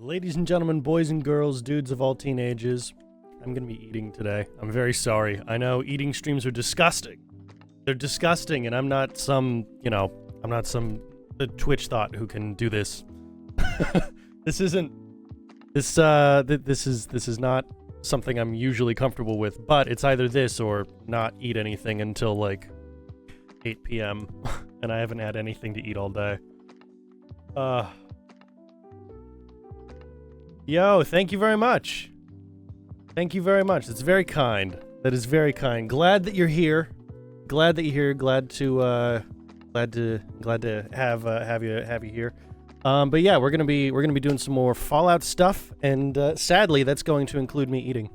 Ladies and gentlemen, boys and girls, dudes of all teenagers, I'm gonna be eating today. I'm very sorry. I know eating streams are disgusting. They're disgusting, and I'm not some, I'm not some Twitch thought who can do this. This isn't, this is not something I'm usually comfortable with, but it's either this or not eat anything until like 8 p.m. and I haven't had anything to eat all day. Yo, thank you very much. Thank you very much. That's very kind. That is very kind. Glad that you're here. Glad that you're here. Glad to have you here. But yeah, we're gonna be doing some more Fallout stuff, and sadly, that's going to include me eating.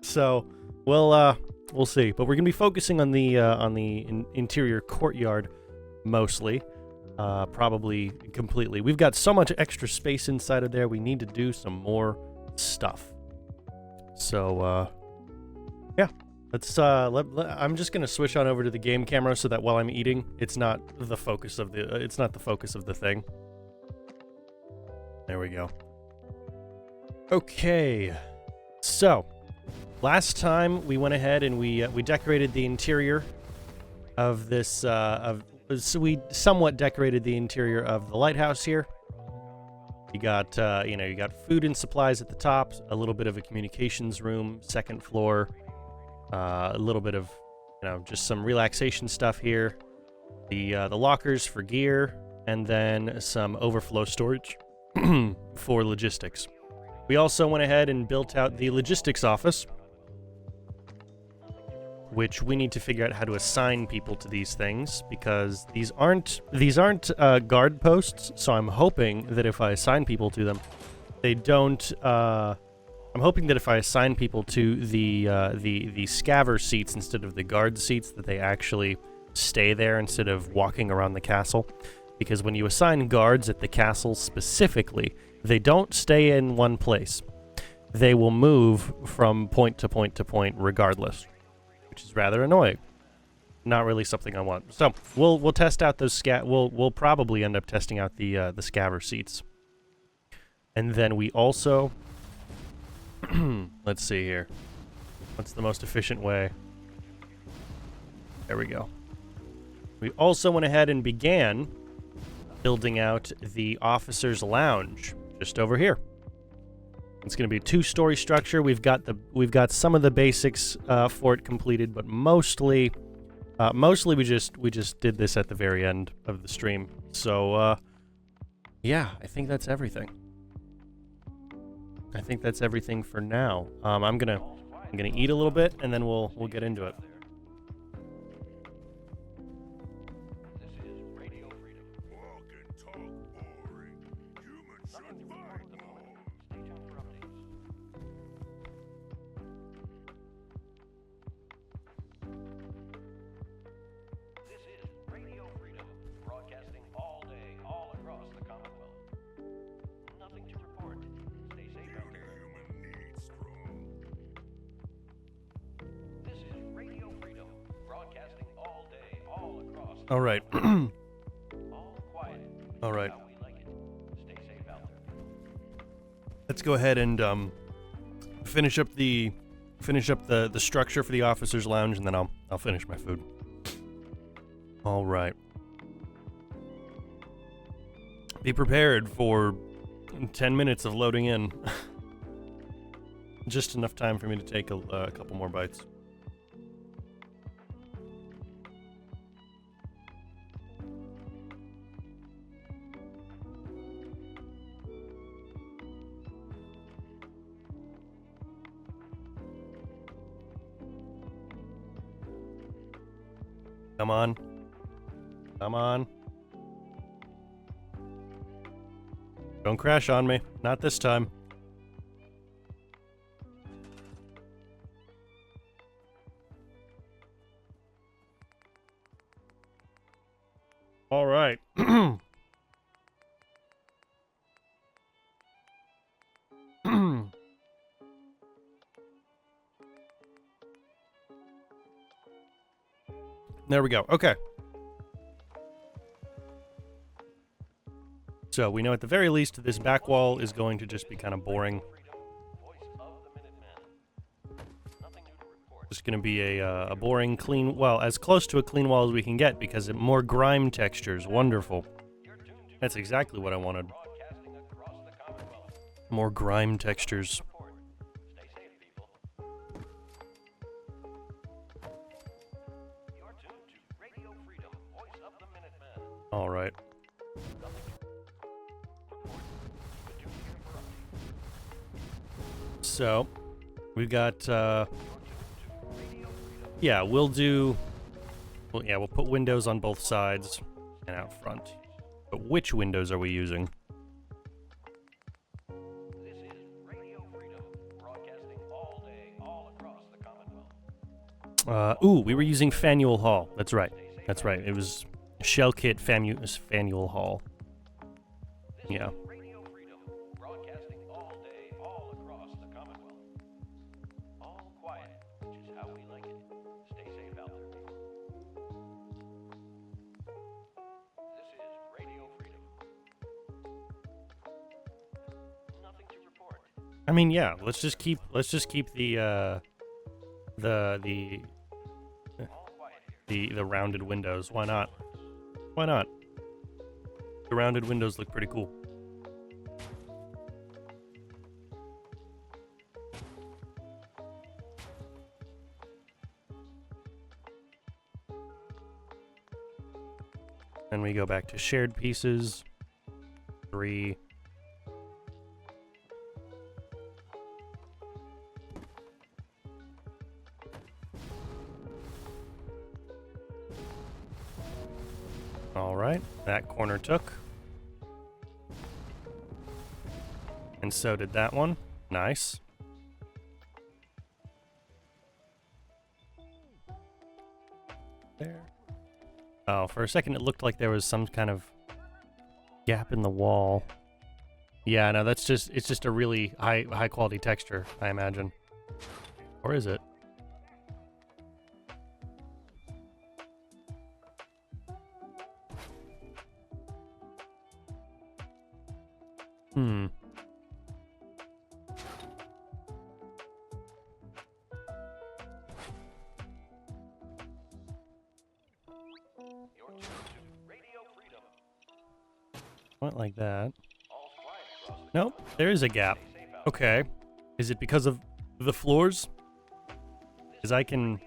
So we'll see. But we're gonna be focusing on the interior courtyard mostly. Probably completely. We've got so much extra space inside of there. We need to do some more stuff. So, yeah. Let's. I'm just gonna switch on over to the game camera so that while I'm eating, it's not the focus of the thing. There we go. Okay. So, last time we went ahead and we decorated the interior of this So we somewhat decorated the interior of the lighthouse here. You got, you got food and supplies at the top, a little bit of a communications room, second floor, a little bit of, just some relaxation stuff here. The lockers for gear, and then some overflow storage for logistics. We also went ahead and built out the logistics office, which we need to figure out how to assign people to these things, because these aren't guard posts. So I'm hoping that if I assign people to them, they don't. I'm hoping that if I assign people to the scaver seats instead of the guard seats, that they actually stay there instead of walking around the castle. Because when you assign guards at the castle specifically, they don't stay in one place. They will move from point to point to point regardless, which is rather annoying. Not really something I want. So we'll test out those we'll probably end up testing out the scaver seats. And then we also let's see here. What's the most efficient way? There we go. We also went ahead and began building out the officers' lounge just over here. It's going to be a two-story structure. We've got some of the basics for it completed, but mostly we just did this at the very end of the stream. So yeah, I think that's everything. I think that's everything for now. I'm gonna eat a little bit, and then we'll get into it. All right. All right. Let's go ahead and finish up the structure for the officers' lounge, and then I'll finish my food. All right. Be prepared for 10 minutes of loading in. Just enough time for me to take a couple more bites. Come on. Come on. Don't crash on me. Not this time. All right. There we go. Okay. So we know at the very least this back wall is going to just be kind of boring. It's going to be a boring, clean, well, as close to a clean wall as we can get because more grime textures. Wonderful. That's exactly what I wanted. More grime textures. All right. So, we've got, yeah, we'll put windows on both sides and out front. But which windows are we using? This is Radio Freedom, broadcasting all day, all across the Commonwealth. Ooh, we were using Faneuil Hall. That's right. That's right. It was Shell Kit Faneuil Hall. Yeah. Radio Freedom, broadcasting all day, all across the Commonwealth. All quiet, which is how we like it. Stay safe out there, people. This is Radio Freedom. Nothing to report. I mean, yeah. Let's just keep the rounded windows. Why not? Why not? The rounded windows look pretty cool. Then we go back to shared pieces. 3. All right, that corner took. And so did that one. Nice. There. Oh, for a second it looked like there was some kind of gap in the wall. Yeah, no, it's just a really high quality texture, I imagine. Or is it? Hmm. You're tuned to Radio Freedom. Not like that. All quiet across the Nope, there is a gap. Stay safe out Okay. Is it because of the floors? Because I can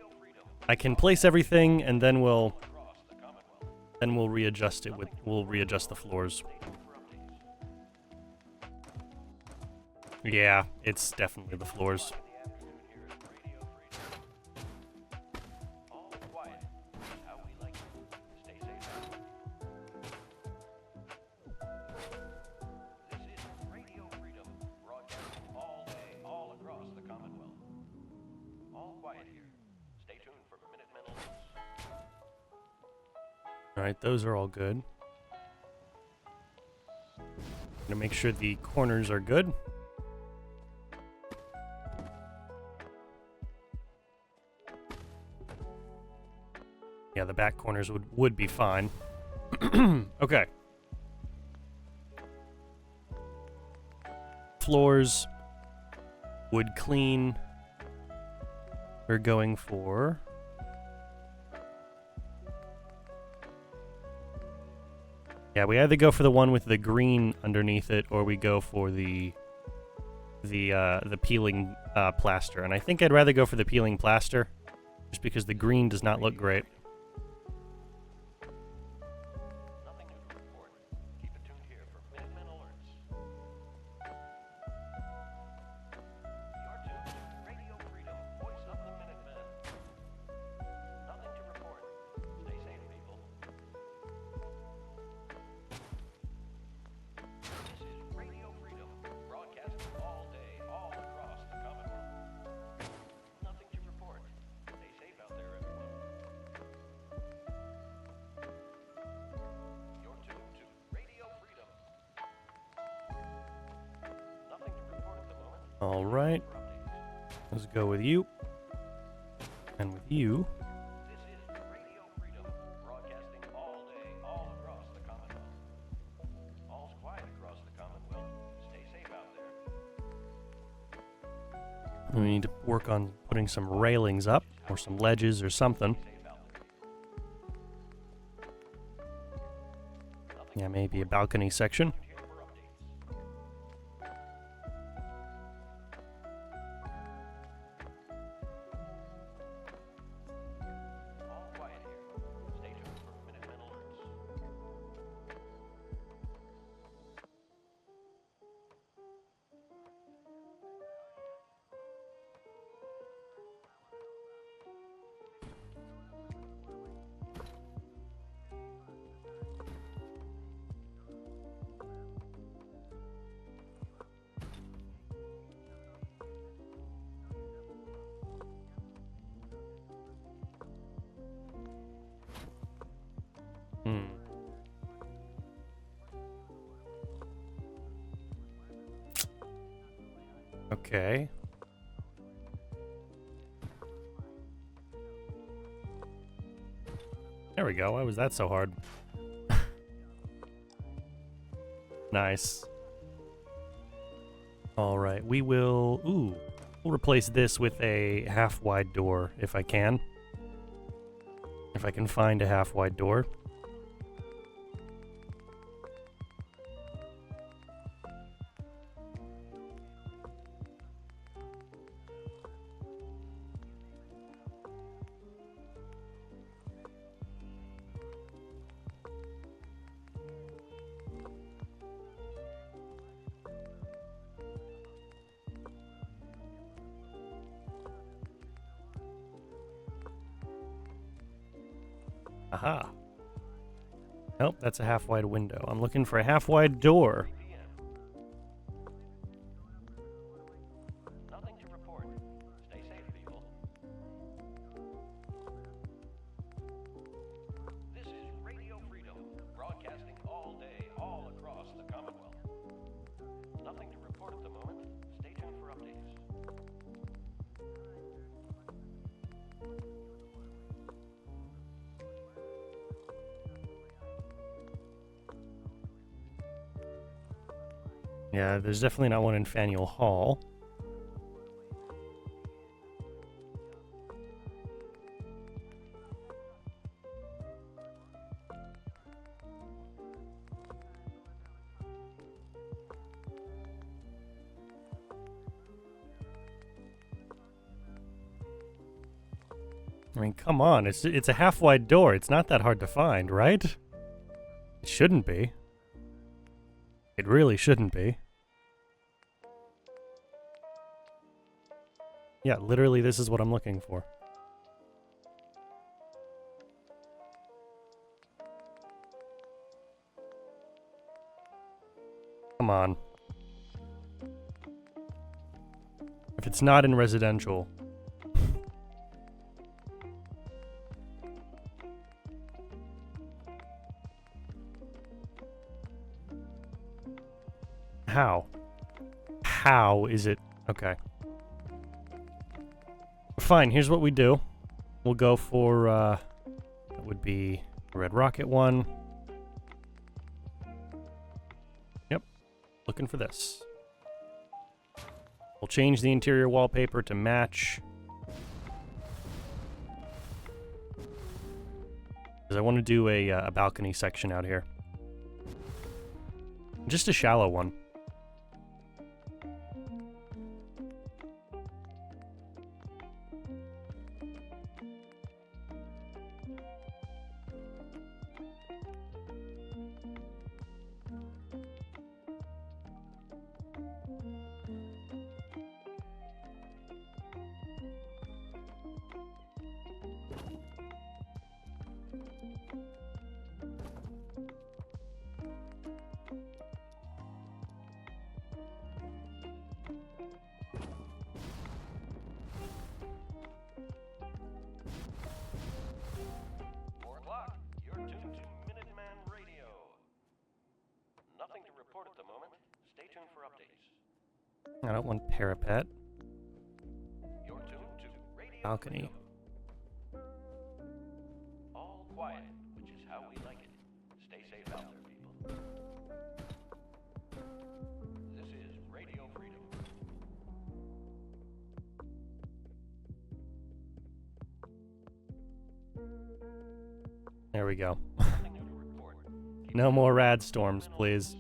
place everything and then we'll across the Commonwealth. readjust it we'll readjust the floors. Yeah, it's definitely the floors. All quiet, which is how we like it. Stay safe out there. This is Radio Freedom, broadcasting all day, all across the Commonwealth. All quiet here. Stay tuned for Minutemen alerts. All right, those are all good. Gonna make sure the corners are good. Yeah, the back corners would be fine. Okay. Floors, wood clean. We're going for yeah, we either go for the one with the green underneath it, or we go for the peeling plaster. And I think I'd rather go for the peeling plaster, just because the green does not look great. Nothing new to report. Keep it tuned here for Minutemen alerts. You're tuned to Radio Freedom, voice of the Minutemen. Nothing to report. Stay safe, people. This is Radio Freedom, broadcasting all day, all across the Commonwealth. Nothing to report. Stay safe out there, everyone. You're tuned to Radio Freedom. Nothing to report at the moment. All right, For updates. let's go with you. And with you. This is Radio Freedom, broadcasting all day, all across the Commonwealth. All's quiet We need to work on putting some railings up, or some ledges or something. Yeah, maybe a balcony section. All quiet here. Stay tuned for Minutemen alerts. Okay. There we go. Why was that so hard? Nice. All right, we will... Ooh. We'll replace this with a half-wide door, if I can. If I can find a half-wide door. Aha. Nope, that's a half-wide window. I'm looking for a half-wide door. Nothing to report. Stay safe, people. This is Radio Freedom, broadcasting all day, all across the Commonwealth. Nothing to report at the moment. Stay tuned for updates. Yeah, there's definitely not one in Faneuil Hall. I mean, come on, it's a half-wide door. It's not that hard to find, right? It shouldn't be. It really shouldn't be. Yeah, literally this is what I'm looking for. Come on. If it's not in residential... How? How is it? Okay. Fine, here's what we do. We'll go for, that would be a Red Rocket one. Yep. Looking for this. We'll change the interior wallpaper to match. Because I want to do a balcony section out here. Just a shallow one. At the moment. Stay tuned for updates. I don't want parapet. You're tuned to Radio Balcony. Freedom. All quiet, which is how we like it. Stay safe out there, people. This is Radio Freedom. There we go. Nothing new to report. No more rad storms, please.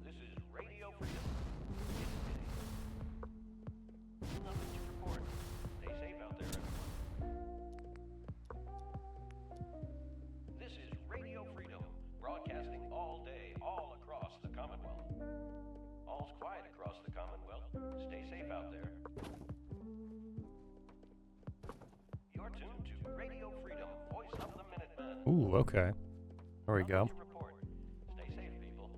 This is Radio Freedom. Nothing to report. Stay safe out there, everyone. This is Radio Freedom, broadcasting all day, all across the Commonwealth. All's quiet across the Commonwealth. Stay safe out there. You're tuned to Radio Freedom, voice of the Minutemen. Ooh, okay. There we go. Nothing to report. Stay safe, people.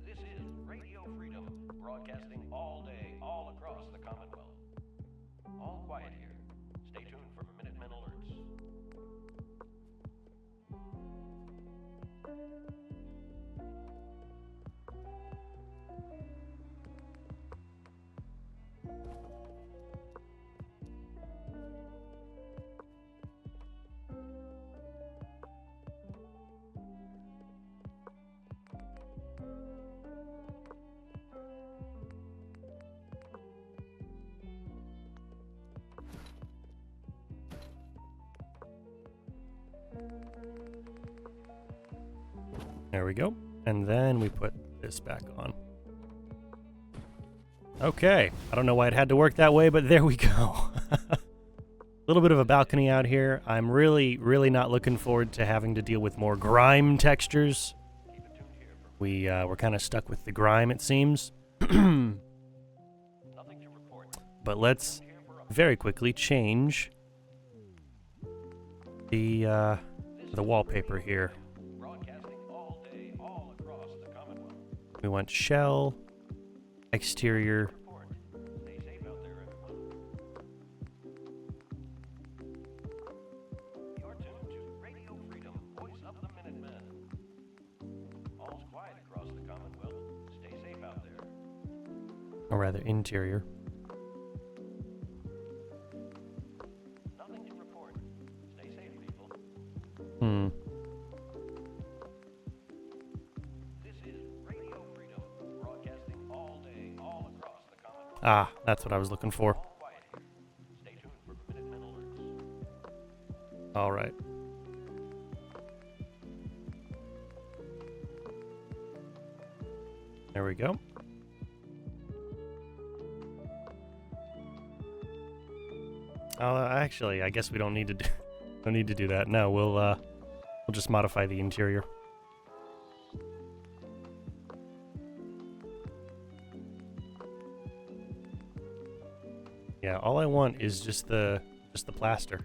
This is Radio Freedom, broadcasting all day, all across the Commonwealth. All quiet here. Stay tuned for Minutemen alerts. There we go. And then we put this back on. Okay. I don't know why it had to work that way, but there we go. A little bit of a balcony out here. I'm really, really not looking forward to having to deal with more grime textures. We're kind of stuck with the grime, it seems. Nothing to report. But let's very quickly change the wallpaper here. Broadcasting all day, all across the Commonwealth. We want shell, exterior. Report. Stay safe out there, everyone. You're tuned to Radio Freedom, voice of the Minutemen. All's quiet across the Commonwealth. Stay safe out there. Or rather, interior. Nothing to report. Stay safe, people. This is Radio Freedom, broadcasting all day, all across the Commonwealth. Ah, that's what I was looking for. All quiet here. Stay tuned for Minutemen alerts. All right. There we go. Actually, I guess we don't need to do that. No, we'll just modify the interior. Yeah, all I want is just the plaster.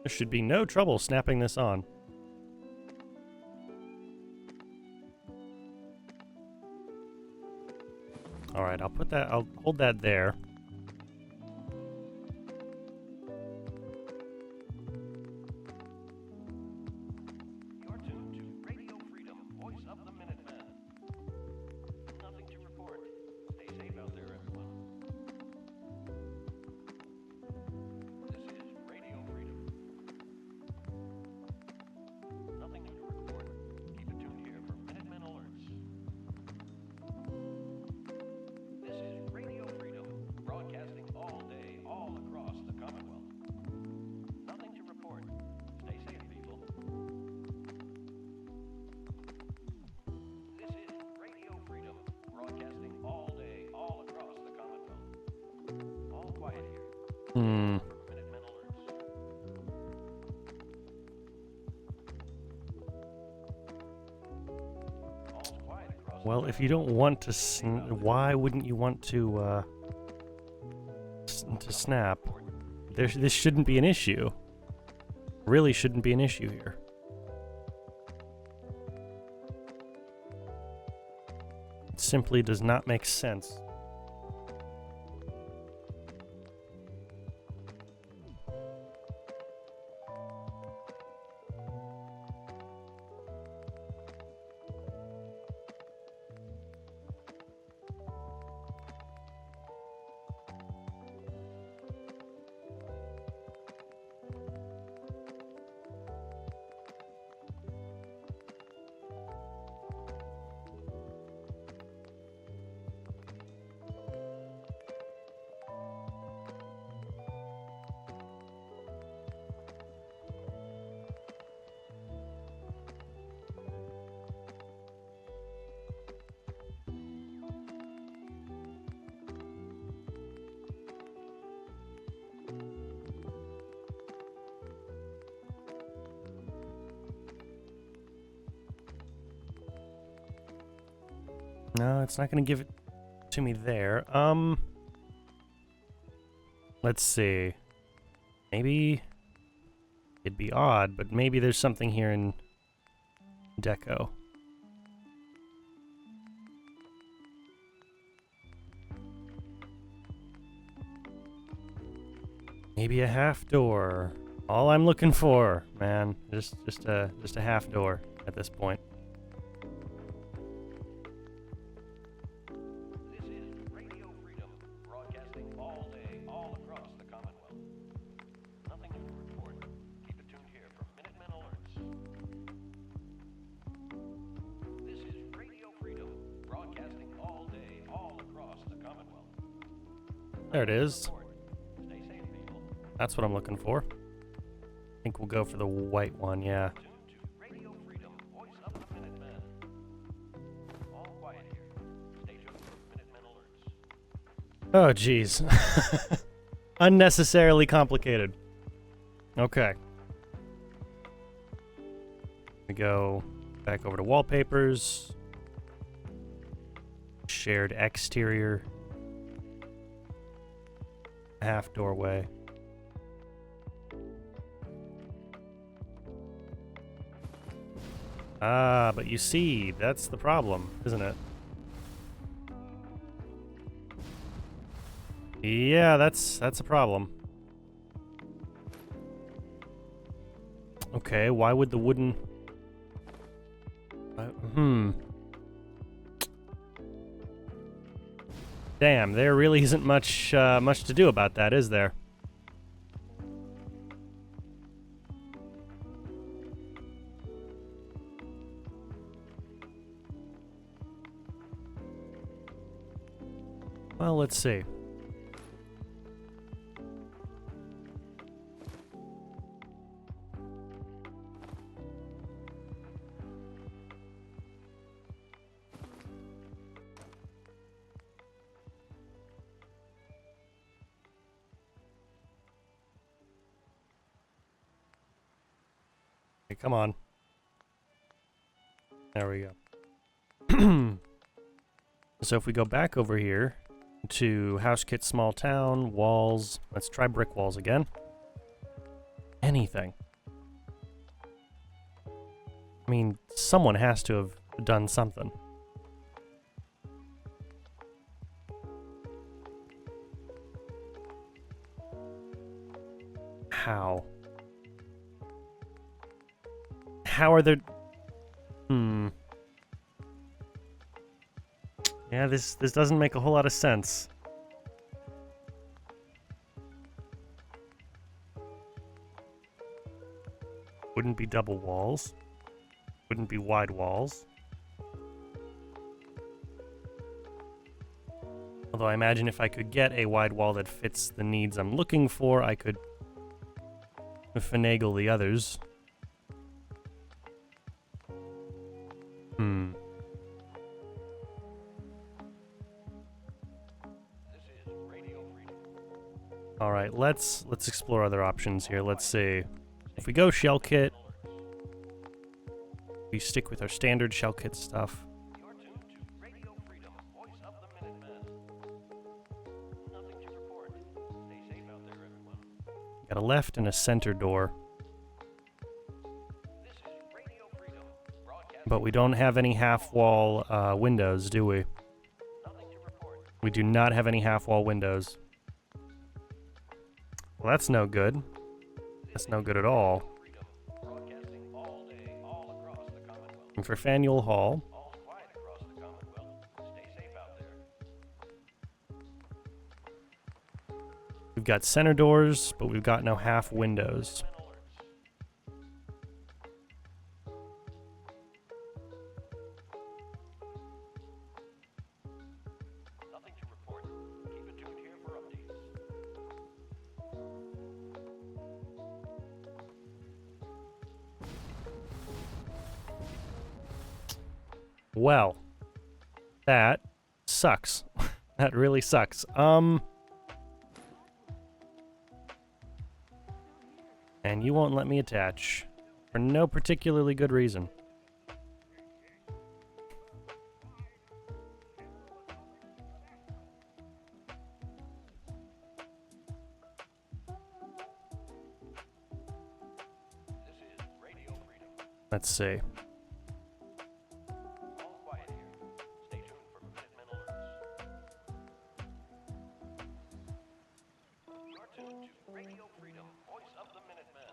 There should be no trouble snapping this on. All right, I'll hold that there. You're tuned to Radio Freedom, voice of the Minutemen. Nothing to report. Stay safe out there, everyone. This is Radio Freedom. Nothing new to report. Keep it tuned here for Minutemen alerts. This is Radio Freedom, broadcasting all day, all across the Commonwealth. Nothing to report. Stay safe, people. This is Radio Freedom, broadcasting all day, all across the Commonwealth. All quiet here. For Minutemen alerts. All's quiet across the Well, if you don't want to, why wouldn't you want to snap? This shouldn't be an issue. Really shouldn't be an issue here. simply does not make sense. No, it's not going to give it to me there. Let's see. Maybe it'd be odd, but maybe there's something here in Deco. Maybe a half door. All I'm looking for, man. Just a half door at this point. This is Radio Freedom, broadcasting all day, all across the Commonwealth. Nothing new to report. Keep it tuned here for Minutemen alerts. This is Radio Freedom, broadcasting all day, all across the Commonwealth. There it is. Stay safe, people. That's what I'm looking for. I think we'll go for the white one, yeah. Tuned to Radio Freedom, voice of the Minutemen. All quiet here. Stay tuned for Minutemen alerts. Oh, jeez. Unnecessarily complicated. Okay. We go back over to wallpapers. Shared exterior. Half doorway. Ah, but you see, that's the problem, isn't it? Yeah, that's a problem. Okay, why would the wooden... Damn, there really isn't much to do about that, is there? Well, let's see. Okay, come on. There we go. So if we go back over here to House Kit Small Town, walls, let's try brick walls again. Anything. I mean, someone has to have done something. How? How are there... Yeah, this doesn't make a whole lot of sense. Wouldn't be double walls. Wouldn't be wide walls. Although I imagine if I could get a wide wall that fits the needs I'm looking for, I could finagle the others. All right, let's explore other options here. Let's see. If we go shell kit, we stick with our standard shell kit stuff. You're tuned to Radio Freedom, voice of the Minutemen. Nothing to report. Stay safe out there, everyone. Got a left and a center door, This is Radio Freedom, broadcasting but we don't have any half wall windows, do we? We do not have any half-wall windows. Well, that's no good. That's no good at all. Broadcasting all day, all across the Commonwealth. And for Faneuil Hall, All quiet across the Commonwealth. Stay safe out there. we've got center doors, but we've got no half windows. Nothing to report. Keep it tuned here for updates. Well, that sucks. That really sucks. And you won't let me attach for no particularly good reason. This is Radio Freedom. Let's see. All quiet here. Stay tuned for Minutemen alerts. You're tuned to Radio Freedom, voice of the Minutemen.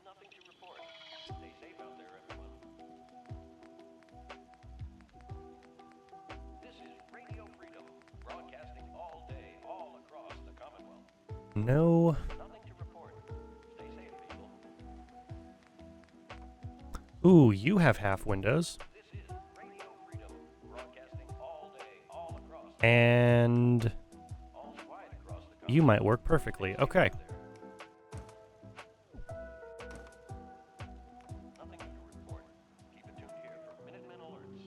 Nothing to report. Stay safe out there, everyone. This is Radio Freedom, broadcasting all day, all across the Commonwealth. No. Nothing to report. Stay safe, people. Ooh, you have half windows. This is Radio Freedom, broadcasting all day, all across the And all quiet across the you might work perfectly. Okay. Nothing to report. Keep it tuned here for Minutemen alerts.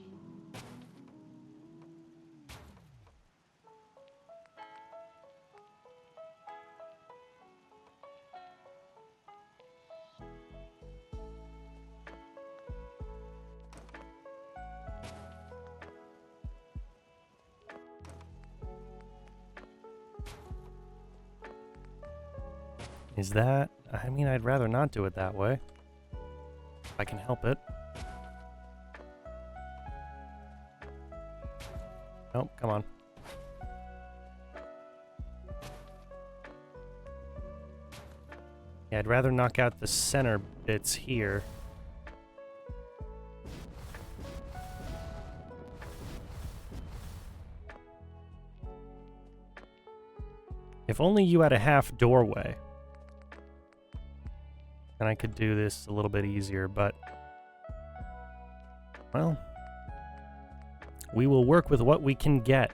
Is that... I mean, I'd rather not do it that way. If I can help it. Nope, come on. Yeah, I'd rather knock out the center bits here. If only you had a half doorway. Then I could do this a little bit easier, but... well... we will work with what we can get.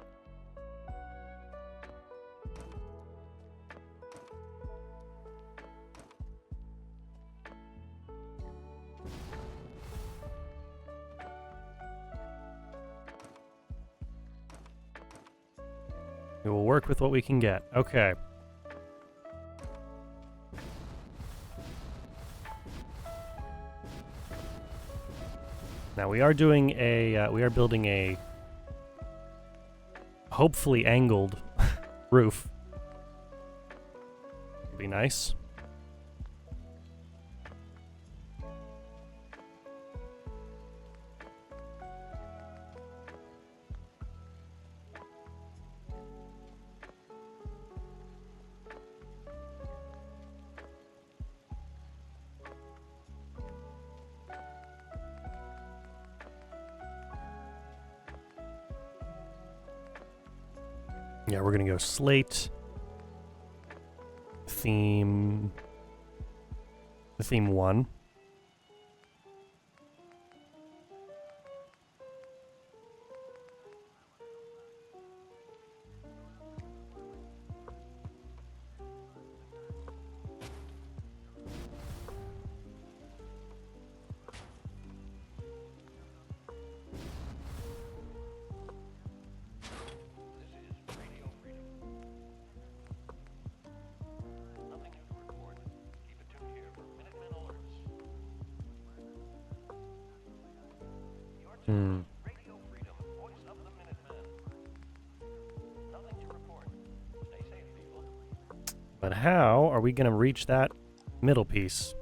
We will work with what we can get. Okay. Now we are doing a, we are building a hopefully angled roof. Would be nice. Yeah, we're gonna go slate. Theme 1. This is Radio Freedom. Nothing new to report. Keep it tuned here for Minutemen alerts. You're tuned to Radio Freedom, voice of the Minutemen. Nothing to report. Stay safe, people. But how are we gonna reach that middle piece?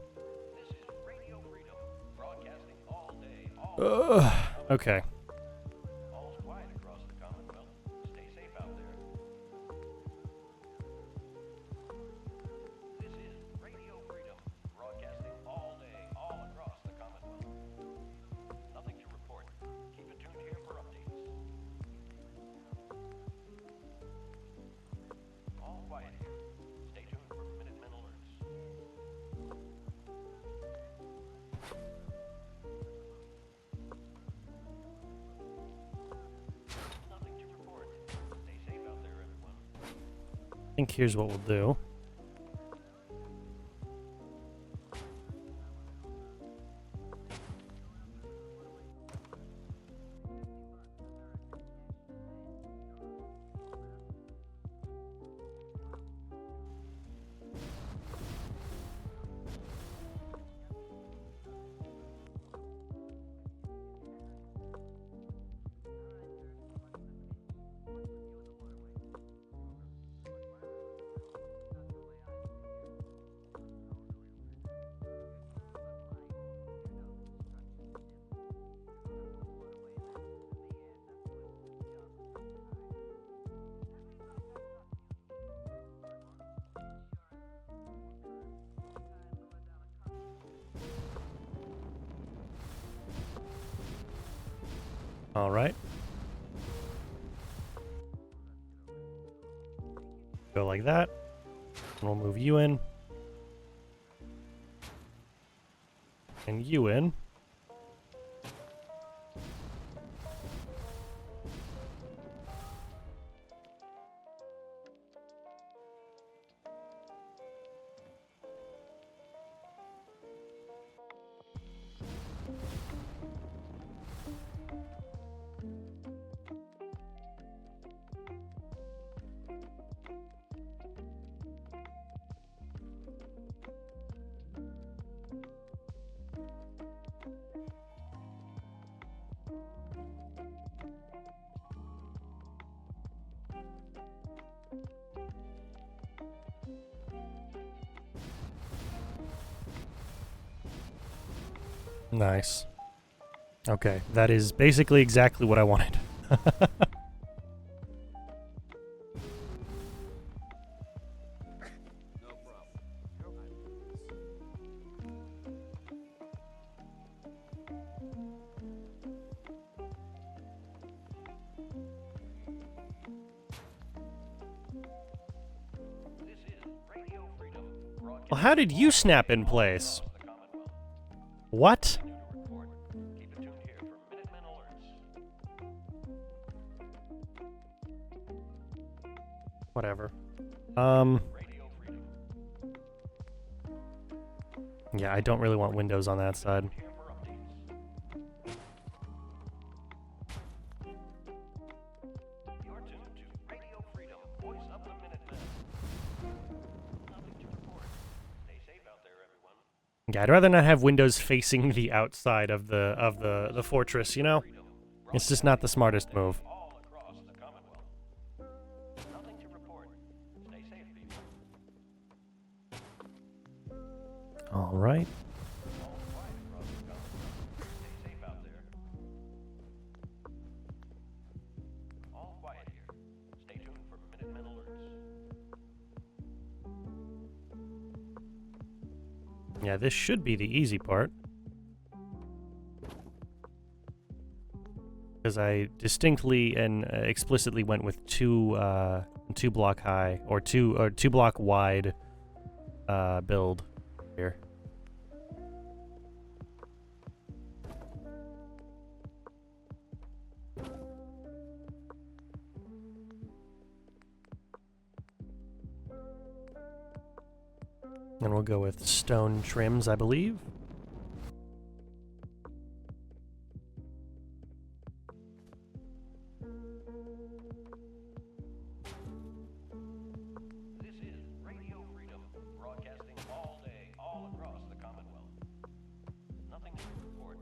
This is Radio Freedom, broadcasting all day, all Okay. all's quiet across the Commonwealth. think here's what we'll do. All right. Go like that. And we'll move you in. And you in. Nice. Okay, that is basically exactly what I wanted. This is Radio Freedom, broadcasting Well, how did you snap in place? across the Commonwealth. What? New to report. Keep it tuned here for Minutemen alerts. Whatever. Radio Freedom. Yeah, I don't really want windows on that side. Here for updates. You're tuned to Radio Freedom, voice of the Minutemen. Nothing to report. Stay safe out there, everyone. Yeah, I'd rather not have windows facing the outside of the fortress, you know? It's just not the smartest move. All across the Commonwealth. Nothing to report. Stay safe, people. All right. All quiet across the Commonwealth. Stay safe out there. All quiet here. Stay tuned for Minutemen alerts. Yeah, this should be the easy part. Because I distinctly and explicitly went with two block high or two block wide build here. And we'll go with stone trims, I believe. This is Radio Freedom, broadcasting all day, all across the Commonwealth. Nothing to report.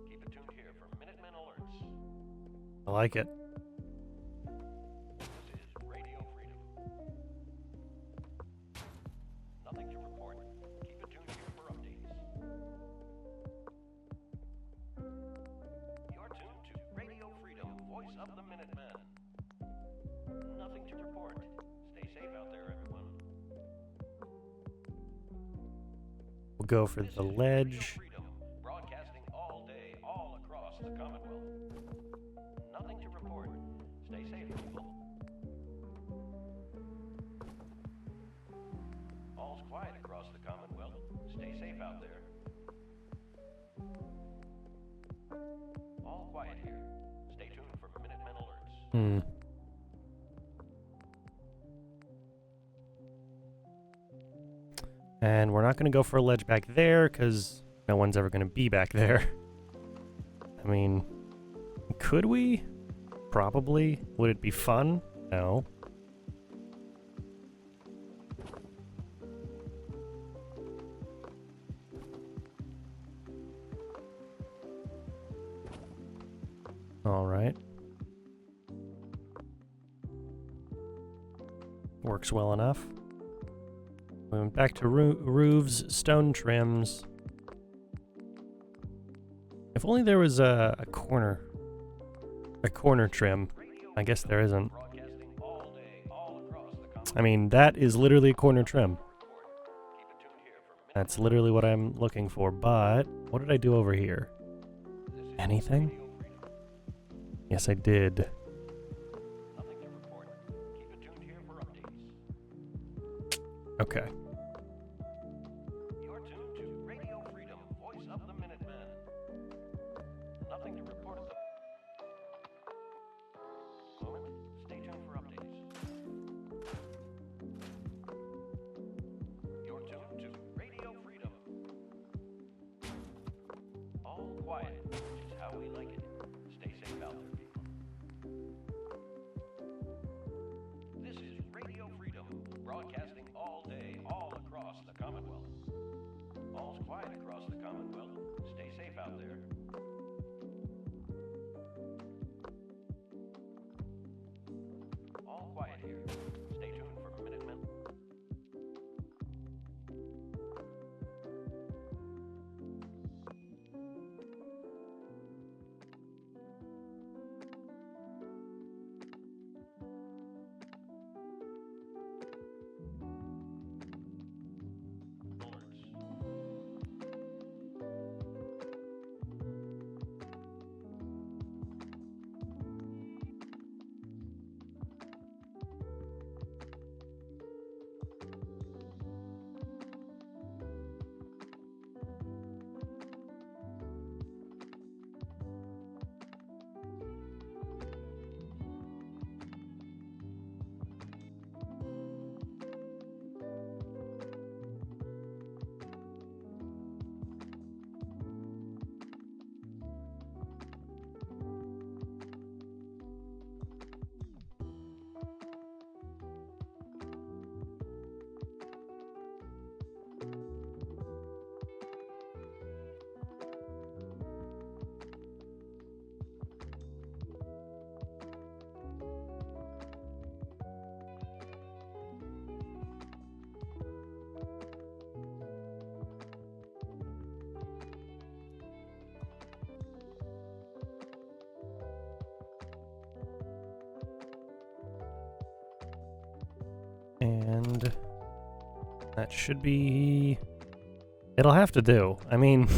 Keep it tuned here for Minutemen alerts. I like it. This is Radio Freedom. Nothing to report. Keep it tuned here for updates. You're tuned to Radio Freedom, voice of the Minutemen. Nothing to report. Stay safe out there, everyone. We'll go for the Radio ledge. Freedom, broadcasting all day, all across the Commonwealth. Nothing to report. Stay safe, people. All's quiet across the Commonwealth. Stay safe out there. All quiet here. Stay tuned for Minutemen alerts. And we're not going to go for a ledge back there, because no one's ever going to be back there. I mean, could we? Probably. Would it be fun? No. All right. Works well enough. We went back to roofs, stone trims. If only there was a corner trim. I guess there isn't. I mean, that is literally a corner trim. That's literally what I'm looking for, but what did I do over here? Anything? Yes, I did. Okay. You're tuned to Radio Freedom, voice of the Minutemen. Nothing to report at the moment. Stay tuned for updates. You're tuned to Radio Freedom. All quiet, which is how we like it. Stay safe out there, people. This is Radio Freedom, broadcasting all day, all across the Commonwealth. All's quiet across the Commonwealth. Stay safe out there. All quiet here. Stay tuned for Minutemen. And that should be... It'll have to do. I mean,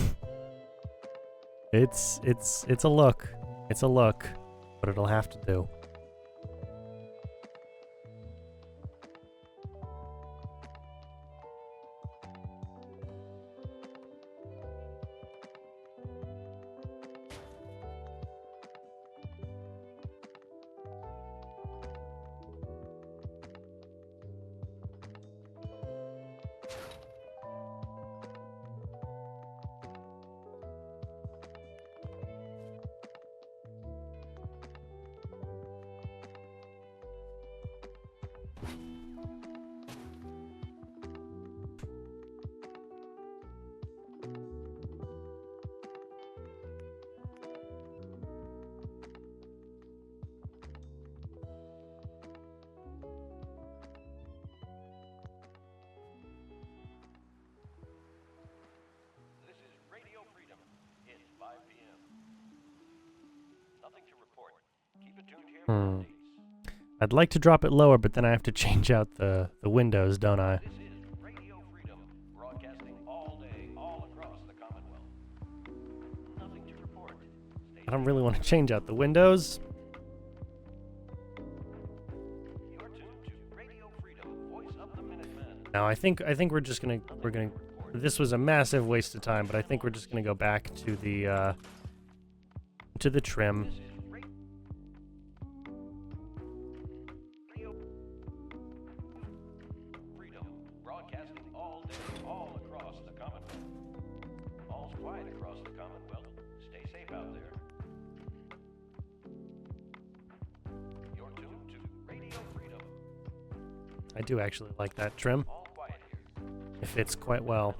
it's a look. It's a look, but it'll have to do. This is Radio Freedom. It's 5 p.m. Nothing to report. Keep it tuned here for updates. I'd like to drop it lower, but then I have to change out the windows, don't I? This is Radio Freedom, broadcasting all day, all across the Commonwealth. Nothing to report. I don't really want to change out the windows. You're tuned to Radio Freedom, voice of the Minutemen. No, I think we're just gonna this was a massive waste of time, but I think we're just gonna go back to the trim. This is Radio Freedom, broadcasting all day, all quiet across the Commonwealth. Stay safe out there. You're tuned to Radio Freedom. I do actually like that trim. All quiet here. It fits quite well.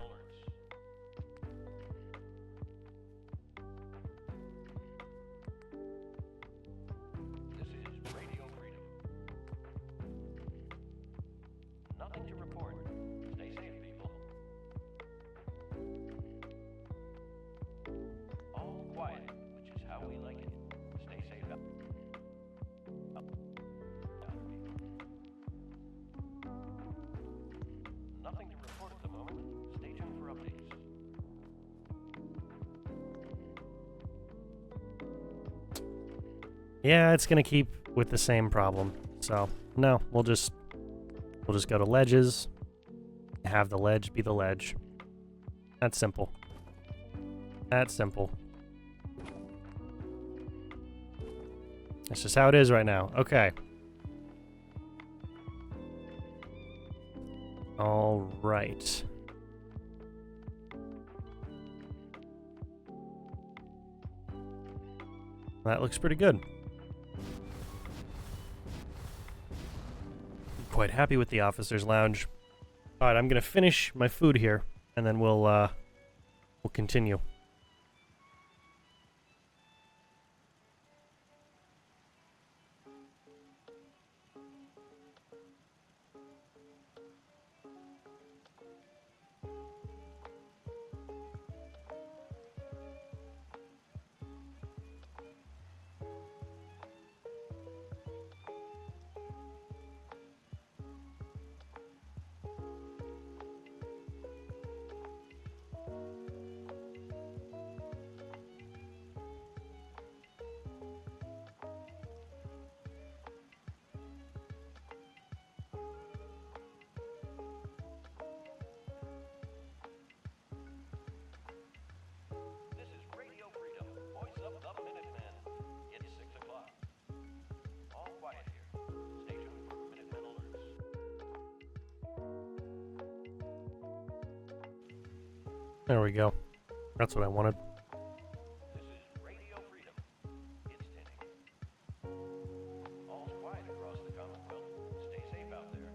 This is Radio Freedom. Nothing to report. Stay safe, people. All quiet, which is how we like it. Stay safe out there, people. Nothing to report at the moment. Stay tuned for updates. Yeah, it's gonna keep with the same problem. So no, we'll just go to ledges. Have the ledge be the ledge. That's simple. That's simple. That's just how it is right now. Okay. All right. That looks pretty good. Quite happy with the officer's lounge. All right, I'm gonna finish my food here, and then we'll continue. This is Radio Freedom. Voice of the Minutemen. It's 6 o'clock. All quiet here. Stay tuned for Minutemen alerts. There we go. That's what I wanted. This is Radio Freedom. It's 10 a.m. All's quiet across the Commonwealth. Stay safe out there.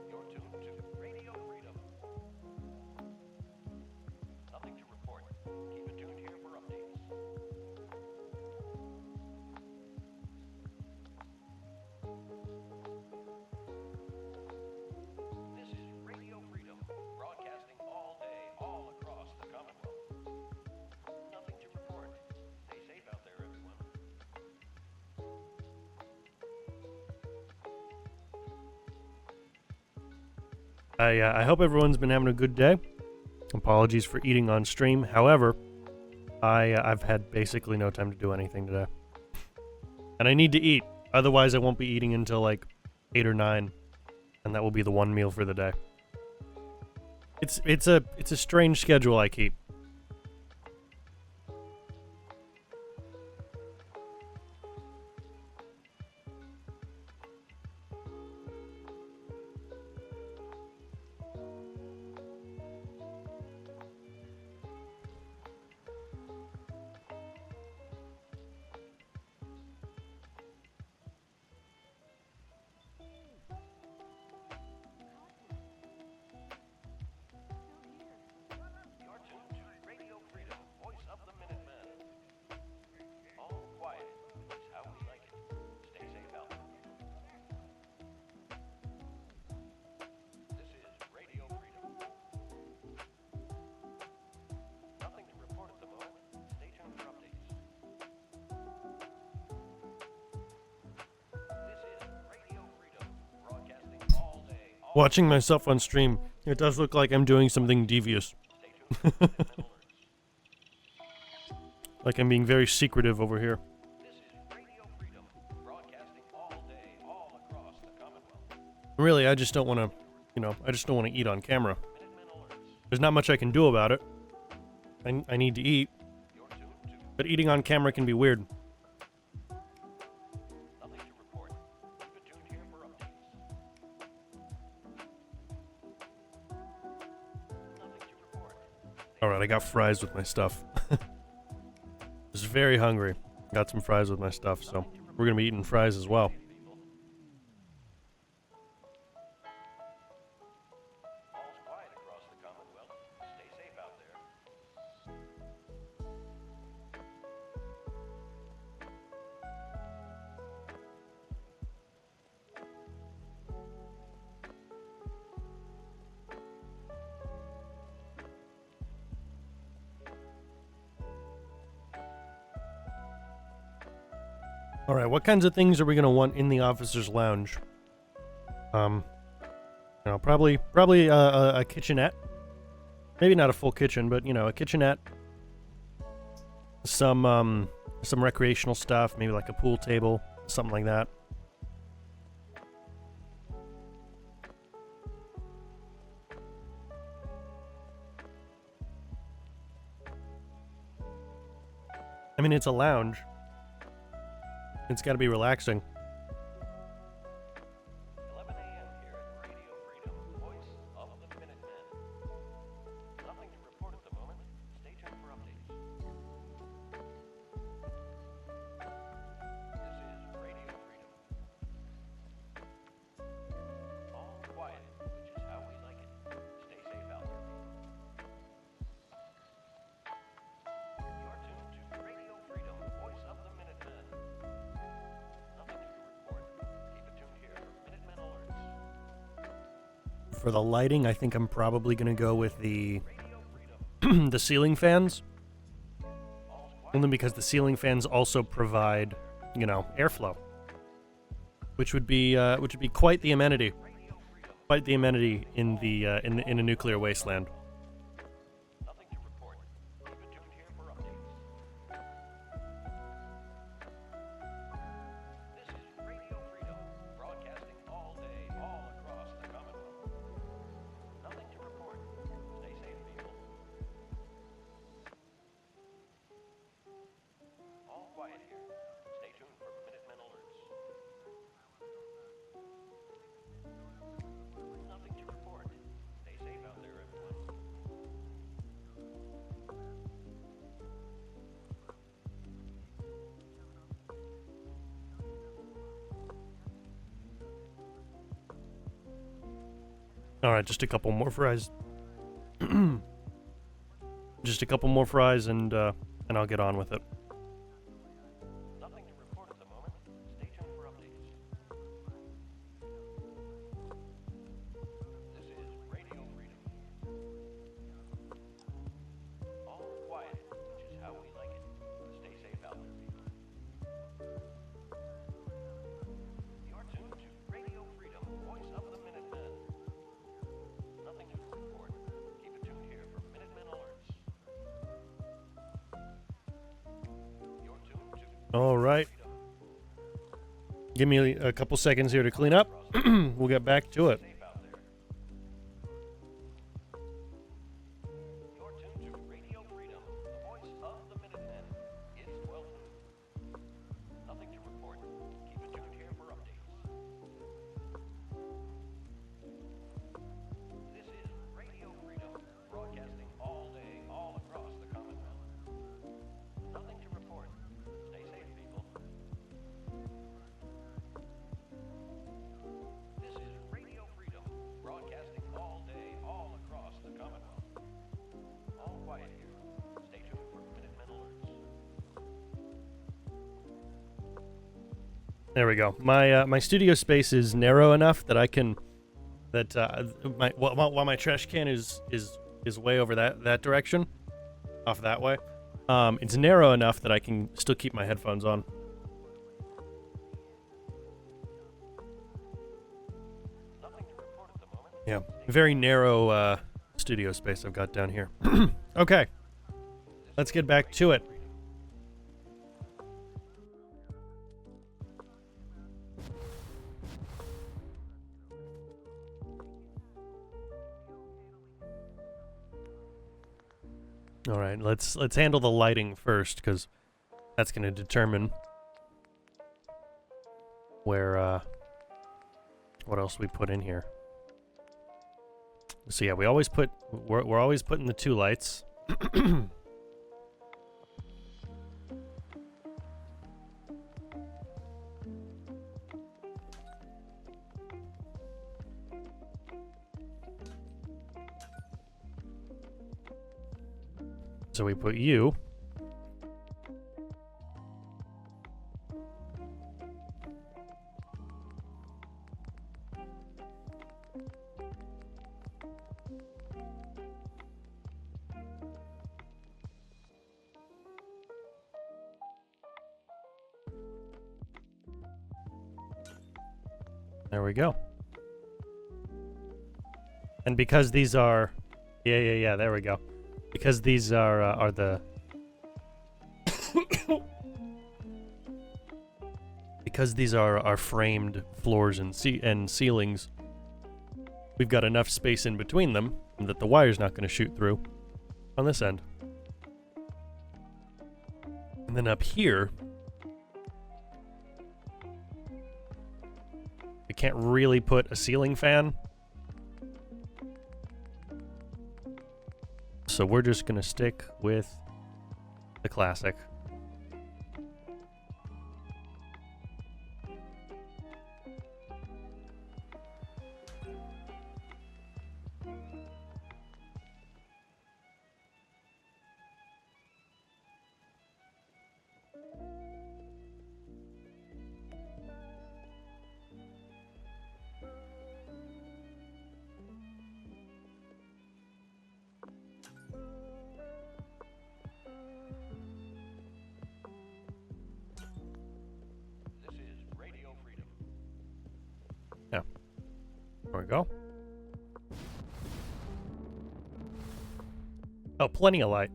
You're tuned to Radio Freedom. Nothing to report. Keep it tuned here for updates. This is Radio Freedom, broadcasting all day, all across the Commonwealth. Nothing to report. Stay safe out there, everyone. I hope everyone's been having a good day. Apologies for eating on stream. However, I've had basically no time to do anything today, and I need to eat. Otherwise, I won't be eating until like 8 or 9, and that will be the one meal for the day. It's a strange schedule I keep. You're tuned to Radio Freedom, voice of the Minutemen. All quiet, which is how we like it. Stay safe out there. This is Radio Freedom. Nothing to report at the moment. Stay tuned for updates. This is Radio Freedom, broadcasting all day, all Watching myself on stream, it does look like I'm doing something devious. Stay tuned for Minutemen alerts. Like I'm being very secretive over here. This is Radio Freedom, broadcasting all day, all across the Commonwealth. Really, I just don't want to, I just don't want to eat on camera. Minutemen alerts. There's not much I can do about it. I need to eat, You're tuned to but eating on camera can be weird. nothing to report. Keep it tuned here for updates. Alright, I got fries with my stuff. Was very hungry. Got some fries with my stuff, so we're gonna be eating fries as well. All's quiet across the Commonwealth. Stay safe out there. Alright, what kinds of things are we gonna want in the officer's lounge? You know, probably a kitchenette. Maybe not a full kitchen, but, you know, a kitchenette. Some recreational stuff, maybe like a pool table, something like that. I mean, it's a lounge. It's got to be relaxing. 11 a.m. here at Radio Freedom, voice of the Minutemen. Nothing to report at the moment. Stay tuned for updates. This is Radio Freedom. All quiet, which is how we like it. Stay safe out there. You're tuned to Radio Freedom, voice of the Minutemen. Nothing new to report. Keep it tuned here for Minutemen alerts. For the lighting, I think I'm probably going to go with the Radio Freedom. the ceiling fans. All's quiet. Only because the ceiling fans also provide, you know, airflow, which would be quite the amenity, quite the amenity in in a nuclear wasteland. Nothing to report. Keep it tuned here for updates. This is Radio Freedom, broadcasting all day, all across the Commonwealth. Nothing to report. Stay safe, people. All quiet here. Stay tuned for Minutemen alerts. Nothing to report. Stay safe out there, everyone. All right, just a couple more fries. Just a couple more fries, and I'll get on with it. Nothing to report at the moment. Stay tuned for updates. This is Radio Freedom. All quiet, which is how we like it. Stay safe out there, people. You're tuned to Radio Freedom, voice of the Minutemen. Nothing new to report. Keep it tuned here for Minutemen alerts. You're tuned to All right, Freedom. give me a couple seconds here to clean up. We'll get back to it. Safe out there. You're tuned to Radio Freedom, the voice of the Minutemen. It's 12 noon. Nothing to report. Keep it tuned here for updates. This is Radio Freedom, broadcasting all day, all across the Commonwealth. Nothing to report. Stay safe, people. This is Radio Freedom, broadcasting all day, all across the Commonwealth. All quiet here. Stay tuned for Minutemen alerts. There we go. My studio space is narrow enough that I can while my trash can is way over that direction, off that way. It's narrow enough that I can still keep my headphones on. Nothing to report at the moment. Yeah, very narrow studio space I've got down here. Okay, let's get back to it. All right, let's handle the lighting first, because that's going to determine where what else we put in here. So yeah, we're always putting the two lights So we put you. There we go. And because these are, yeah, there we go. Because these are the because these are our framed floors and ceilings, we've got enough space in between them that the wire's not going to shoot through on this end. And then up here, we can't really put a ceiling fan. So we're just going to stick with the classic. This is Radio Freedom. Yeah. There we go. Oh, plenty of light.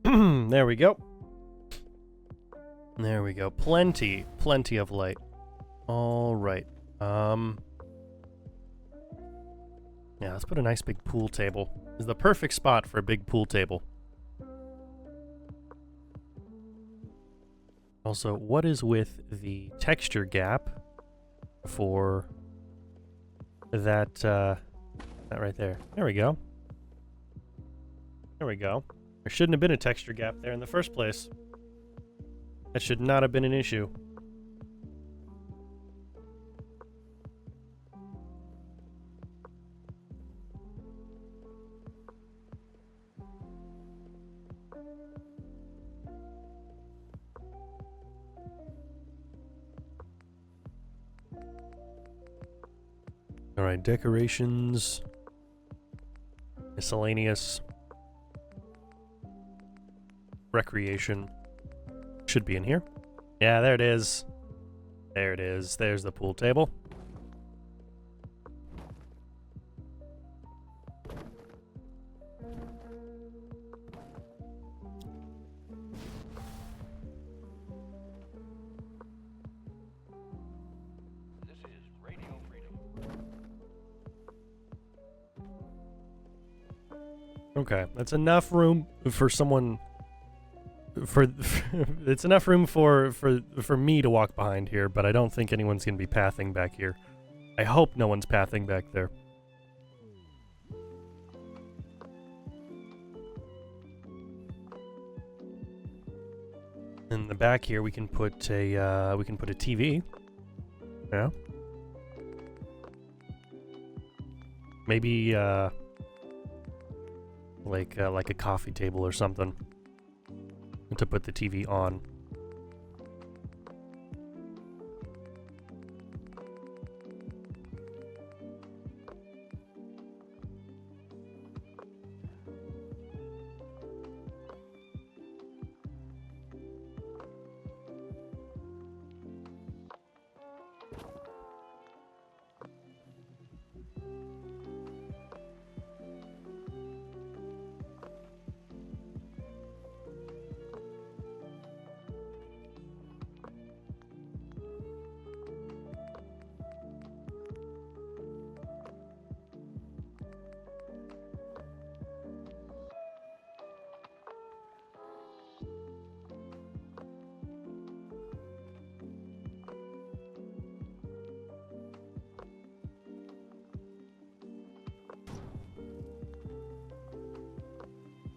There we go. There we go. Plenty of light. All right. Yeah, let's put a nice big pool table. This is the perfect spot for a big pool table. Also, what is with the texture gap for that right there? There we go. There we go. There shouldn't have been a texture gap there in the first place. That should not have been an issue. All right, decorations, miscellaneous, recreation should be in here. Yeah, there it is. There it is. There's the pool table. This is Radio Freedom. Okay, that's enough room for someone. For it's enough room for me to walk behind here, but I don't think anyone's gonna be pathing back here. I hope no one's pathing back there. In the back here, we can put a TV. Yeah. Maybe like a coffee table or something to put the TV on.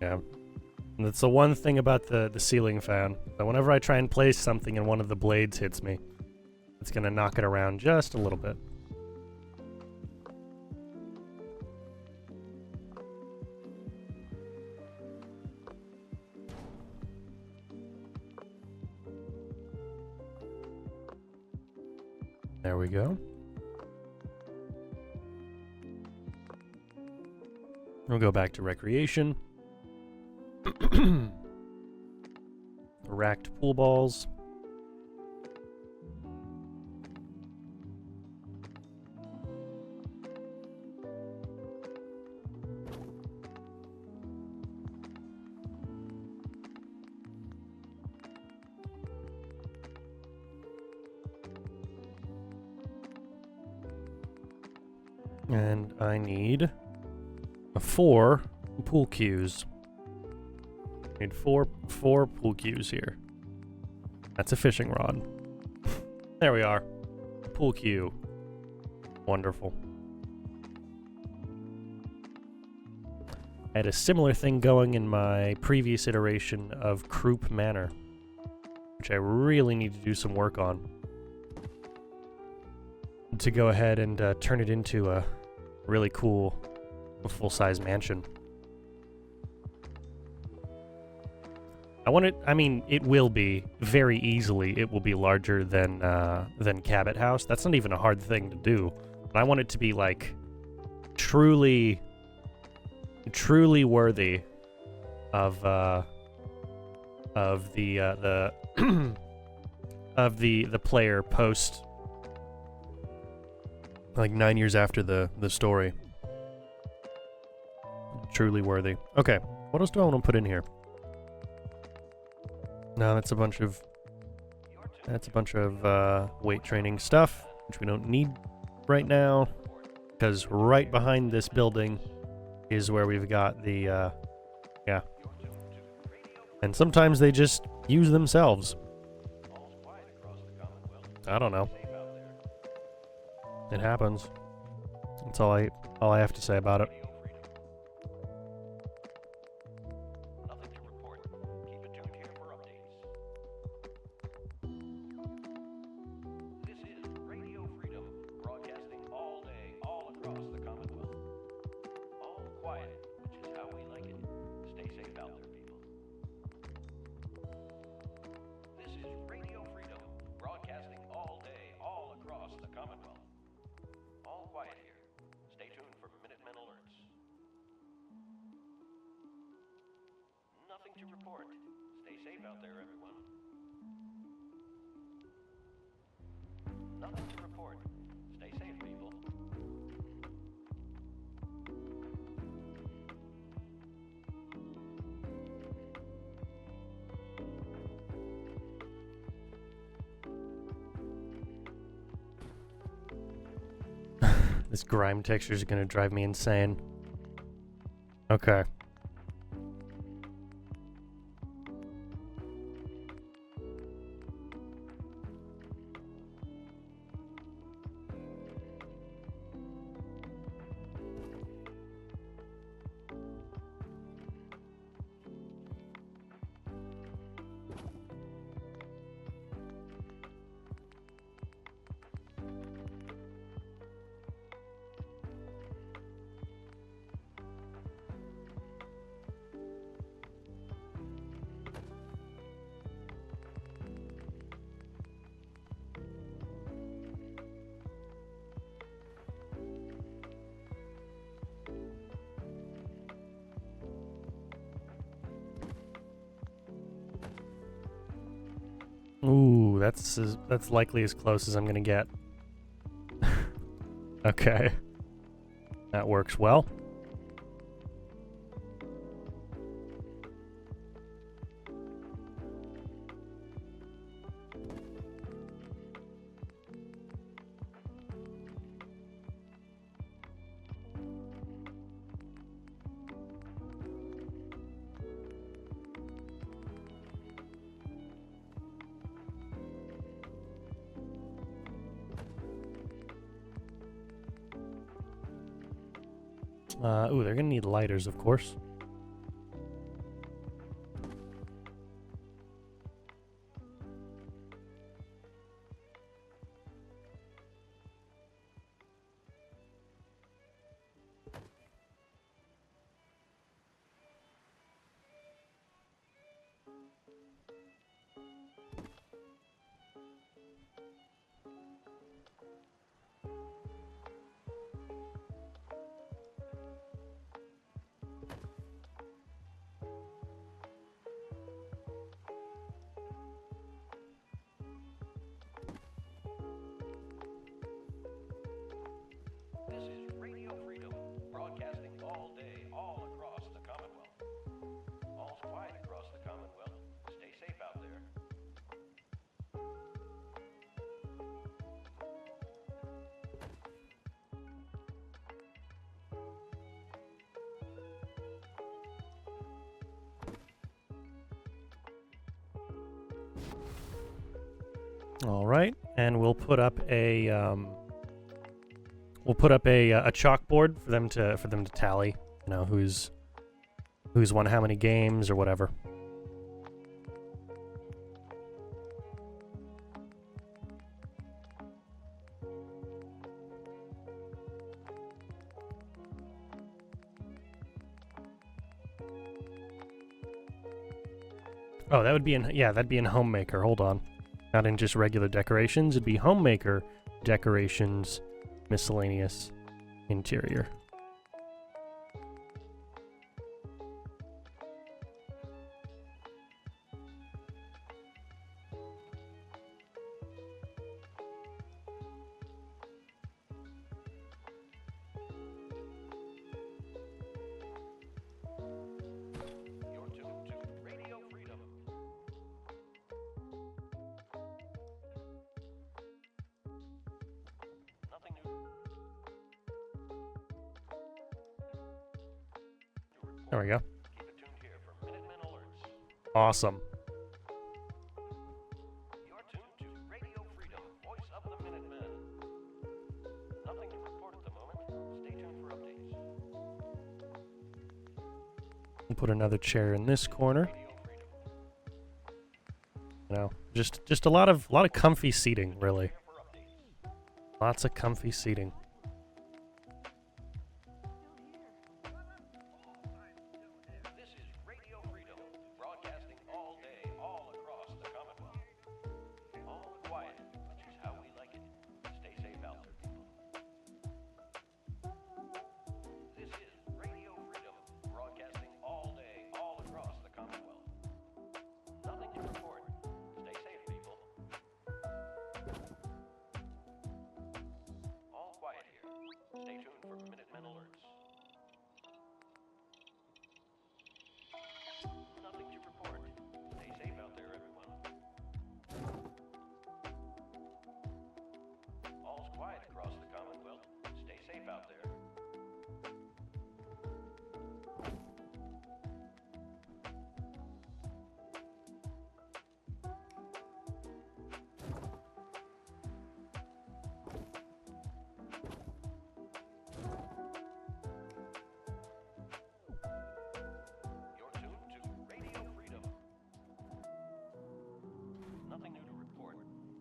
Yeah. And that's the one thing about the ceiling fan. That whenever I try and place something and one of the blades hits me, it's gonna knock it around just a little bit. There we go. We'll go back to recreation. Racked pool balls. And I need 4 pool cues. Need four pool cues here. That's a fishing rod. There we are. Pool cue. Wonderful. I had a similar thing going in my previous iteration of Croup Manor, which I really need to do some work on. To go ahead and turn it into a really cool full-size mansion. I mean, it will be very easily. It will be larger than Cabot House. That's not even a hard thing to do. But I want it to be like truly worthy of the of the player post, like 9 years after the story. Truly worthy. Okay, what else do I want to put in here? No, that's a bunch of weight training stuff, which we don't need right now, because right behind this building is where we've got the yeah. And sometimes they just use themselves. I don't know. It happens. That's all I have to say about it. Nothing to report. Keep it tuned here for updates. This is Radio Freedom, broadcasting all day, all across the Commonwealth. All quiet, which is how we like it. Stay safe out there, people. This is Radio Freedom, broadcasting all day, all across the Commonwealth. All quiet here. Stay tuned for Minutemen alerts. Nothing to report. Stay safe out there, everyone. Nothing to report. Stay safe, people. This grime texture is going to drive me insane. Okay. Ooh, that's likely as close as I'm gonna get. Okay. That works well. Ooh, they're gonna need lighters, of course. This is Radio Freedom, broadcasting all day, all across the Commonwealth. All's quiet across the Commonwealth. Stay safe out there. All right, and we'll put up a a chalkboard for them to tally, you know, who's won how many games or whatever. Oh, that would be in, yeah, that'd be in Homemaker. Hold on. Not in just regular decorations. It'd be Homemaker, decorations, miscellaneous, interior. You're tuned to Radio Freedom. Nothing new. There we go. Keep it tuned here for Minutemen alerts. Awesome. You're tuned to Radio Freedom, voice of the Minutemen. Nothing to report at the moment. Stay tuned for updates. We'll put another chair in this corner. Radio Freedom. You know, just a lot of comfy seating, really. Here for updates. Lots of comfy seating. This is Radio Freedom, broadcasting all day, all across the Commonwealth. All quiet, which is how we like it. Stay safe out there, people. This is Radio Freedom, broadcasting all day, all across the Commonwealth. Nothing to report. Stay safe, people. All quiet here. Stay tuned for Minutemen alerts. Nothing to report. Stay safe out there, everyone. All's quiet across the Commonwealth. Stay safe out there. You're tuned to Radio Freedom. Nothing new to report.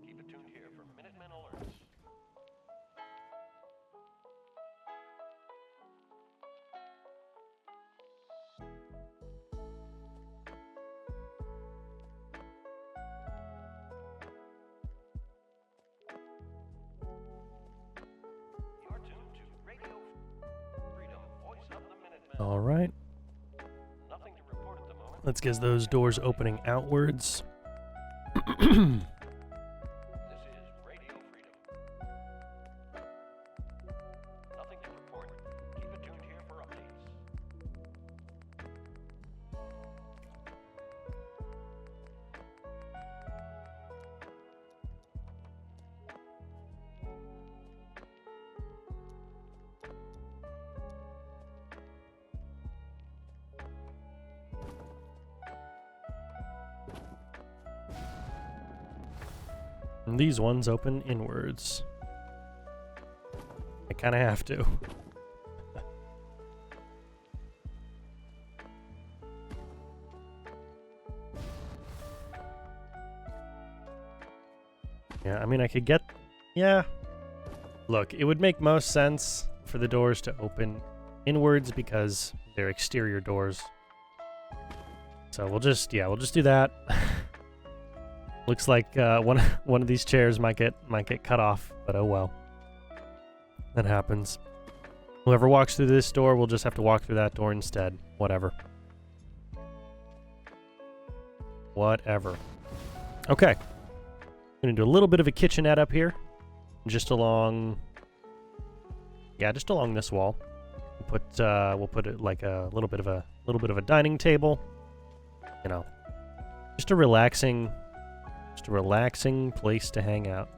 Keep it tuned here for Minutemen alerts. You're tuned to Radio Freedom, voice of the Minutemen. All right. Nothing to report at the moment. Let's get those doors opening outwards. This is Radio Freedom. Nothing to report. Keep it tuned here for updates. And these ones open inwards. I kind of have to. Yeah, I mean, I could get... Yeah. Look, it would make most sense for the doors to open inwards because they're exterior doors. So we'll just do that. Looks like one of these chairs might get cut off, but oh well. That happens. Whoever walks through this door will just have to walk through that door instead. Whatever. Whatever. Okay. Gonna do a little bit of a kitchenette up here. Just along... Yeah, just along this wall. We'll put it like a little bit of a dining table. You know. Just a relaxing place to hang out.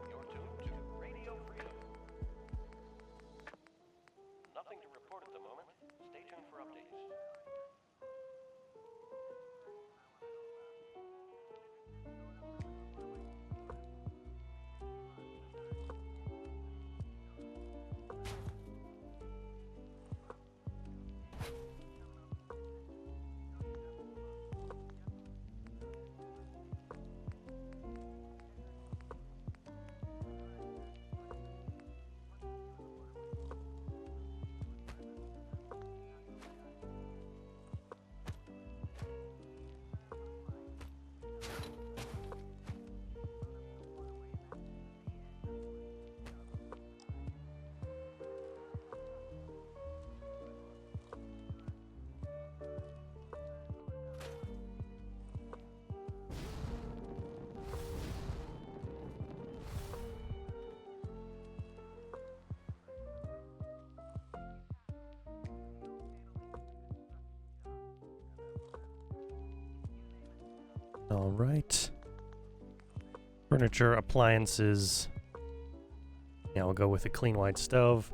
You're tuned to Radio Freedom. Nothing to report at the moment. Stay tuned for updates. All right. Furniture, appliances. Yeah, we'll go with a clean white stove.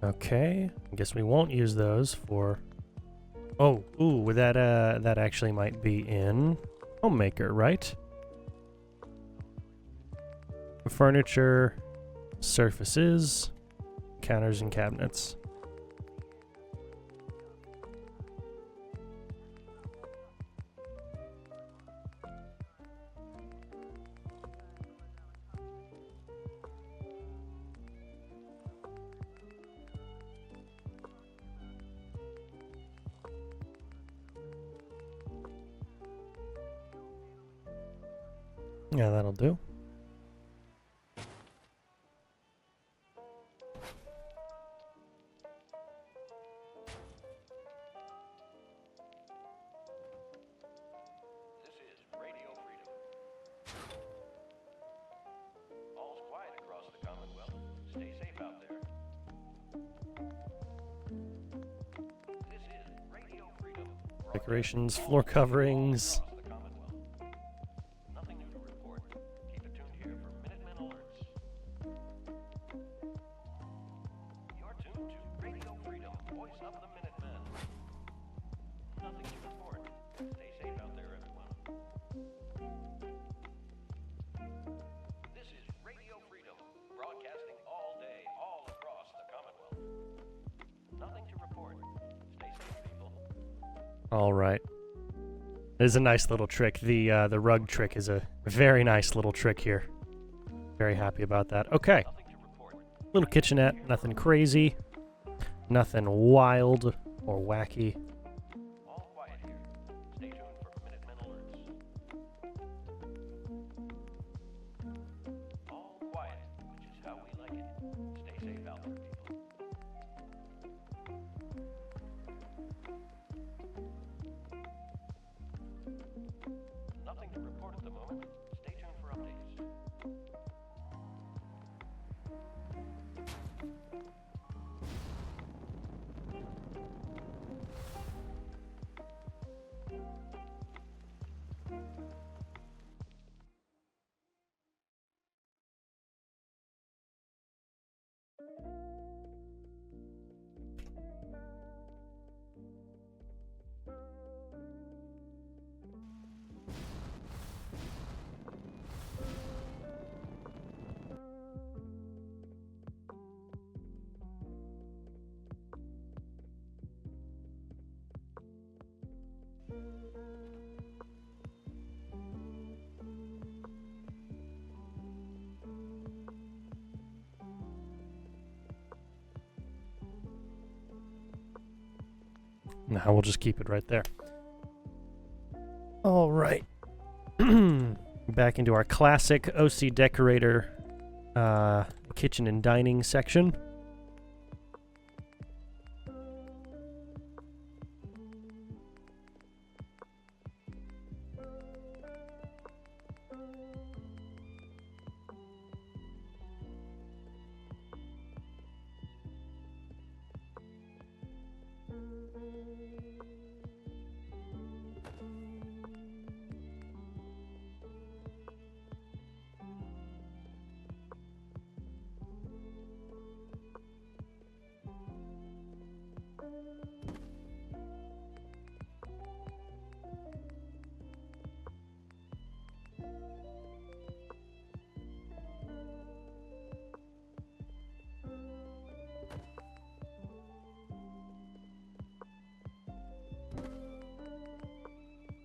Okay, I guess we won't use those for... Oh, ooh, that actually might be in Homemaker, right? Furniture, surfaces, counters and cabinets. Yeah, that'll do. This is Radio Freedom. All's quiet across the Commonwealth. Stay safe out there. This is Radio Freedom. Decorations, floor coverings. Across the Commonwealth. Nothing new to report. Keep it tuned here for Minutemen alerts. You're tuned to Radio Freedom, voice of the Minutemen. Nothing to report. Stay safe out there, everyone. This is Radio Freedom, broadcasting all day, all across the Commonwealth. Nothing to report. Stay safe, people. All right. It is a nice little trick. The rug trick is a very nice little trick here. Very happy about that. Okay. Nothing to report. Little kitchenette, nothing crazy, nothing wild or wacky. All quiet here. Stay tuned for Minutemen alerts. All quiet, which is how we like it. Stay safe out there, people. Nothing to report at the moment. Stay tuned for updates. No, we'll just keep it right there. All right. Back into our classic OC Decorator kitchen and dining section.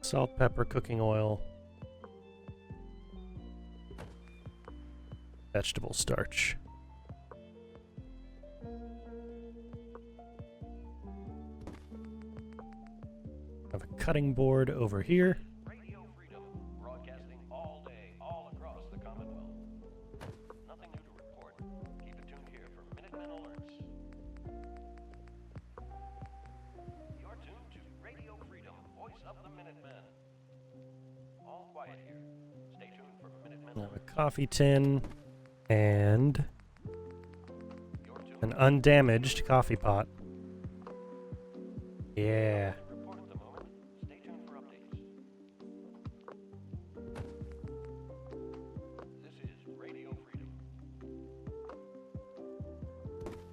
Salt, pepper, cooking oil, vegetable starch. Have a cutting board over here. Radio Freedom, broadcasting all day, all across the Commonwealth. Nothing new to report. Keep it tuned here for Minutemen alerts. You're tuned to Radio Freedom, voice of the Minutemen. All quiet here. Stay tuned for Minutemen Have a alerts. coffee tin and You're tuned an undamaged coffee pot. Yeah. report at the moment. Stay tuned for updates. This is Radio Freedom.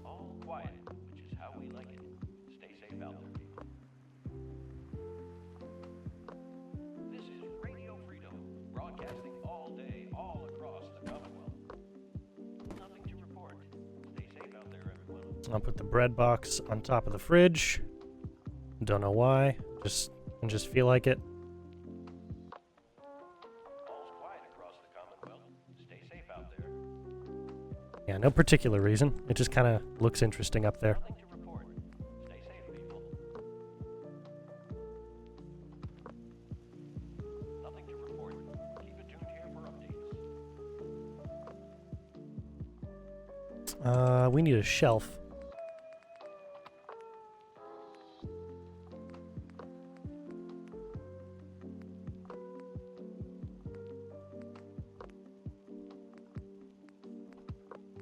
All quiet, which is how we like it. Stay safe out there, people. This is Radio Freedom, broadcasting all day, all across the Commonwealth. Nothing to report. Stay safe out there, everyone. I'll put the bread box on top of the fridge. Don't know why. Just feel like it. All's quiet across the Commonwealth. Stay safe out there. Yeah, no particular reason. It just kind of looks interesting up there. Nothing to report. Stay safe, people. Nothing to report. Keep it tuned here for updates. We need a shelf.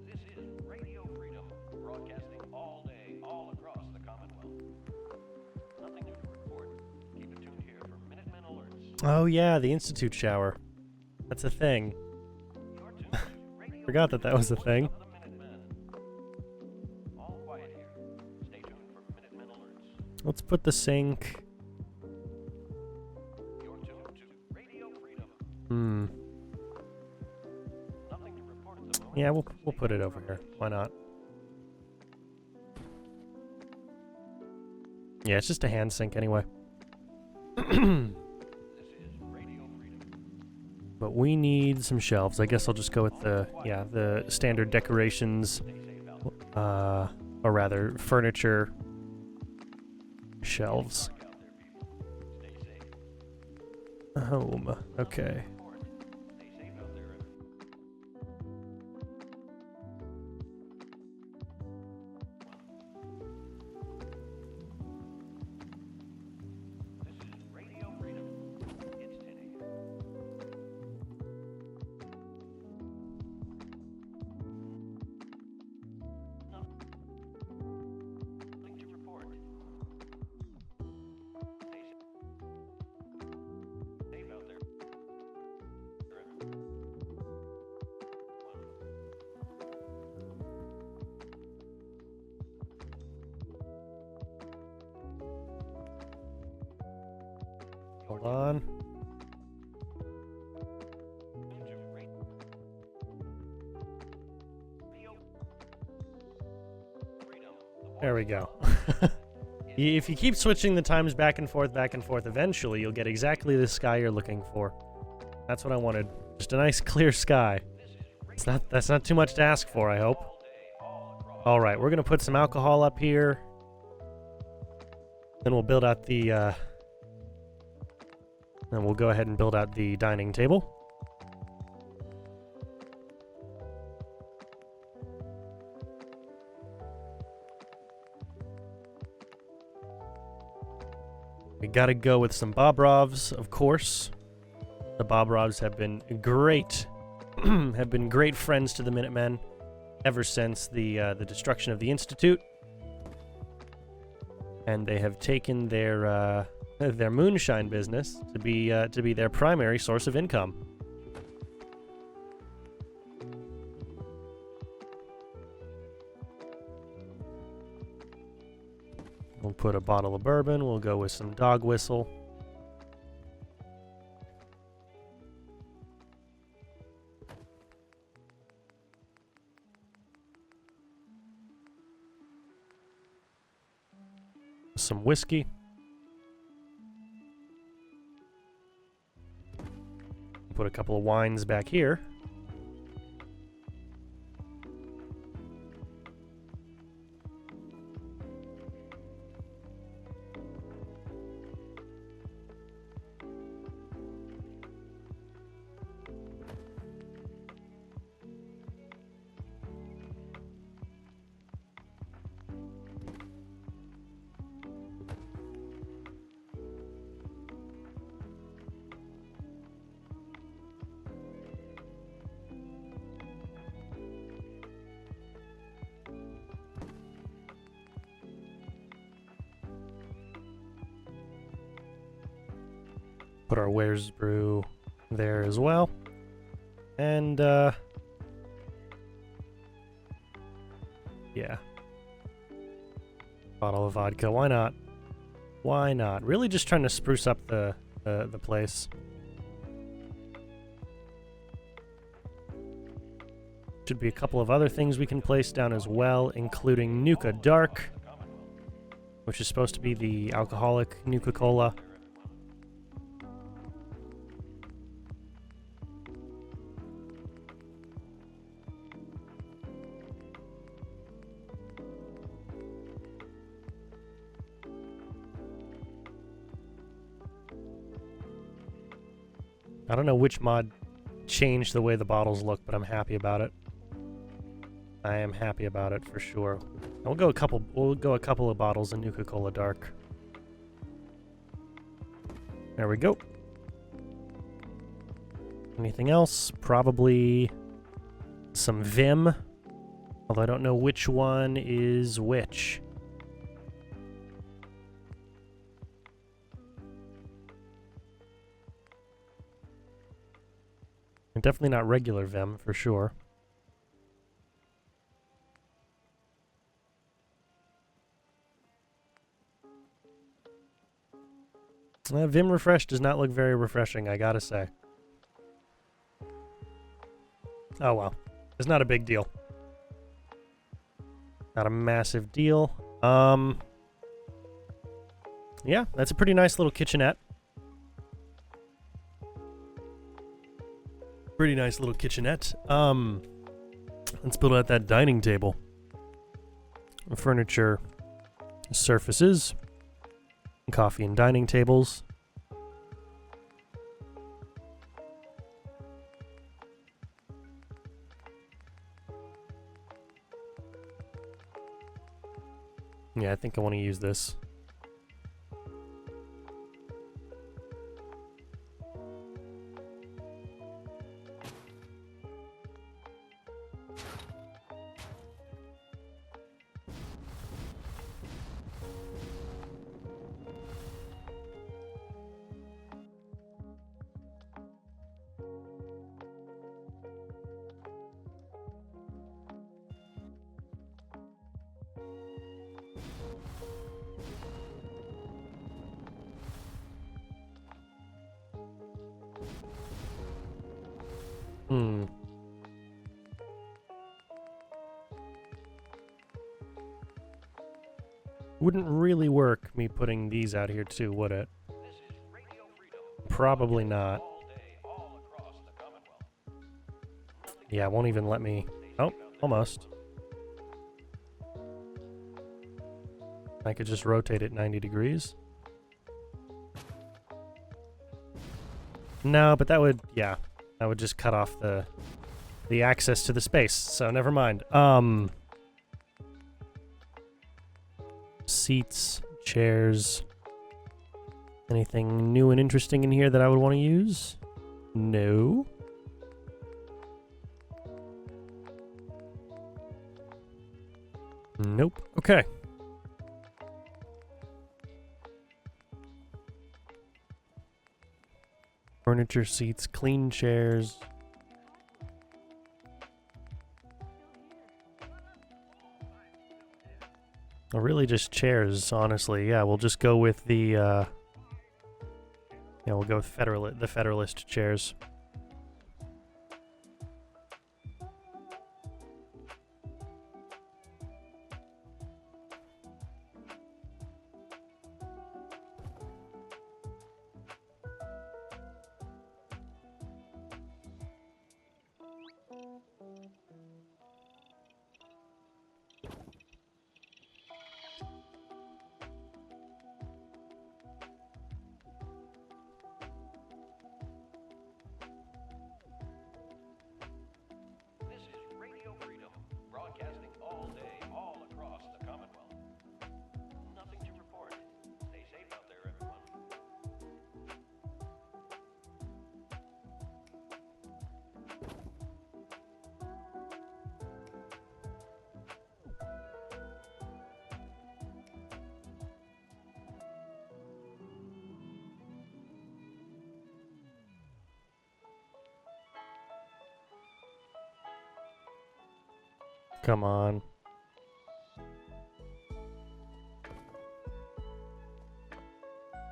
This is Radio Freedom, broadcasting all day, all across the Commonwealth. Nothing new to report. Keep it tuned here for Minutemen alerts. Oh yeah, the Institute shower. That's a thing. You're tuned to Radio Forgot that was a thing. of the Minutemen. All quiet here. Stay tuned for Minutemen alerts. Let's put the sink. You're tuned to Radio Freedom. Nothing to report at the moment. Yeah, we'll put it over here. Why not? Yeah, it's just a hand sink anyway. This is Radio Freedom. But we need some shelves. I guess I'll just go with the standard decorations, Stay safe out there. or rather furniture shelves. Out there, people. Stay safe. Home. Okay. Report. Stay safe out there, everyone. This is Radio Freedom. It's 10 a.m. Nothing to report. Stay safe out there. Hold on. There we go. If you keep switching the times back and forth, eventually you'll get exactly the sky you're looking for. That's what I wanted. Just a nice clear sky. That's not too much to ask for, I hope. All right, we're going to put some alcohol up here. Then we'll build out the, then we'll go ahead and build out the dining table. We gotta go with some Bobrovs, of course. The Bobrovs have been great, have been great friends to the Minutemen ever since the destruction of the Institute. And they have taken their moonshine business to be their primary source of income. We'll put a bottle of bourbon. We'll go with some dog whistle. Some whiskey. Put a couple of wines back here. Put our Where's Brew there as well. And, yeah. Bottle of vodka, why not? Why not? Really just trying to spruce up the place. Should be a couple of other things we can place down as well, including Nuka Dark, which is supposed to be the alcoholic Nuka-Cola. I don't know which mod changed the way the bottles look, but I'm happy about it. I am happy about it for sure. We'll go a couple of bottles of Nuka-Cola Dark. There we go. Anything else? Probably some Vim. Although I don't know which one is which. And definitely not regular Vim, for sure. Vim Refresh does not look very refreshing, I gotta say. Oh well. It's not a big deal. Not a massive deal. Yeah, that's a pretty nice little kitchenette. Pretty nice little kitchenette. Let's build out that dining table. Furniture, surfaces, coffee and dining tables. Yeah, I think I want to use this. Wouldn't really work me putting these out here too, would it? Probably not. Yeah, it won't even let me... Oh, almost. I could just rotate it 90 degrees. No, but that would, yeah, that would just cut off the access to the space, so never mind. Seats, chairs. Anything new and interesting in here that I would want to use? No. Nope. Okay. Furniture, seats, clean chairs. Or really just chairs, honestly. Yeah, we'll just go with the, yeah, we'll go with the Federalist chairs. This is Radio Freedom, broadcasting all day, all across the Commonwealth. Nothing to report. Stay safe out there, everyone. Come on.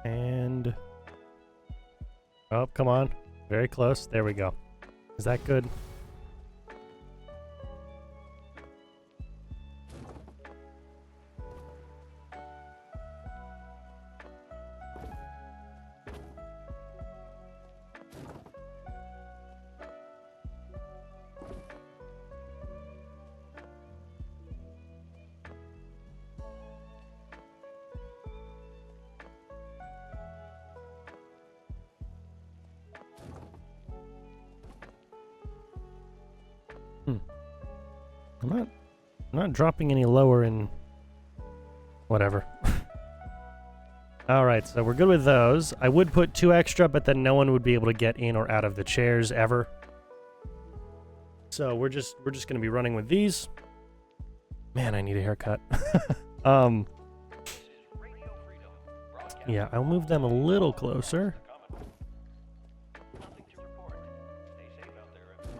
And... oh, come on. Very close. There we go. Is that good? I'm not dropping any lower in... whatever. Alright, so we're good with those. I would put 2 extra, but then no one would be able to get in or out of the chairs ever. So we're just gonna be running with these. Man, I need a haircut. Yeah, I'll move them a little closer. Nothing to report. Stay safe out there, everyone.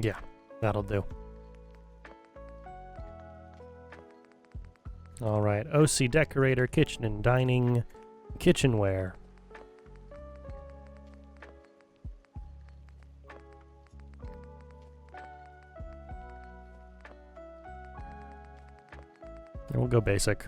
Yeah, that'll do. Alright, OC decorator, kitchen and dining, kitchenware. And we'll go basic.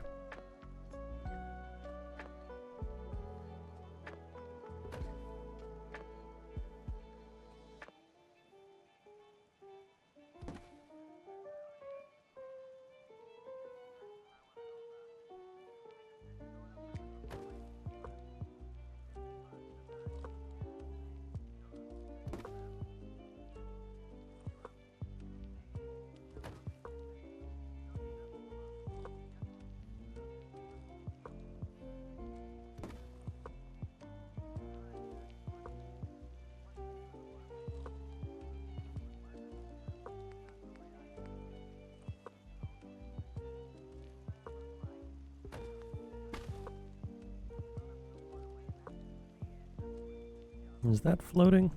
Is that floating?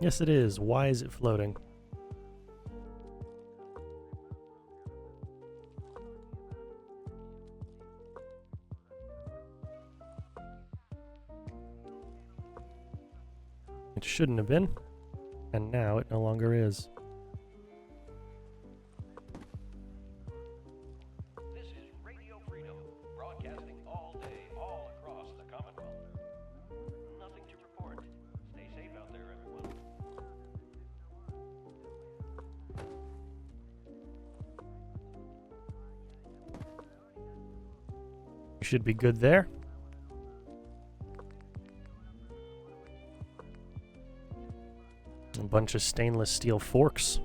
Yes, it is. Why is it floating? shouldn't have been, and now it no longer is. This is Radio Freedom, broadcasting all day, all across the Commonwealth. Nothing to report. Stay safe out there, everyone. You should be good there. A bunch of stainless steel forks.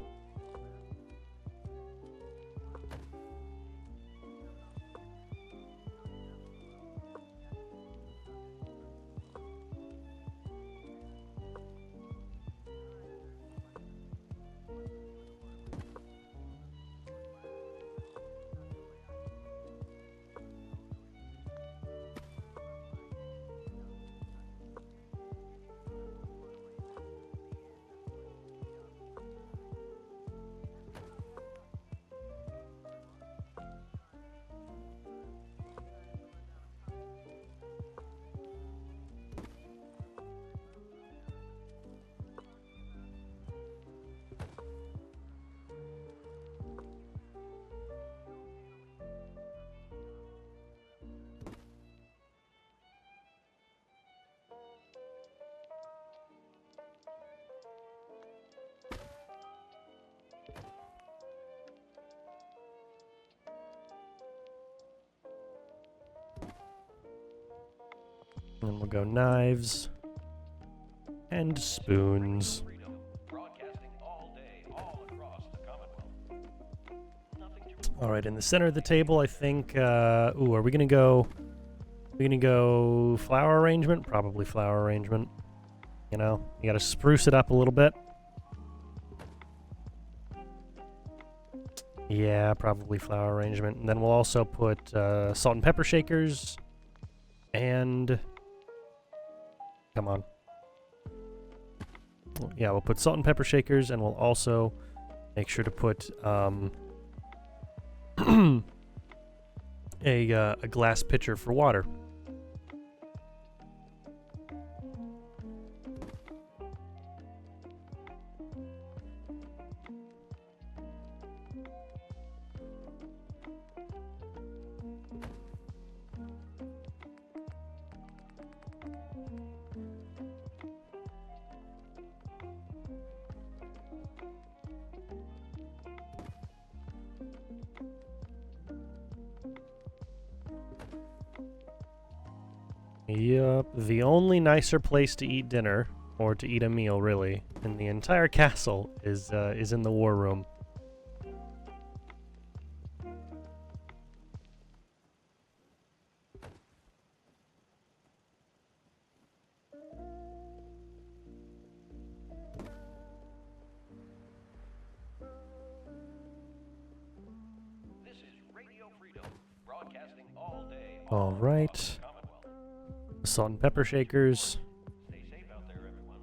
And we'll go knives and spoons. Freedom, broadcasting all day, all across the Commonwealth. Nothing to report. All right, in the center of the table, I think. Ooh, are we gonna go? We gonna go flower arrangement? Probably flower arrangement. You know, you gotta spruce it up a little bit. Yeah, probably flower arrangement. And then we'll also put salt and pepper shakers. And come on. Yeah, we'll put salt and pepper shakers, and we'll also make sure to put a glass pitcher for water. Yup, the only nicer place to eat dinner, or to eat a meal really, in the entire castle is in the war room. This is Radio Freedom, broadcasting all day, All across right, the Commonwealth. salt and pepper shakers. Stay safe out there, everyone.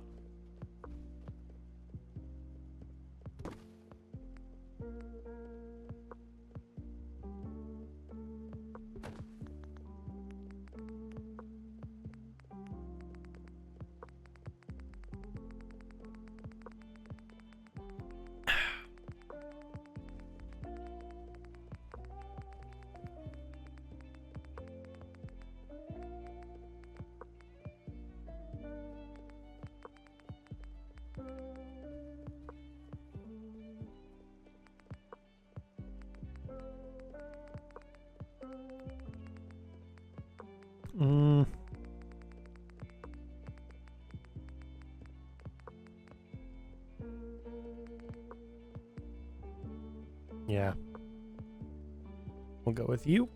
Mm. Yeah. We'll go with you.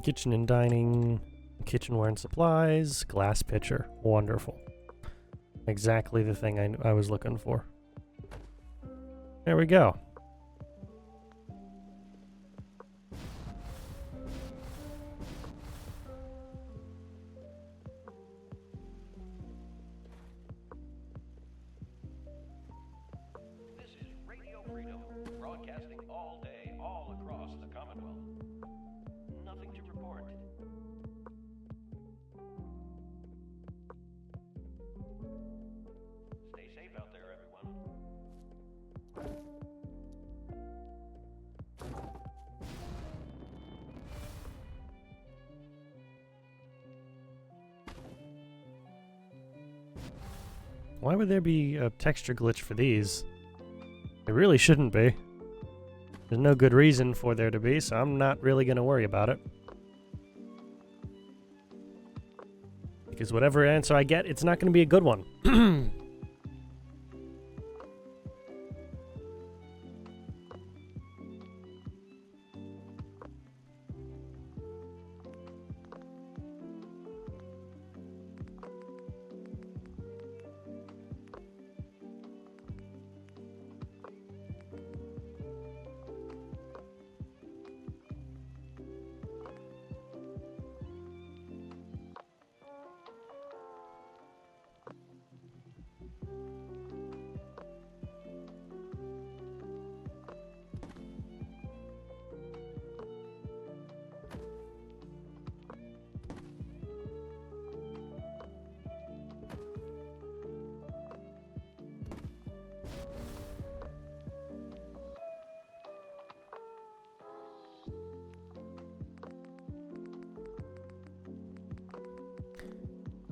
Kitchen and dining, kitchenware and supplies, glass pitcher. Wonderful. Exactly the thing I was looking for. There we go. This is Radio Freedom, broadcasting all Why would there be a texture glitch for these? It really shouldn't be. There's no good reason for there to be, so I'm not really going to worry about it. Because whatever answer I get, it's not going to be a good one.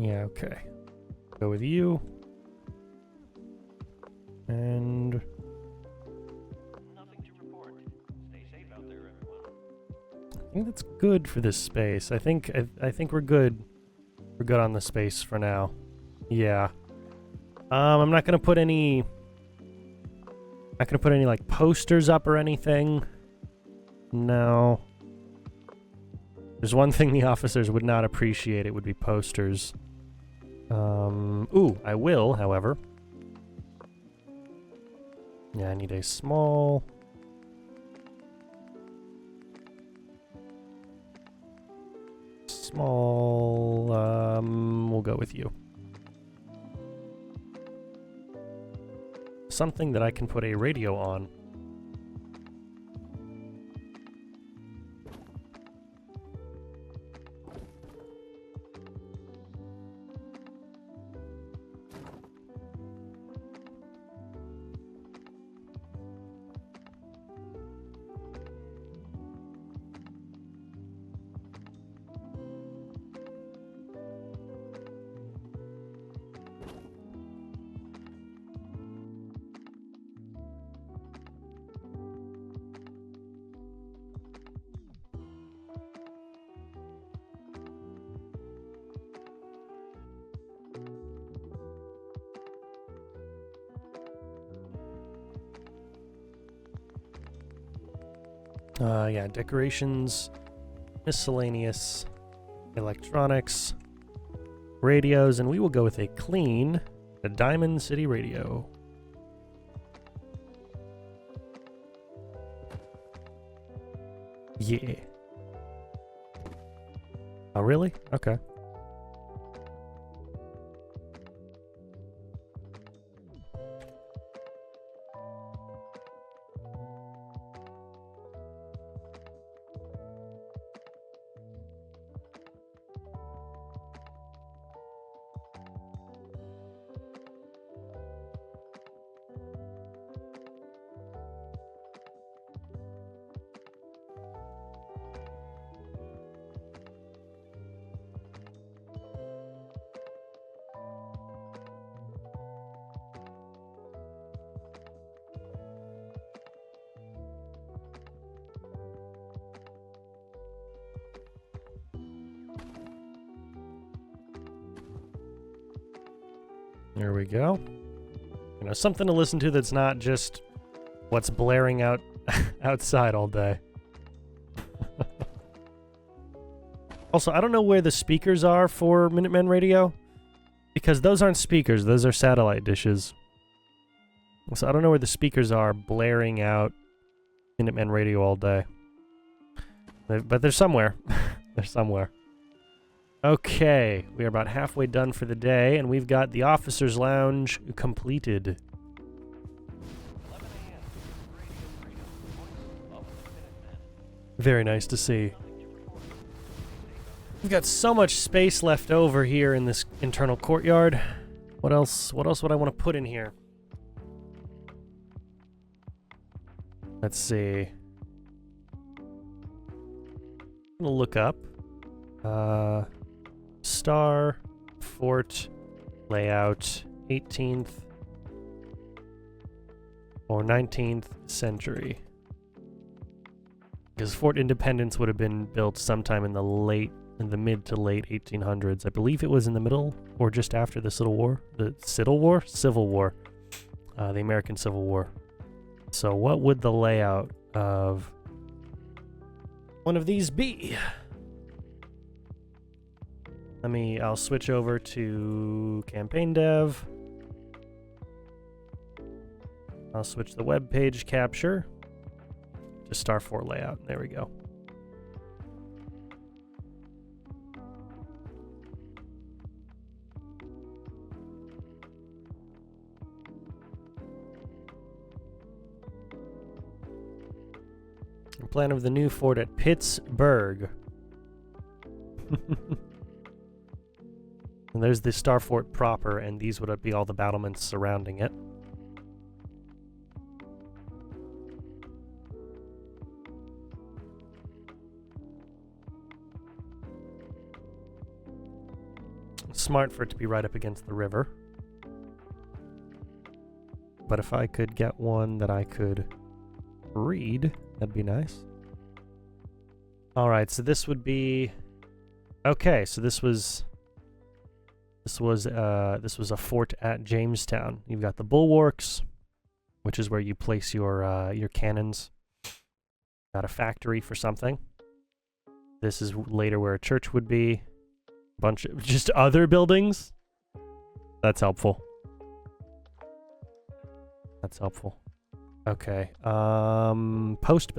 Yeah, okay. Go with you. And Nothing to report. Stay safe out there, everyone. I think that's good for this space. I think we're good. We're good on the space for now. Yeah. I'm not gonna put any like posters up or anything. No. There's one thing the officers would not appreciate, it would be posters. Ooh, I will, however. Yeah, I need a small... we'll go with you. Something that I can put a radio on. Yeah, decorations, miscellaneous, electronics, radios, and we will go with a clean, a Diamond City radio. Yeah. Oh, really? Okay. There we go. You know, something to listen to that's not just what's blaring out outside all day. Also, I don't know where the speakers are for Minutemen Radio, because those aren't speakers, those are satellite dishes. So I don't know where the speakers are blaring out Minutemen Radio all day. But they're somewhere. They're somewhere. Okay, we are about halfway done for the day, and we've got the Officers' Lounge completed. 11 a.m. Radio Freedom, voice of the Minutemen. Very nice to see. Nothing to report. We've got so much space left over here in this internal courtyard. What else would I want to put in here? Let's see. I'm gonna look up. Star, fort, layout, 18th or 19th century. Because Fort Independence would have been built sometime in the mid to late 1800s. I believe it was in the middle or just after the Civil War. The Civil War? Civil War. The American Civil War. So what would the layout of one of these be? I'll switch over to campaign dev. I'll switch the web page capture to Star Fort layout. There we go. Plan of the new fort at Pittsburgh. And there's the Star Fort proper, and these would be all the battlements surrounding it. Smart for it to be right up against the river. But if I could get one that I could read, that'd be nice. All right, so this would be okay. So this was a fort at Jamestown. You've got the bulwarks, which is where you place your cannons. Got a factory for something. This is later where a church would be. Bunch of just other buildings. That's helpful. That's helpful. Okay. Post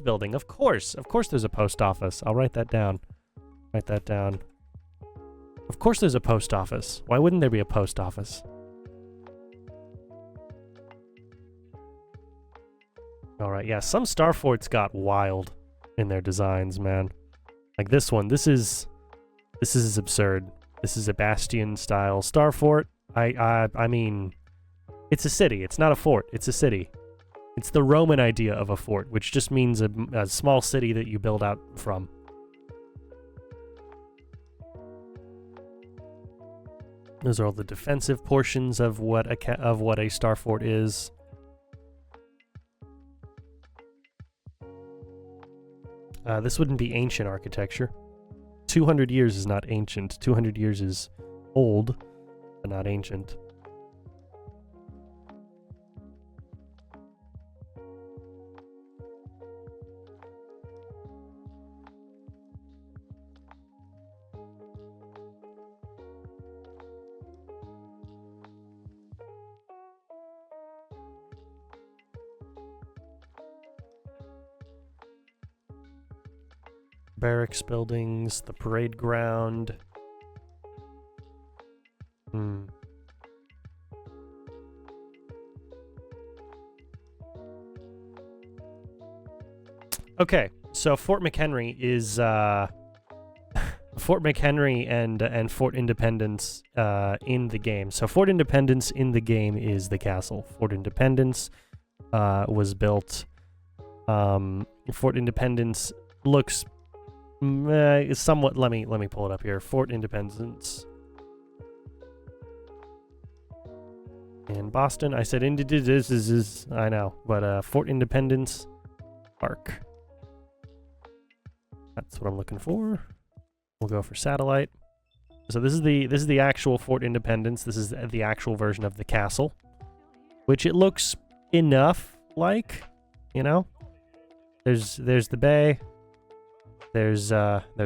building. Of course there's a post office. I'll write that down. Write that down. Of course there's a post office. Why wouldn't there be a post office? All right. Yeah, some Star Forts got wild in their designs, man. Like this one. This is absurd. This is a bastion style Star Fort. I mean, it's a city. It's not a fort. It's a city. It's the Roman idea of a fort, which just means a small city that you build out from. Those are all the defensive portions of what a Star Fort is. This wouldn't be ancient architecture. 200 years is not ancient. 200 years is old, but not ancient. Barracks buildings, the parade ground. Okay, so Fort McHenry is Fort McHenry and Fort Independence in the game. So Fort Independence in the game is the castle. Fort Independence was built. Fort Independence looks somewhat. Let me pull it up here. Fort Independence in Boston. I said I know, but Fort Independence Park. That's what I'm looking for. We'll go for satellite. So this is the actual Fort Independence. This is the actual version of the castle, which it looks enough like, you know. There's the bay. There's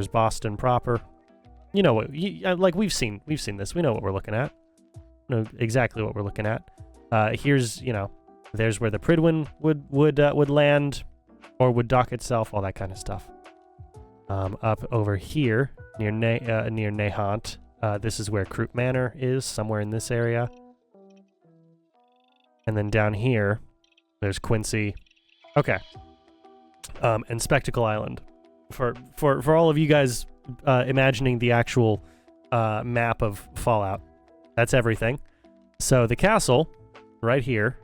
Boston proper. You know what? Like we've seen this. We know what we're looking at. We know exactly what we're looking at. Here's, you know, there's where the Prydwen would land, or would dock itself, all that kind of stuff. Up over here near Nahant, this is where Croup Manor is, somewhere in this area. And then down here, there's Quincy. Okay. And Spectacle Island. For all of you guys imagining the actual map of Fallout, that's everything. So the castle, right here,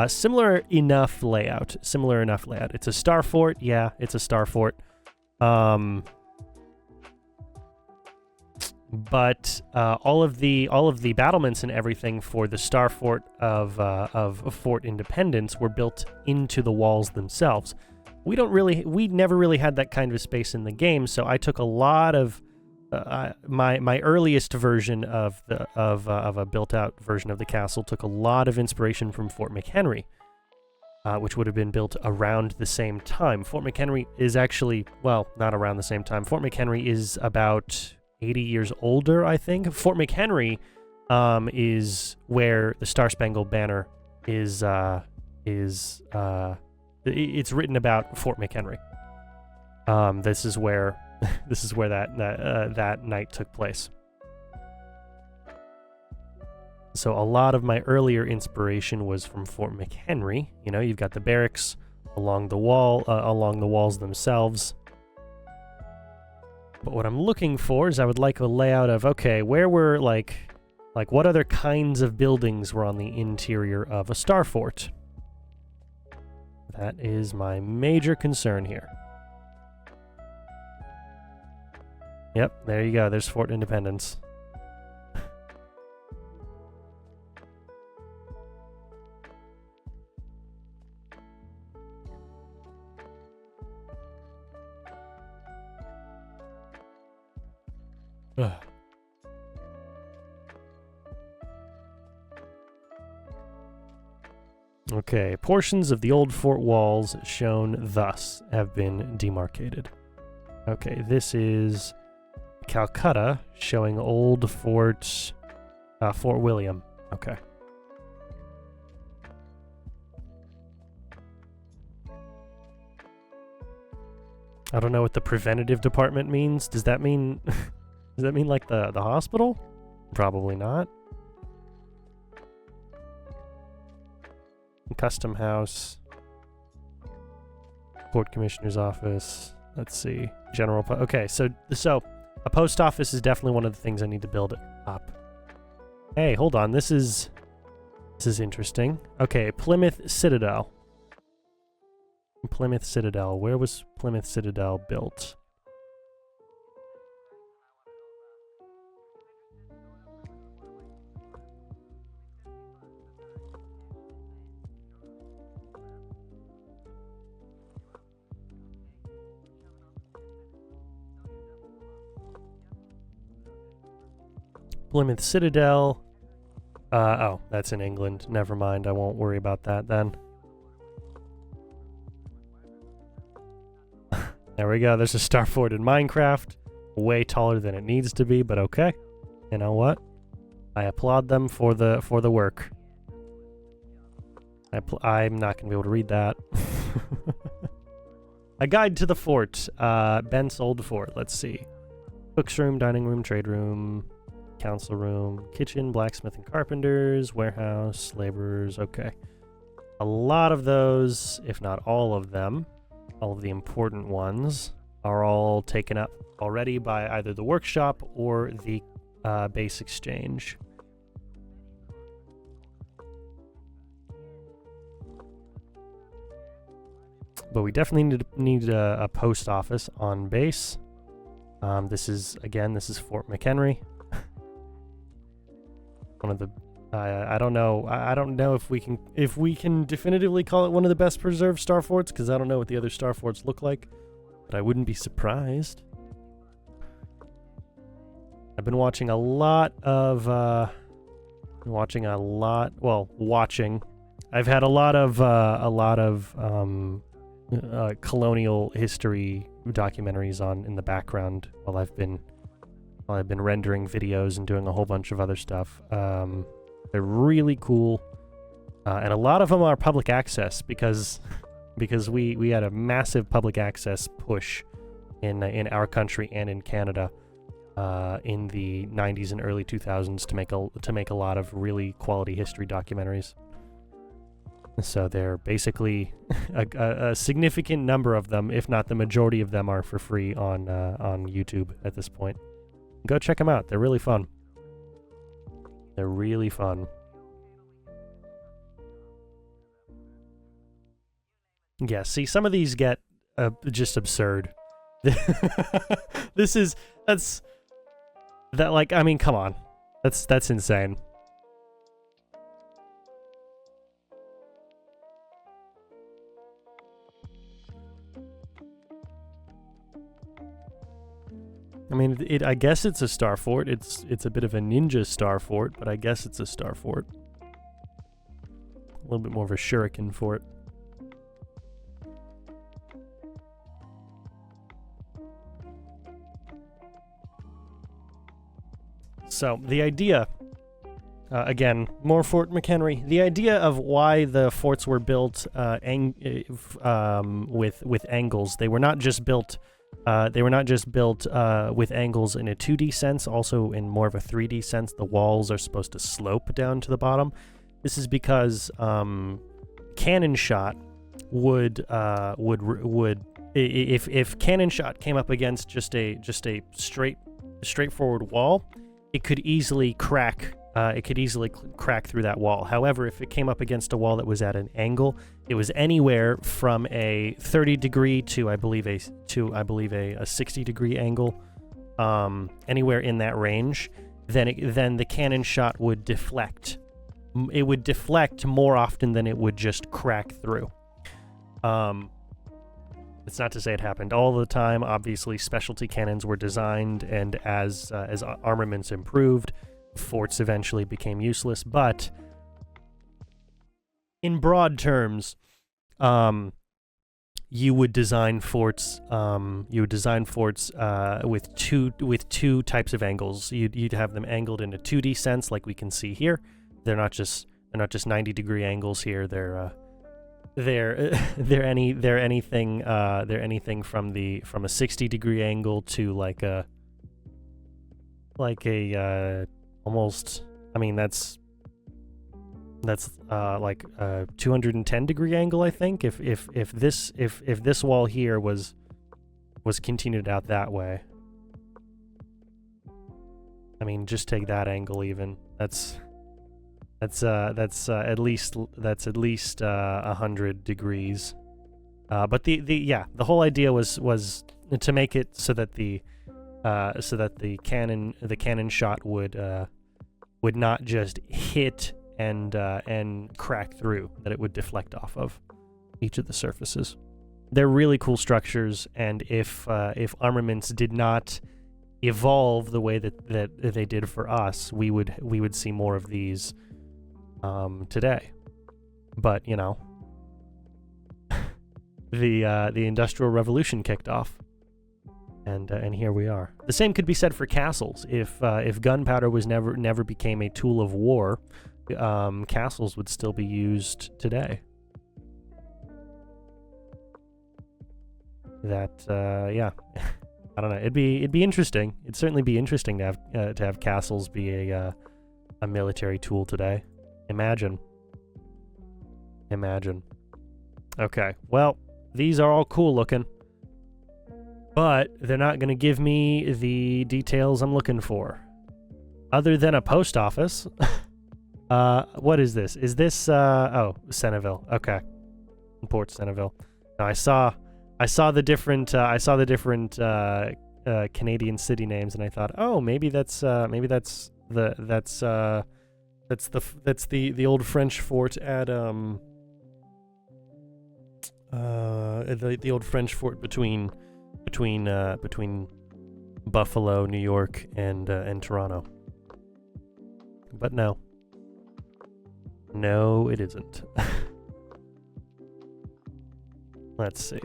similar enough layout. It's a Star Fort. Yeah, it's a Star Fort. But all of the battlements and everything for the Star Fort of Fort Independence were built into the walls themselves. We never really had that kind of space in the game, so I took a lot of my earliest version of a built-out version of the castle took a lot of inspiration from Fort McHenry, which would have been built around the same time. Fort McHenry is actually, well, not around the same time. Fort McHenry is about 80 years older, I think. Fort McHenry is where the Star Spangled Banner is it's written about Fort McHenry. This is where that night took place. So a lot of my earlier inspiration was from Fort McHenry. You know, you've got the barracks along the walls themselves. But what I'm looking for is I would like a layout of, okay, where were like what other kinds of buildings were on the interior of a star fort? That is my major concern here. Yep, there you go. There's Fort Independence. Ugh. Okay, portions of the old fort walls shown thus have been demarcated. Okay, this is Calcutta, showing old Fort William. Okay. I don't know what the preventative department means. Does that mean does that mean like the hospital? Probably not. Custom house. Port Commissioner's office. Let's see. Okay, so a post office is definitely one of the things I need to build up. Hey, hold on. This is interesting. Okay, Plymouth Citadel. Plymouth Citadel. Where was Plymouth Citadel built? Plymouth Citadel. Oh, that's in England. Never mind. I won't worry about that then. There we go. There's a star fort in Minecraft. Way taller than it needs to be, but okay. You know what? I applaud them for the work. I'm not going to be able to read that. A guide to the fort. Bent's old fort. Let's see. Cook's room, dining room, trade room, council room, kitchen, blacksmith and carpenters, warehouse, laborers. Okay. A lot of those, if not all of them, all of the important ones, are all taken up already by either the workshop or the base exchange. But we definitely need a post office on base. This is Fort McHenry. One of the I don't know if we can definitively call it one of the best preserved star forts, because I don't know what the other star forts look like, but I wouldn't be surprised. I've been watching a lot of I've had a lot of colonial history documentaries on in the background while I've been rendering videos and doing a whole bunch of other stuff. They're really cool, and a lot of them are public access because we had a massive public access push in our country and in Canada in the 90s and early 2000s to make a lot of really quality history documentaries. So they're basically a significant number of them, if not the majority of them, are for free on YouTube at this point. Go check them out. They're really fun. They're really fun. Yeah, see, some of these get just absurd. That, like, I mean, come on. That's insane. I mean, I guess it's a star fort. It's a bit of a ninja star fort, but I guess it's a star fort. A little bit more of a shuriken fort. So the idea, again, more Fort McHenry. The idea of why the forts were built with angles. They were not just built. With angles in a 2D sense, also in more of a 3D sense. The walls are supposed to slope down to the bottom. This is because cannon shot would if cannon shot came up against just a straightforward wall, it could easily crack. Crack through that wall. However, if it came up against a wall that was at an angle, it was anywhere from a 30-degree to I believe a 60-degree angle, anywhere in that range, then the cannon shot would deflect. It would deflect more often than it would just crack through. It's not to say it happened all the time. Obviously, specialty cannons were designed, and as armaments improved, forts eventually became useless. But in broad terms, you would design forts. With two types of angles. You'd have them angled in a 2D sense, like we can see here. They're not just 90-degree angles here. They're anything from a 60-degree angle to like a almost, I mean, that's like a 210-degree angle, I think. If this wall here was continued out that way, I mean, just take that angle even. That's at least 100 degrees. But the whole idea was to make it so that the cannon shot would not just hit and crack through, that it would deflect off of each of the surfaces. They're really cool structures, and if armaments did not evolve the way that they did for us, we would see more of these today. But you know, the Industrial Revolution kicked off. And here we are. The same could be said for castles. If gunpowder was never became a tool of war, castles would still be used today. That yeah, I don't know. It'd be interesting. It'd certainly be interesting to have castles be a military tool today. Imagine. Okay. Well, these are all cool looking. But they're not going to give me the details I'm looking for. Other than a post office. What is this? Is this, oh, Centerville. Okay. Port Centerville. Now, I saw the different Canadian city names, and I thought, oh, maybe that's the old French fort at, the old French fort between Buffalo, New York, and Toronto. But no, it isn't. Let's see.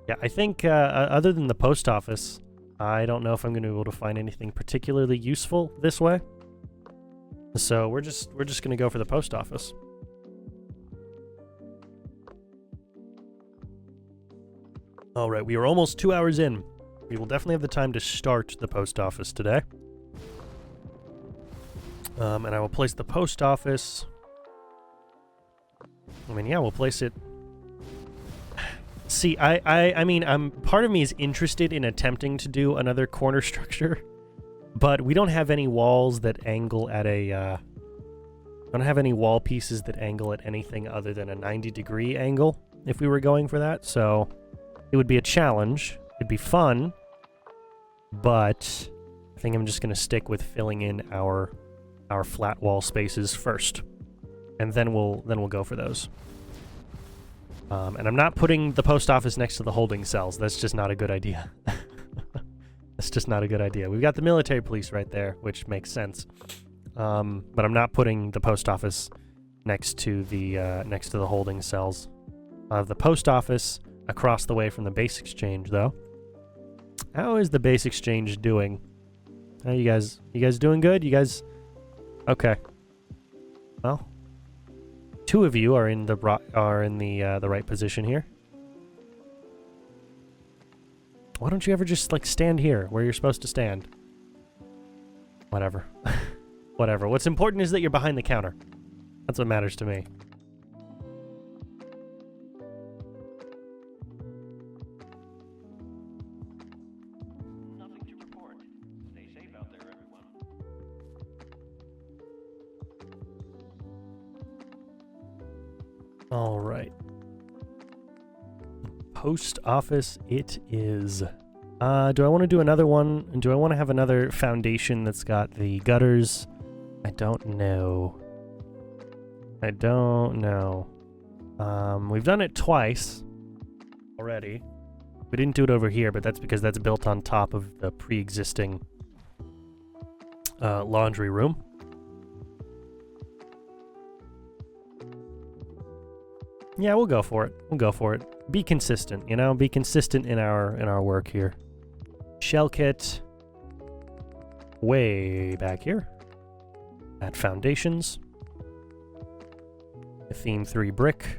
Yeah, I think other than the post office, I don't know if I'm going to be able to find anything particularly useful this way. So we're just going to go for the post office. All right, we are almost 2 hours in. We will definitely have the time to start the post office today. And I will place the post office. I mean, yeah, we'll place it. See, I mean, part of me is interested in attempting to do another corner structure, but we don't have any walls that angle at a. Don't have any wall pieces that angle at anything other than a 90-degree angle. If we were going for that, so. It would be a challenge. It'd be fun, but think I'm just gonna stick with filling in our flat wall spaces first, and then we'll go for those. And I'm not putting the post office next to the holding cells. That's just not a good idea. That's just not a good idea. We've got the military police right there, which makes sense. But I'm not putting the post office next to the holding cells. I have the post office across the way from the base exchange, though. How is the base exchange doing? How you guys doing good? You guys okay? Well, two of you are in the right position here. Why don't you ever just like stand here where you're supposed to stand? Whatever. Whatever. What's important is that you're behind the counter. That's what matters to me. Nothing to report. Stay safe out there, everyone. All right. Post office it is. Do I want to do another one? Do I want to have another foundation that's got the gutters? I don't know. We've done it twice already. We didn't do it over here, but that's because that's built on top of the pre-existing laundry room. Yeah, we'll go for it. Be consistent, you know? Be consistent in our work here. Shell kit. Way back here. At foundations. The theme 3 brick.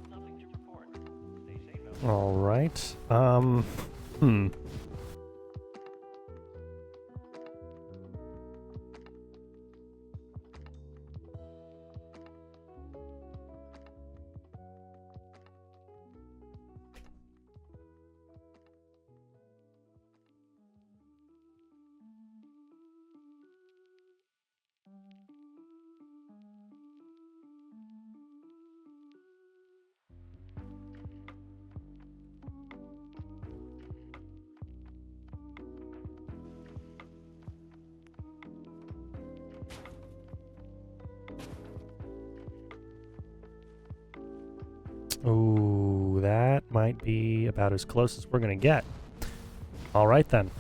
Nothing to report. Stay safe out All right. Ooh, that might be about as close as we're gonna get. All right then.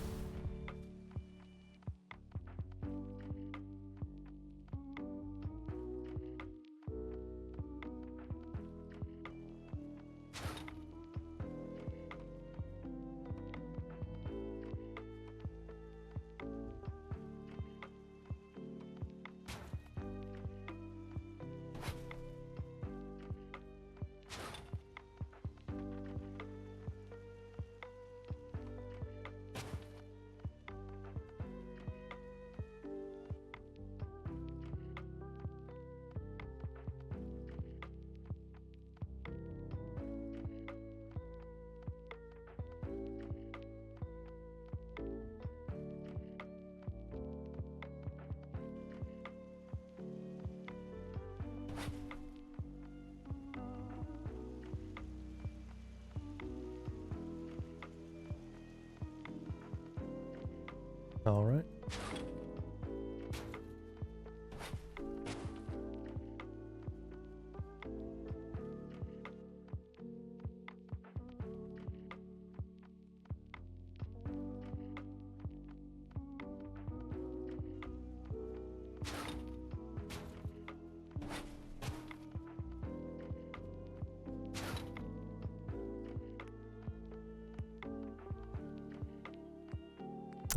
All right.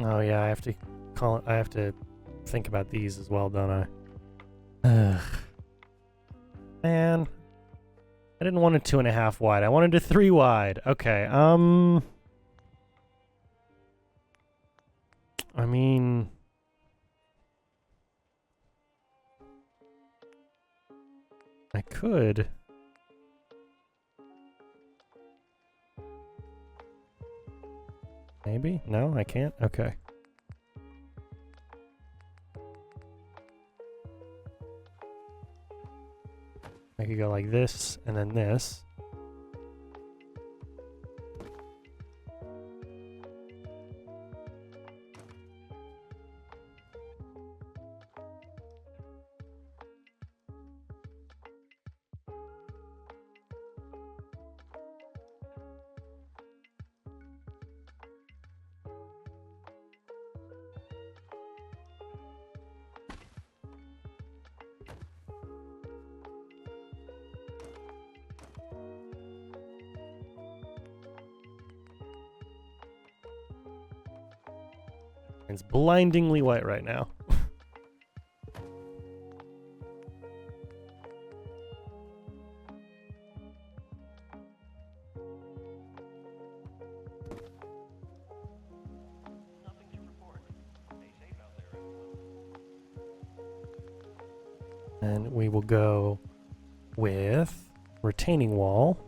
Oh yeah, I have to I have to think about these as well, don't I? Ugh. Man. I didn't want a 2.5 wide. I wanted a 3 wide. Okay, I mean... I could. Maybe? No, I can't? Okay. I could go like this, and then this. It's blindingly white right now. Nothing to report. Stay safe out there, everyone. And we will go with retaining wall.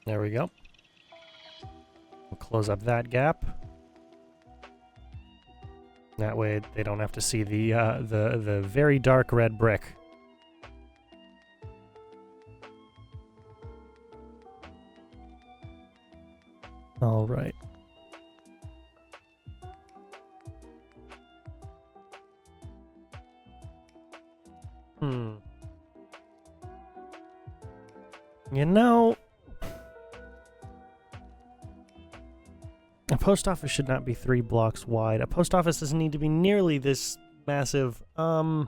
There we go. We'll close up that gap. That way they don't have to see the very dark red brick. All right. You know, a post office should not be 3 blocks wide. A post office doesn't need to be nearly this massive. All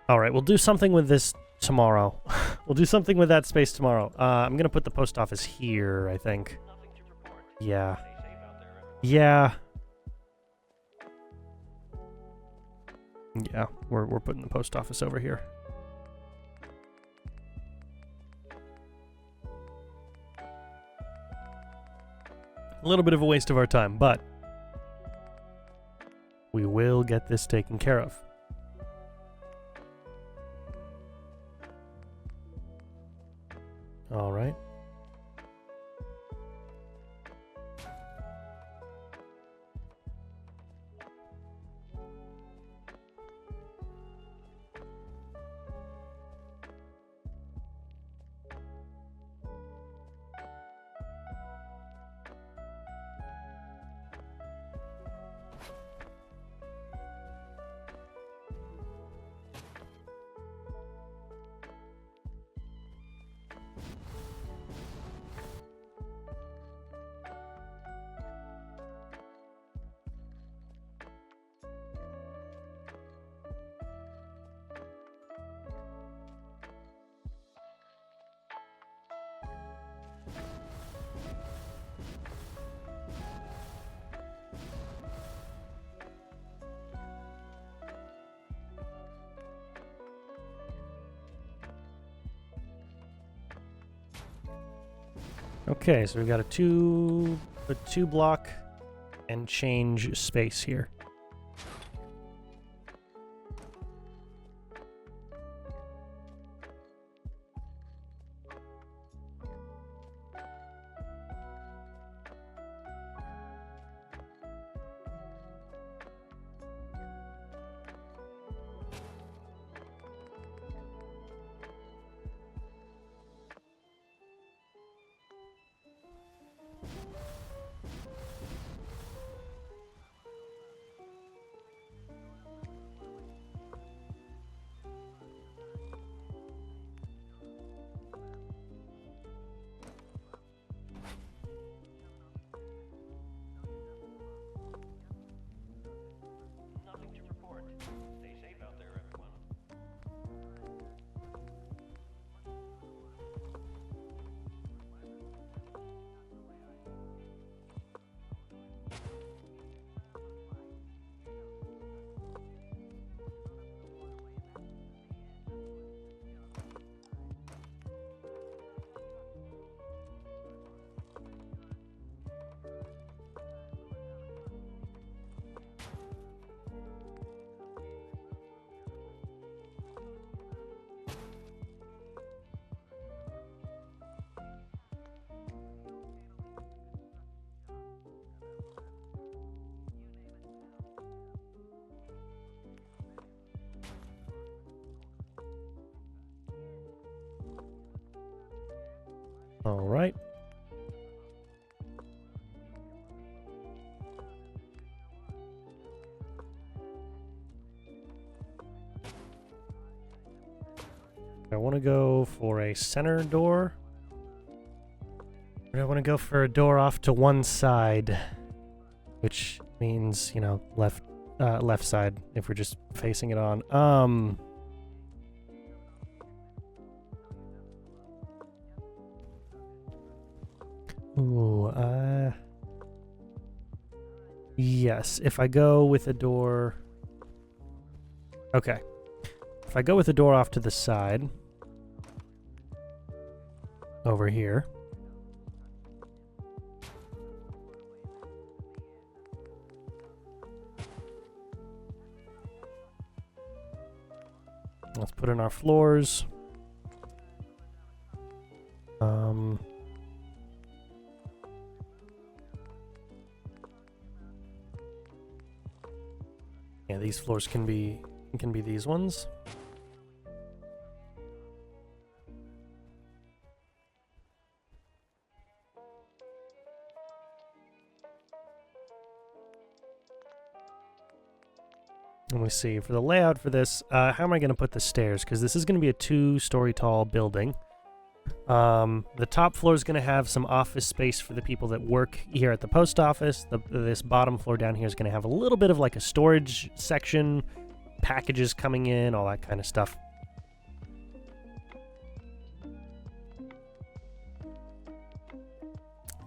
right, we'll do something with this tomorrow. We'll do something with that space tomorrow. I'm gonna put the post office here, I think. Nothing to report. Yeah. Stay safe out there, everyone. Yeah. Yeah, we're putting the post office over here. A little bit of a waste of our time, but we will get this taken care of. All right. Okay, so we've got a two block and change space here. Nothing to report. Stay safe out there, everyone. All right. I want to go for a center door. Or I want to go for a door off to one side, which means, you know, left side if we're just facing it on. Ooh, yes, if I go with a door... Okay. If I go with a door off to the side, over here, let's put in our floors. Yeah, these floors can be these ones. Let me see, for the layout for this, how am I going to put the stairs? Because this is going to be a 2-story tall building. The top floor is going to have some office space for the people that work here at the post office. This bottom floor down here is going to have a little bit of like a storage section, packages coming in, all that kind of stuff.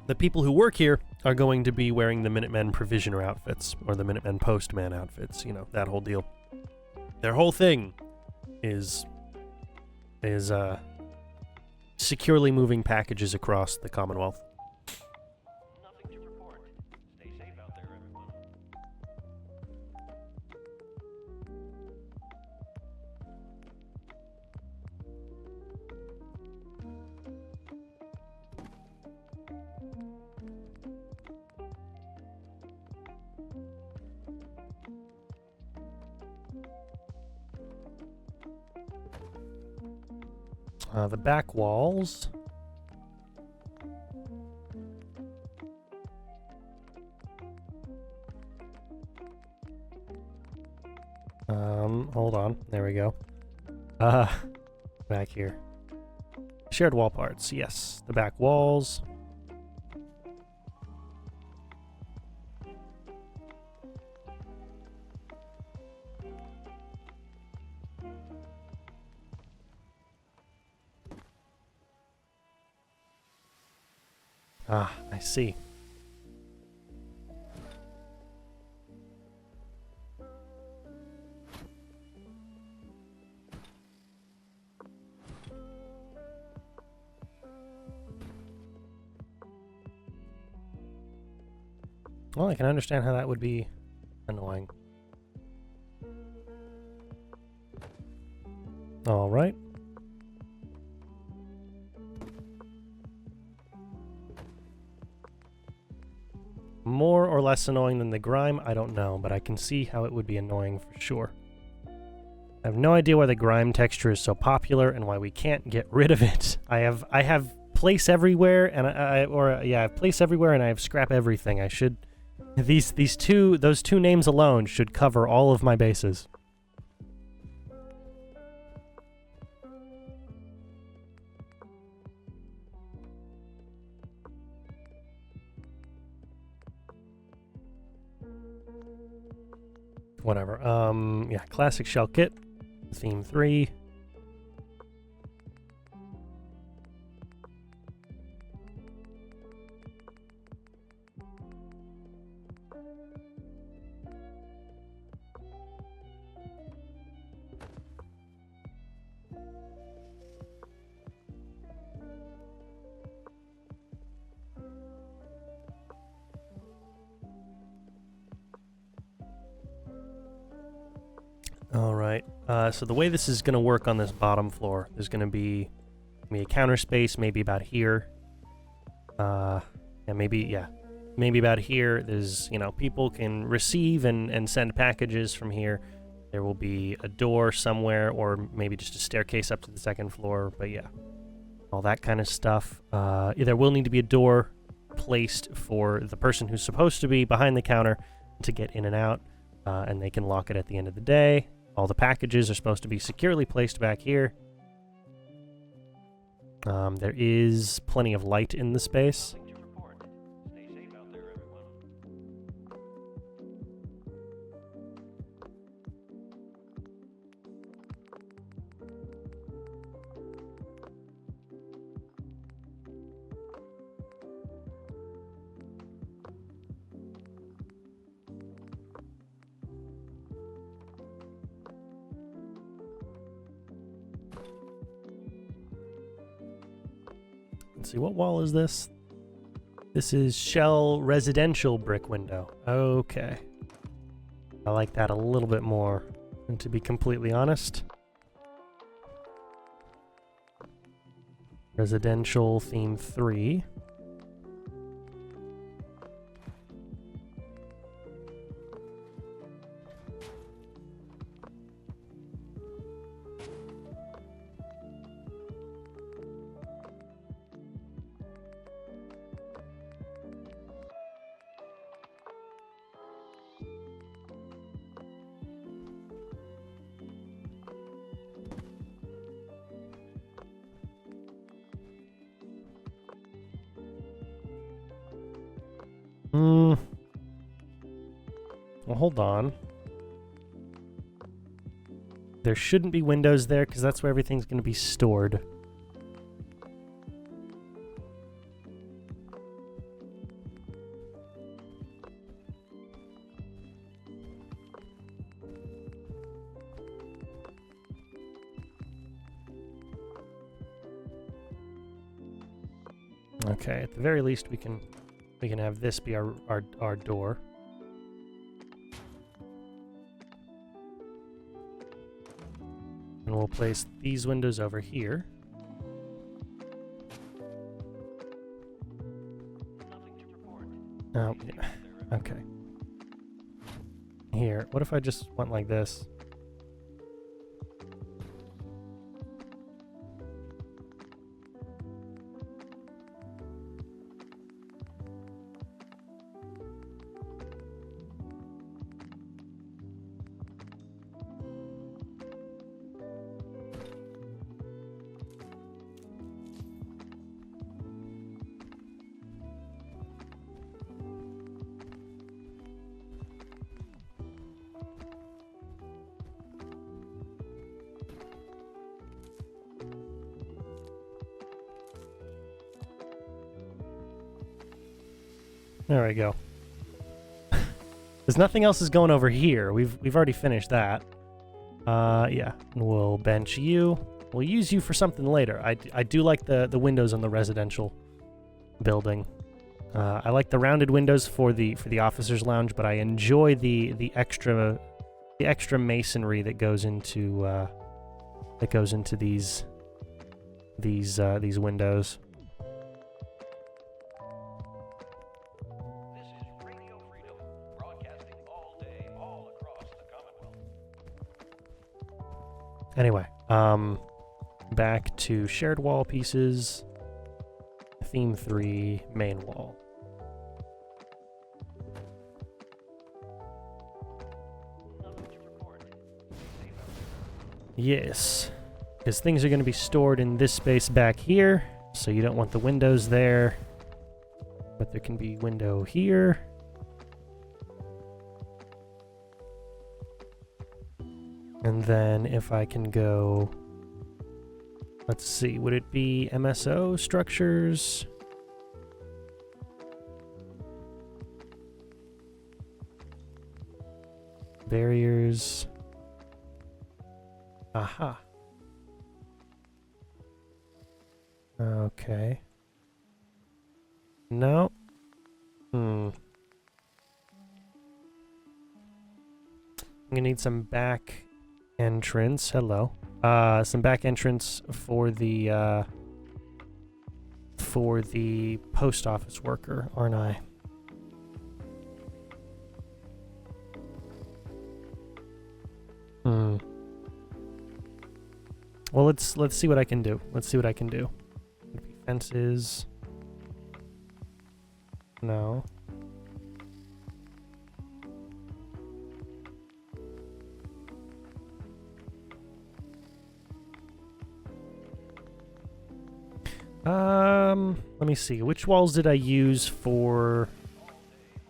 The people who work here are going to be wearing the Minutemen Provisioner outfits, or the Minutemen Postman outfits, you know, that whole deal. Their whole thing is securely moving packages across the Commonwealth. Nothing to report. Stay safe out there, everyone. The back walls. Hold on. There we go. Back here. Shared wall parts. Yes, the back walls. Ah, I see. Well, I can understand how that would be annoying. All right. More or less annoying than the grime, I don't know, but I can see how it would be annoying for sure. I have no idea why the grime texture is so popular and why we can't get rid of it. I have place everywhere, and I have place everywhere, and I have scrap everything. I should those two names alone should cover all of my bases. Whatever. Yeah, classic shell kit, theme 3. All right. So the way this is going to work on this bottom floor, there's going to be a counter space, maybe about here. Maybe about here. There's, people can receive and send packages from here. There will be a door somewhere, or maybe just a staircase up to the second floor. But yeah, all that kind of stuff. There will need to be a door placed for the person who's supposed to be behind the counter to get in and out, and they can lock it at the end of the day. All the packages are supposed to be securely placed back here. There is plenty of light in the space. Nothing to report. Stay safe out there, everyone. Let's see, what wall is this? This is shell residential brick window. Okay. I like that a little bit more, and to be completely honest. Residential theme 3. Well, hold on. There shouldn't be windows there because that's where everything's going to be stored. Okay, at the very least we can have this be our door. And we'll place these windows over here. Nothing to report. Oh, Stay yeah. safe out there, everyone. Okay. Here, what if I just went like this? There we go. Because nothing else is going over here. We've already finished that. Yeah. We'll bench you. We'll use you for something later. I do like the windows on the residential building. I like the rounded windows for the officers' lounge, but I enjoy the extra masonry that goes into these windows. This is Radio Freedom, broadcasting all day, all across the Commonwealth. Anyway, back to shared wall pieces. Theme 3, main wall. Yes, because things are going to be stored in this space back here, so you don't want the windows there. But there can be window here. And then if I can go... Let's see, would it be MSO structures? Barriers. Aha. Okay. No. I'm gonna need some back entrance. Hello. Some back entrance for the post office worker, aren't I? Well, let's see what I can do. Let's see what I can do. Fences. No. Let me see. Which walls did I use for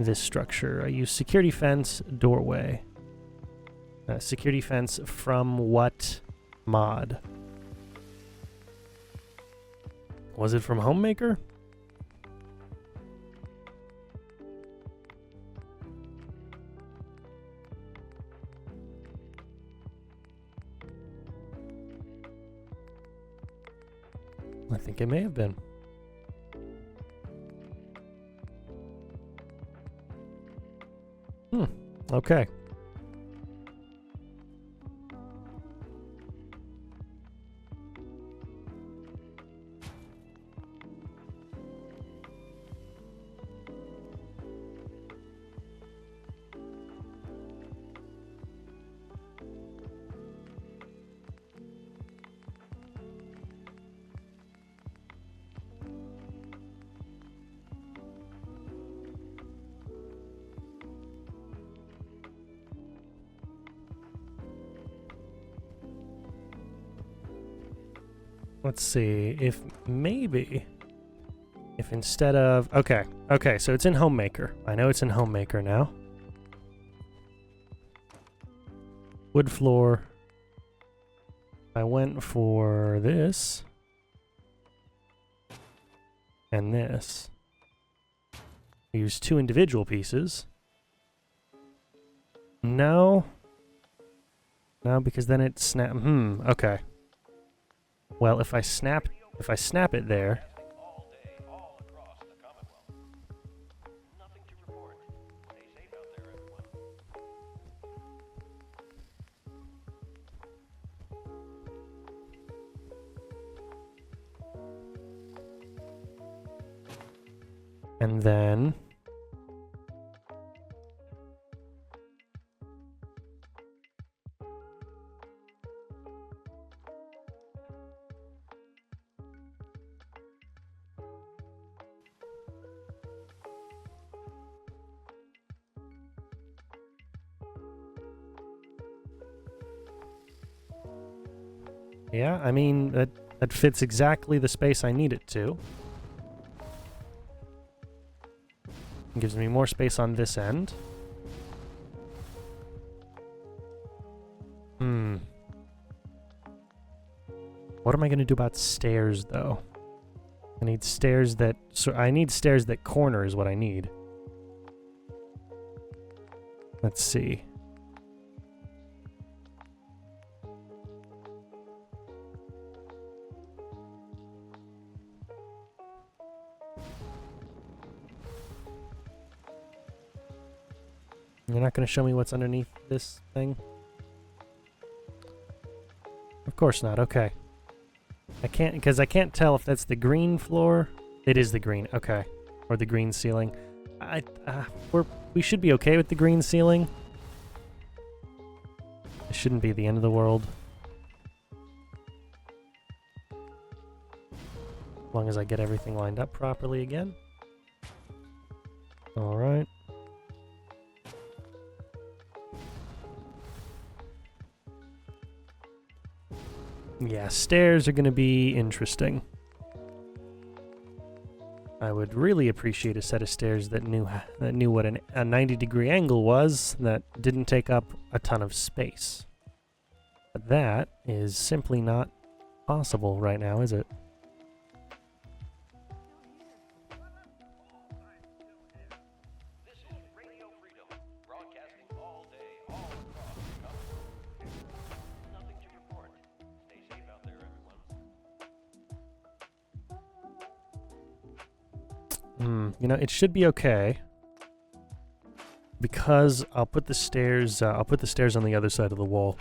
this structure? I used security fence, doorway. Security fence from what mod? Was it from Homemaker? I think it may have been. Okay. Let's see, if instead of, okay, so it's in Homemaker. I know it's in Homemaker now. Wood floor. I went for this. And this. I used 2 individual pieces. No. No, because then it snap, okay. Well, if I snap it there. All day, all across the Commonwealth. Nothing to report. Stay safe out there, everyone. And then yeah, I mean, that fits exactly the space I need it to. It gives me more space on this end. What am I going to do about stairs, though? I need stairs that corner is what I need. Let's see. You're not going to show me what's underneath this thing? Of course not. Okay. I can't tell if that's the green floor. It is the green. Okay. Or the green ceiling. We should be okay with the green ceiling. It shouldn't be the end of the world. As long as I get everything lined up properly again. Alright. Yeah, stairs are going to be interesting. I would really appreciate a set of stairs that knew what a 90-degree angle was, that didn't take up a ton of space. But that is simply not possible right now, is it? This is Radio Freedom, broadcasting all day, all across the Commonwealth. Nothing to report. Stay safe out there, everyone. You know, it should be okay. Because I'll put the stairs on the other side of the wall.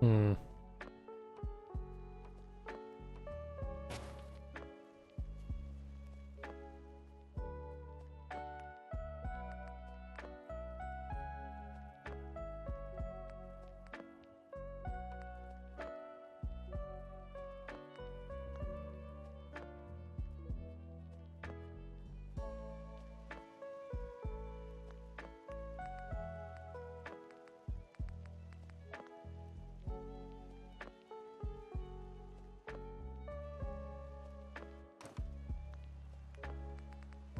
Hmm.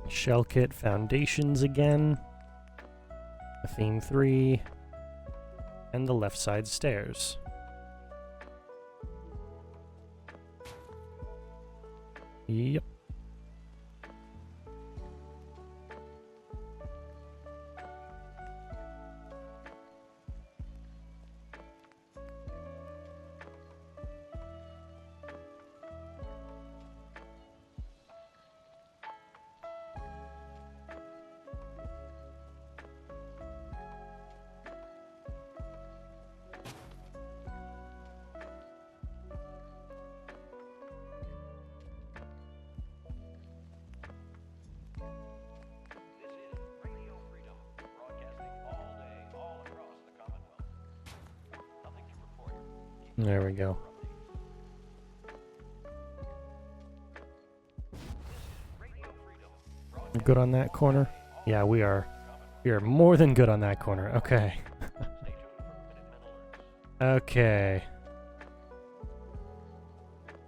Shell kit foundations again. The theme 3. And the left side stairs. Yep. This is Radio Freedom, broadcasting all day, all across the Commonwealth. Nothing to report. Keep There we go. Radio Freedom, We're good on that corner? Yeah, we are. We are more than good on that corner. Okay. stay tuned for Minute Mental Alerts. Okay.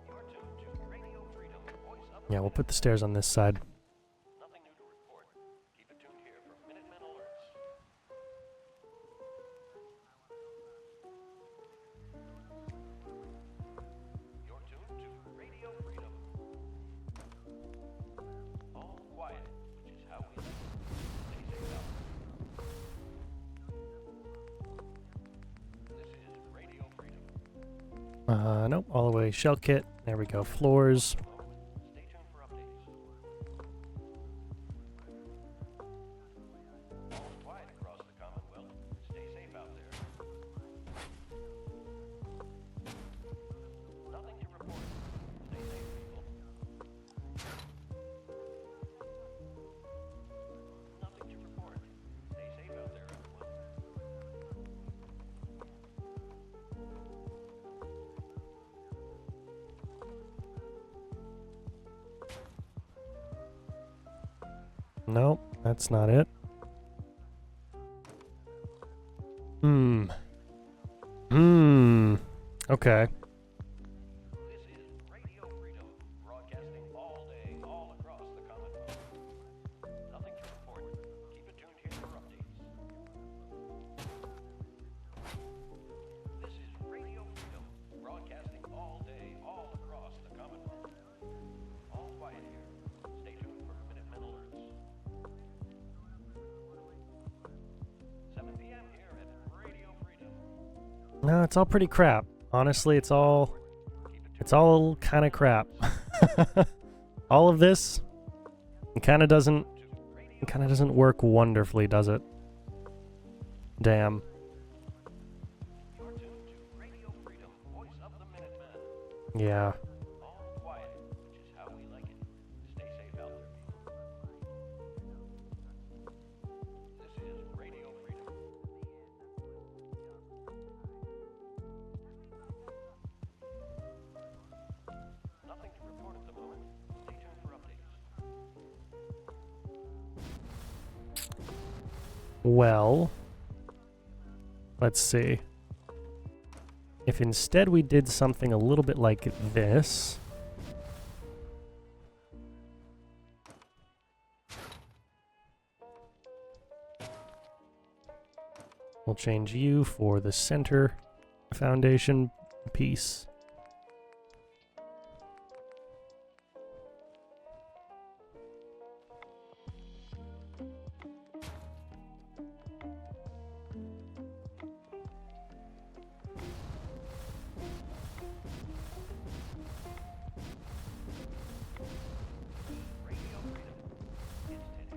You're tuned to Radio Freedom, voice of Yeah, we'll put the stairs on this side. Nothing new to report. Keep it tuned here for Minute Mental Alerts. You're tuned to Radio Freedom. All quiet, which is how we live. Stay safe out there. This is Radio Freedom. Nope, all the way. Shell kit. There we go. Floors. Stay tuned for updates. All quiet across the Commonwealth. Stay safe out there. Nothing to report. Stay safe, people. Nothing to report. Nope, that's not it. Okay. This is Radio Freedom, broadcasting all day, all across the Commonwealth. Nothing to report. Keep it tuned here for updates. This is Radio Freedom, broadcasting all day, all across the Commonwealth. All quiet here. Stay tuned for Minutemen alerts. 7 p.m. here at Radio Freedom. No, it's all pretty crap. Honestly, it's all kind of crap. All of this kind of doesn't work wonderfully, does it? Damn. You're tuned to Radio Freedom, voice of the Minutemen. Yeah. All quiet, which is how we like it. Stay safe out there, people. This is Radio Freedom. Nothing to report at the moment. Stay tuned for updates. Well, let's see. If instead we did something a little bit like this. We'll change you for the center foundation piece. Radio Freedom. It's today.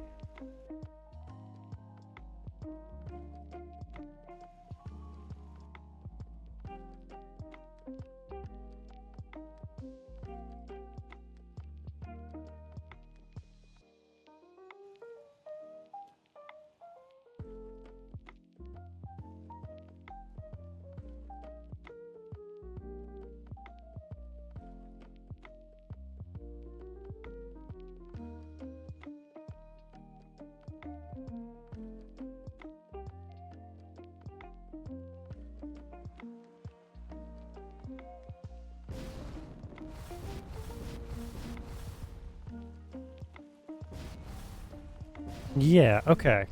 Yeah, okay.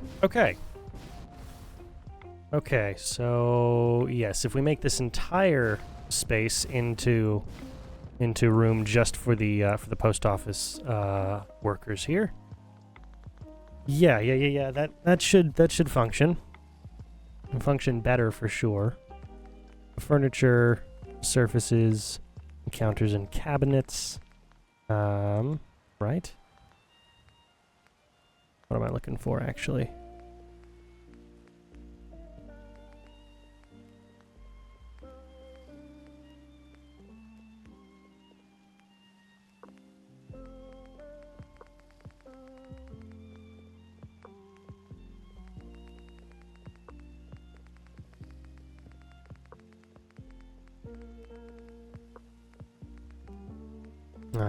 Okay, so yes, if we make this entire space into room just for the post office workers here. Yeah. That should function. Function better for sure. Furniture, surfaces, counters and cabinets. Right? What am I looking for, actually?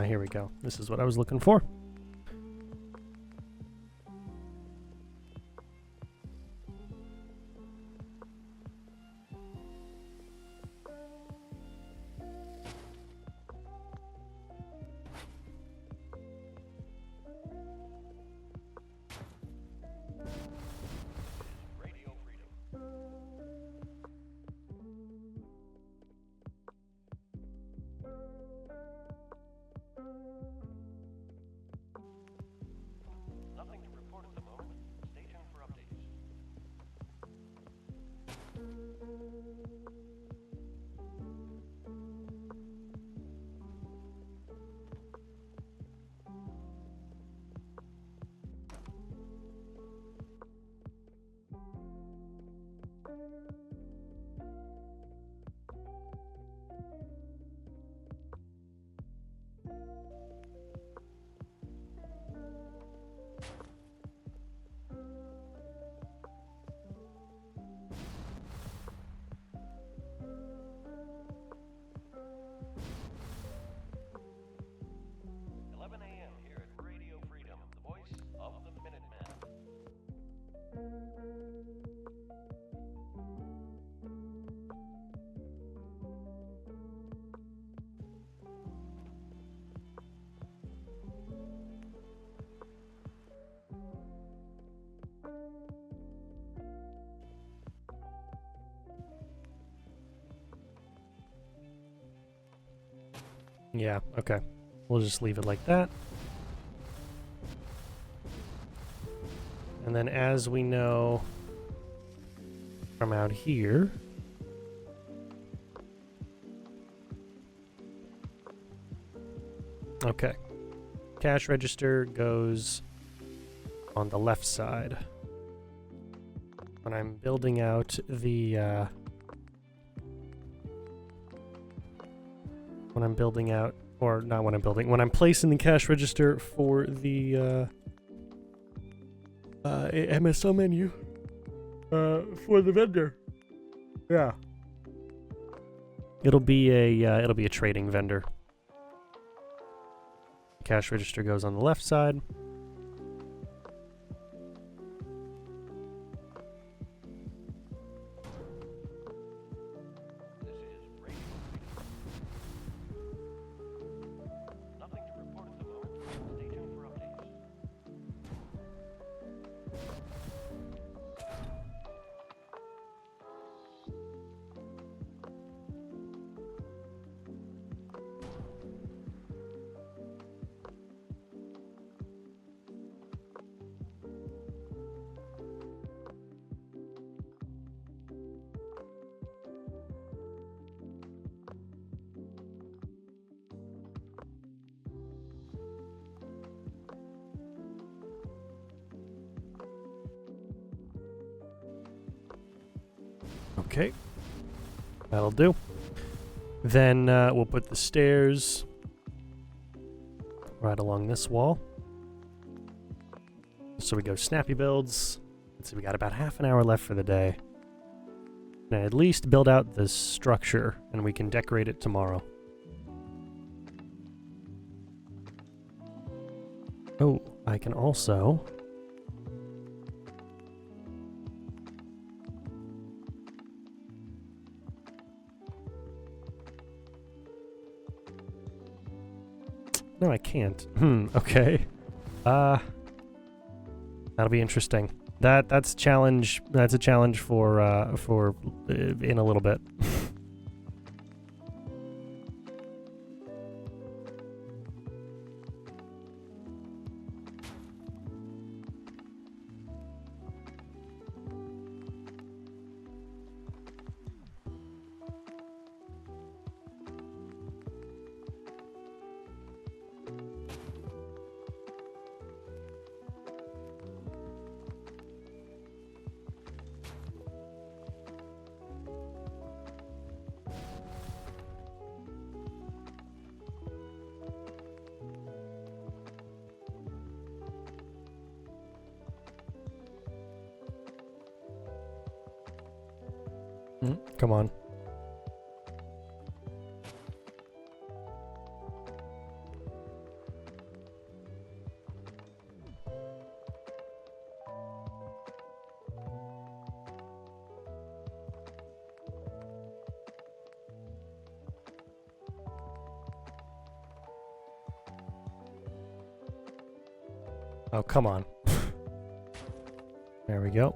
Here we go. This is what I was looking for. Radio Freedom. Yeah, okay. We'll just leave it like that. And then as we know from out here, okay. Cash register goes on the left side. When I'm building out the when I'm building out, or not when I'm building, when I'm placing the cash register for the MSO menu for the vendor. Yeah. It'll be a trading vendor. Cash register goes on the left side. This is Radio Freedom. Nothing to report at the moment. Stay tuned for updates. Okay. That'll do. Then we'll put the stairs right along this wall. So we go snappy builds. Let's see, we got about half an hour left for the day. And at least build out the structure, and we can decorate it tomorrow. Oh, I can also... No, I can't. Okay. That'll be interesting. That's challenge. That's a challenge for in a little bit. Come on. Oh, come on. There we go.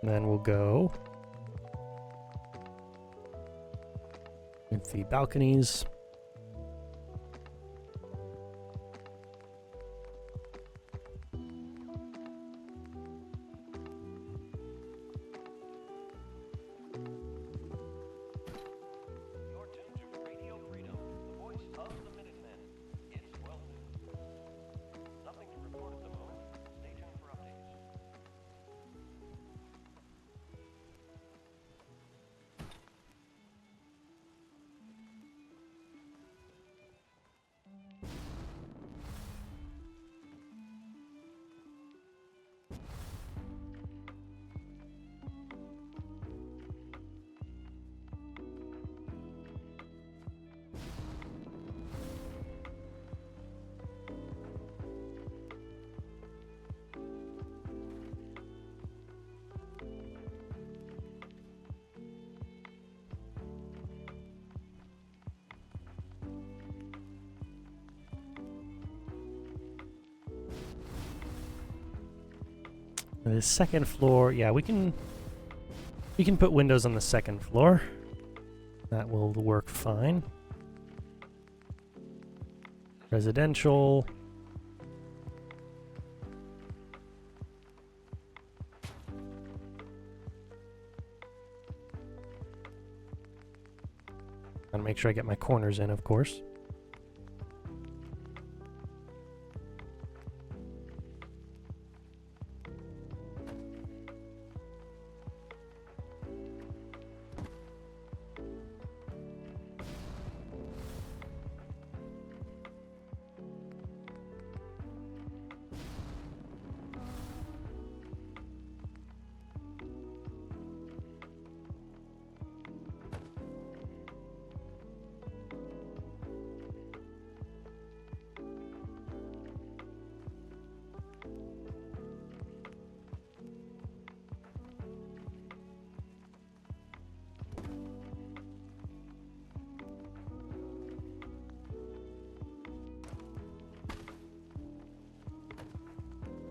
And then we'll go with the balconies. You're tuned to Radio Freedom, the voice of the Minutemen. It's 12 noon. Nothing to report at the moment. Stay tuned for updates. The second floor, yeah, we can put windows on the second floor. That will work fine. Residential. Gotta make sure I get my corners in, of course.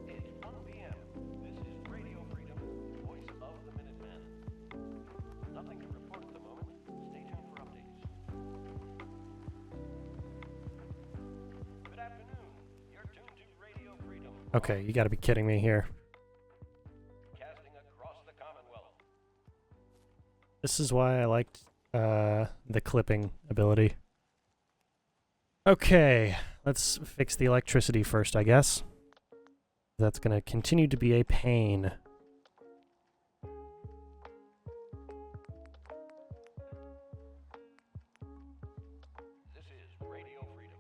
It's 1 p.m. This is Radio Freedom, voice of the Minutemen. Nothing to report at the moment. Stay tuned for updates. Good afternoon. You're tuned to Radio Freedom. Okay, you gotta be kidding me here. Casting across the Commonwealth. This is why I liked the clipping ability. Okay, let's fix the electricity first, I guess. That's gonna continue to be a pain. This is Radio Freedom.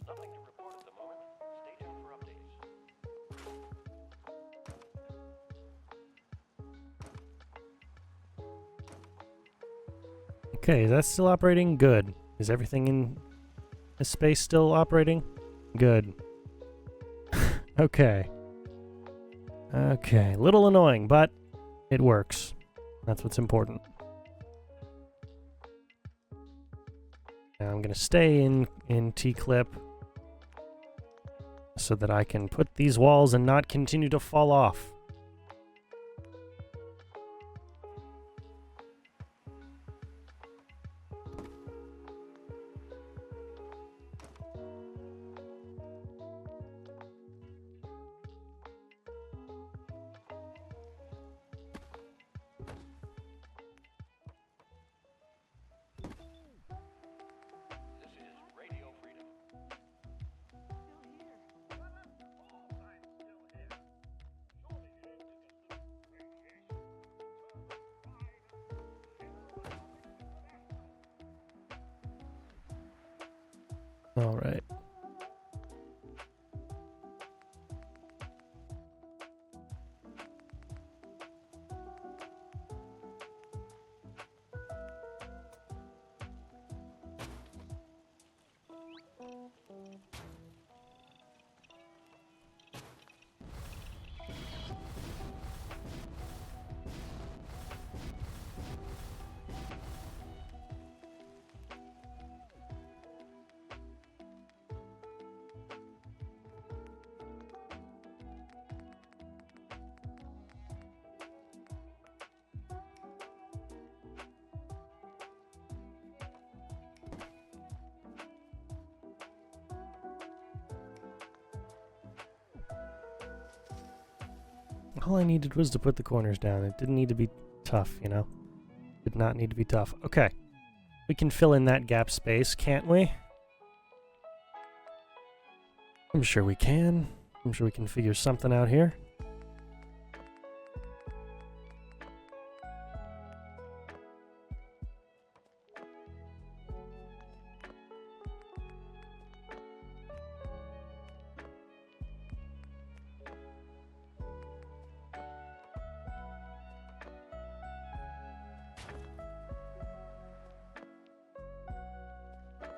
Nothing to report at the moment. Stay tuned for updates. Okay, is that still operating? Good. Is everything in this space still operating? Good. Okay. Okay, little annoying, but it works. That's what's important. Now I'm gonna stay in T-clip so that I can put these walls and not continue to fall off. This is Radio Freedom. All right. All I needed was to put the corners down. It didn't need to be tough, you know? Did not need to be tough. Okay. We can fill in that gap space, can't we? I'm sure we can. I'm sure we can figure something out here.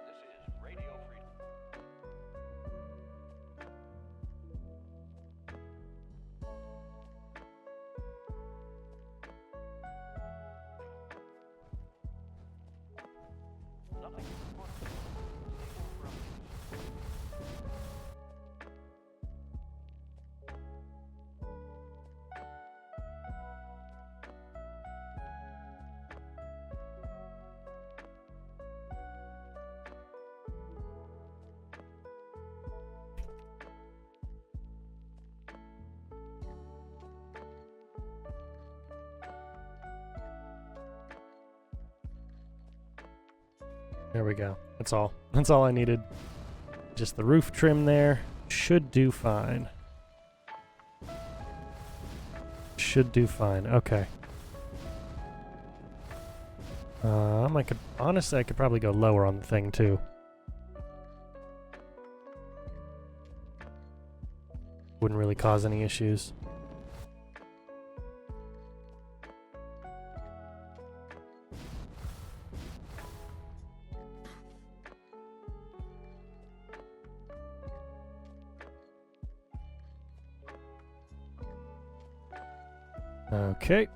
This is Radio Freedom. Nothing is reported. Stay tuned for updates. There we go. That's all. That's all I needed. Just the roof trim there. Should do fine. Should do fine. Okay. I could honestly, I could probably go lower on the thing too. Wouldn't really cause any issues. Okay.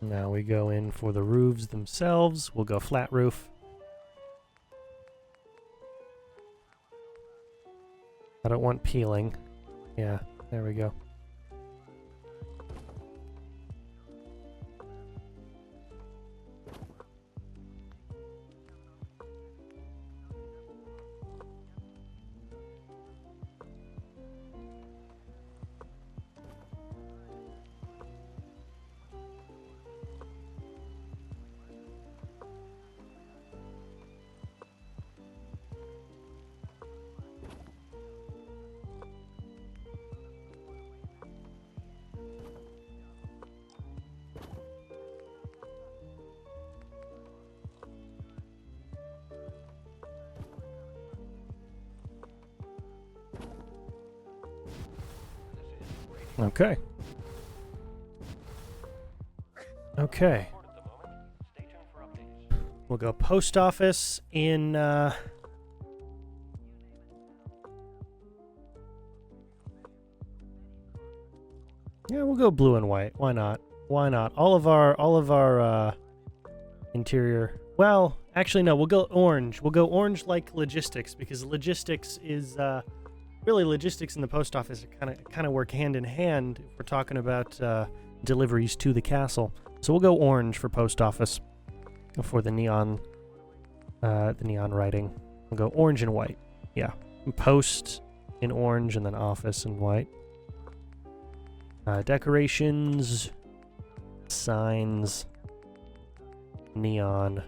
Now we go in for the roofs themselves. We'll go flat roof. I don't want peeling. Yeah, there we go. Okay. Okay. Report at the moment. Stay tuned for updates. We'll go post office in, yeah, we'll go blue and white. Why not? Why not? All of our interior. Well, actually, no. We'll go orange. We'll go orange like logistics, because logistics is really logistics and the post office kind of work hand in hand if we're talking about deliveries to the castle. So we'll go orange for post office for the neon writing. We'll go orange and white. Yeah, post in orange and then office in white. Decorations, signs, neon.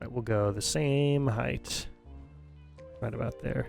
Right, we'll go the same height. Right about there.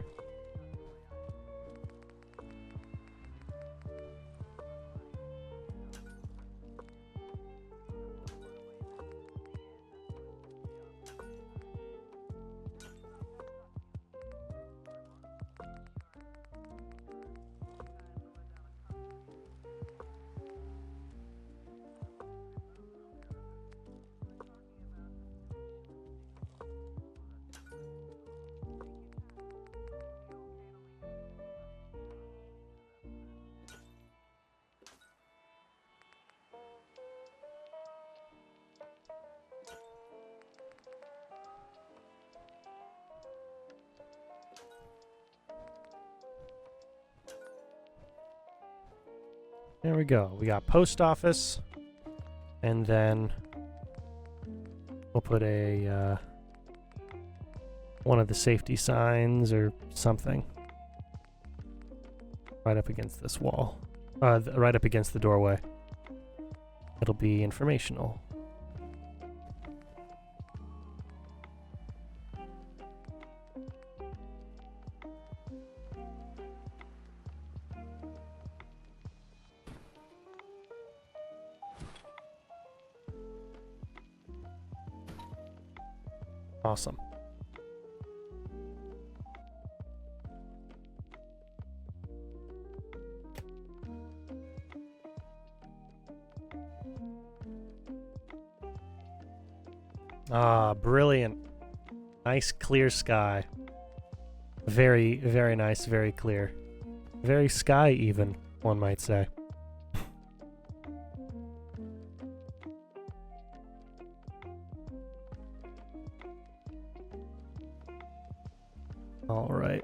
There we go. We got post office. And then we'll put a one of the safety signs or something right up against this wall. Right up against the doorway. It'll be informational. Awesome. Ah, brilliant. Nice clear sky. Very, very nice, very clear. Very sky even, one might say. All right.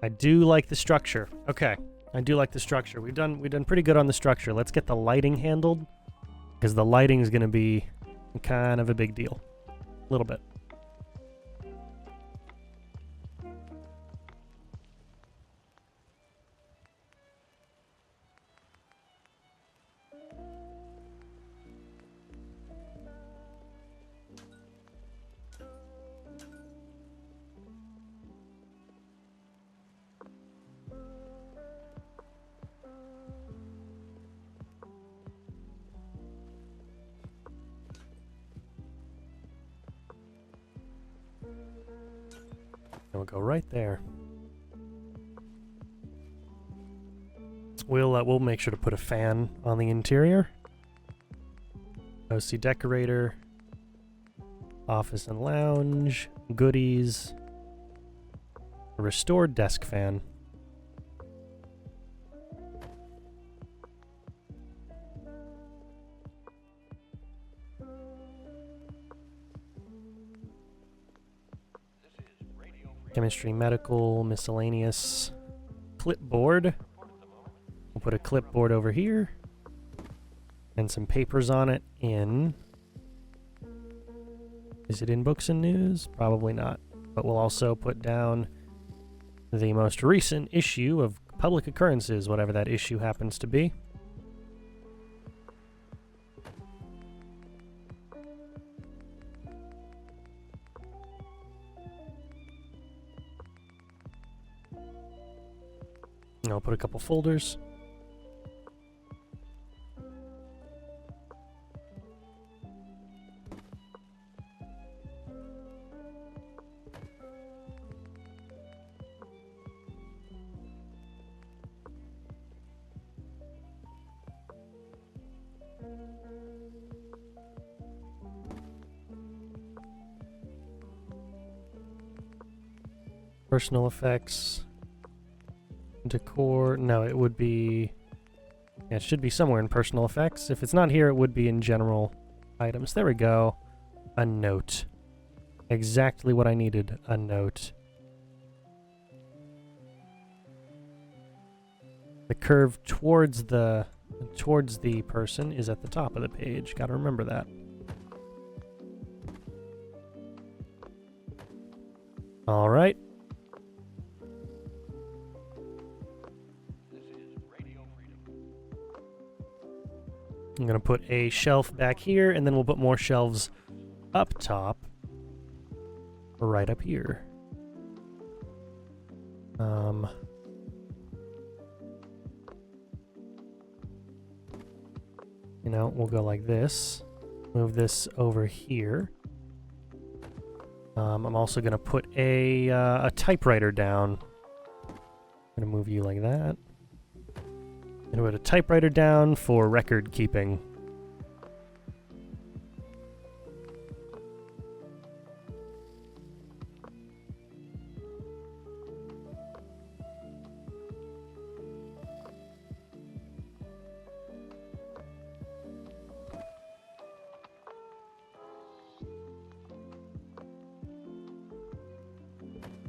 I do like the structure. Okay. I do like the structure. We've done pretty good on the structure. Let's get the lighting handled, because the lighting is going to be kind of a big deal. A little bit. And we'll go right there. We'll make sure to put a fan on the interior. OC decorator, office and lounge, goodies, a restored desk fan. Chemistry, medical, miscellaneous, clipboard. We'll put a clipboard over here and some papers on it in... Is it in books and news? Probably not. But we'll also put down the most recent issue of public occurrences, whatever that issue happens to be. And I'll put a couple folders. Personal effects. Decor. No, it would be... Yeah, it should be somewhere in personal effects. If it's not here, it would be in general items. There we go. A note. Exactly what I needed. A note. The curve towards the person is at the top of the page. Gotta remember that. All right. I'm going to put a shelf back here, and then we'll put more shelves up top, right up here. You know, we'll go like this. Move this over here. I'm also going to put a typewriter down. I'm going to move you like that. I'm going to put a typewriter down for record keeping.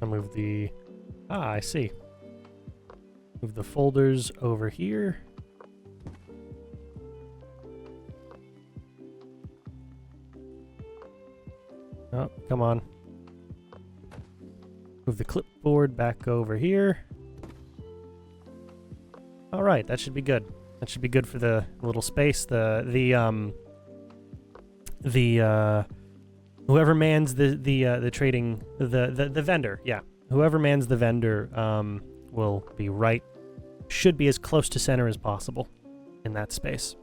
I'll move the... Ah, I see. Move the folders over here. Oh, come on. Move the clipboard back over here. All right, that should be good. That should be good for the little space. Whoever mans the trading the vendor, yeah. Whoever mans the vendor will be right. Should be as close to center as possible in that space.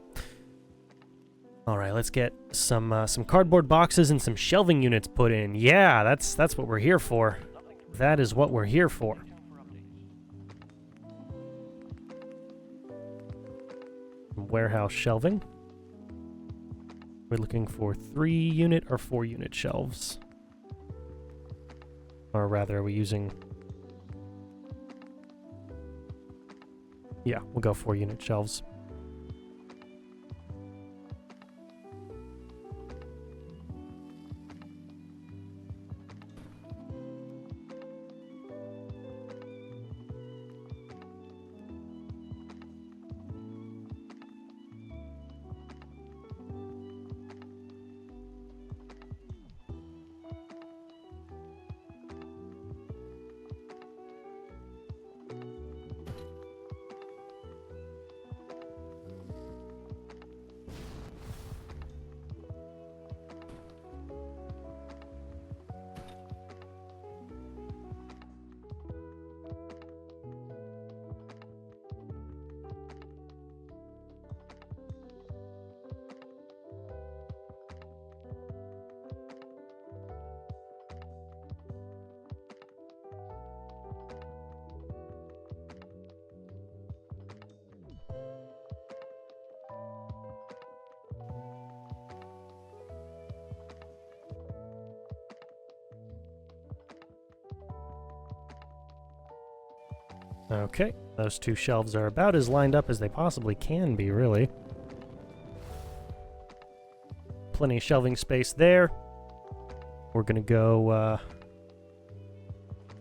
All right, let's get some cardboard boxes and some shelving units put in. Yeah, that's what we're here for. That is what we're here for. Warehouse shelving. We're looking for 3-unit or 4-unit shelves. Or rather, are we using... Yeah, we'll go 4-unit shelves. Okay, those 2 shelves are about as lined up as they possibly can be, really. Plenty of shelving space there. We're gonna go,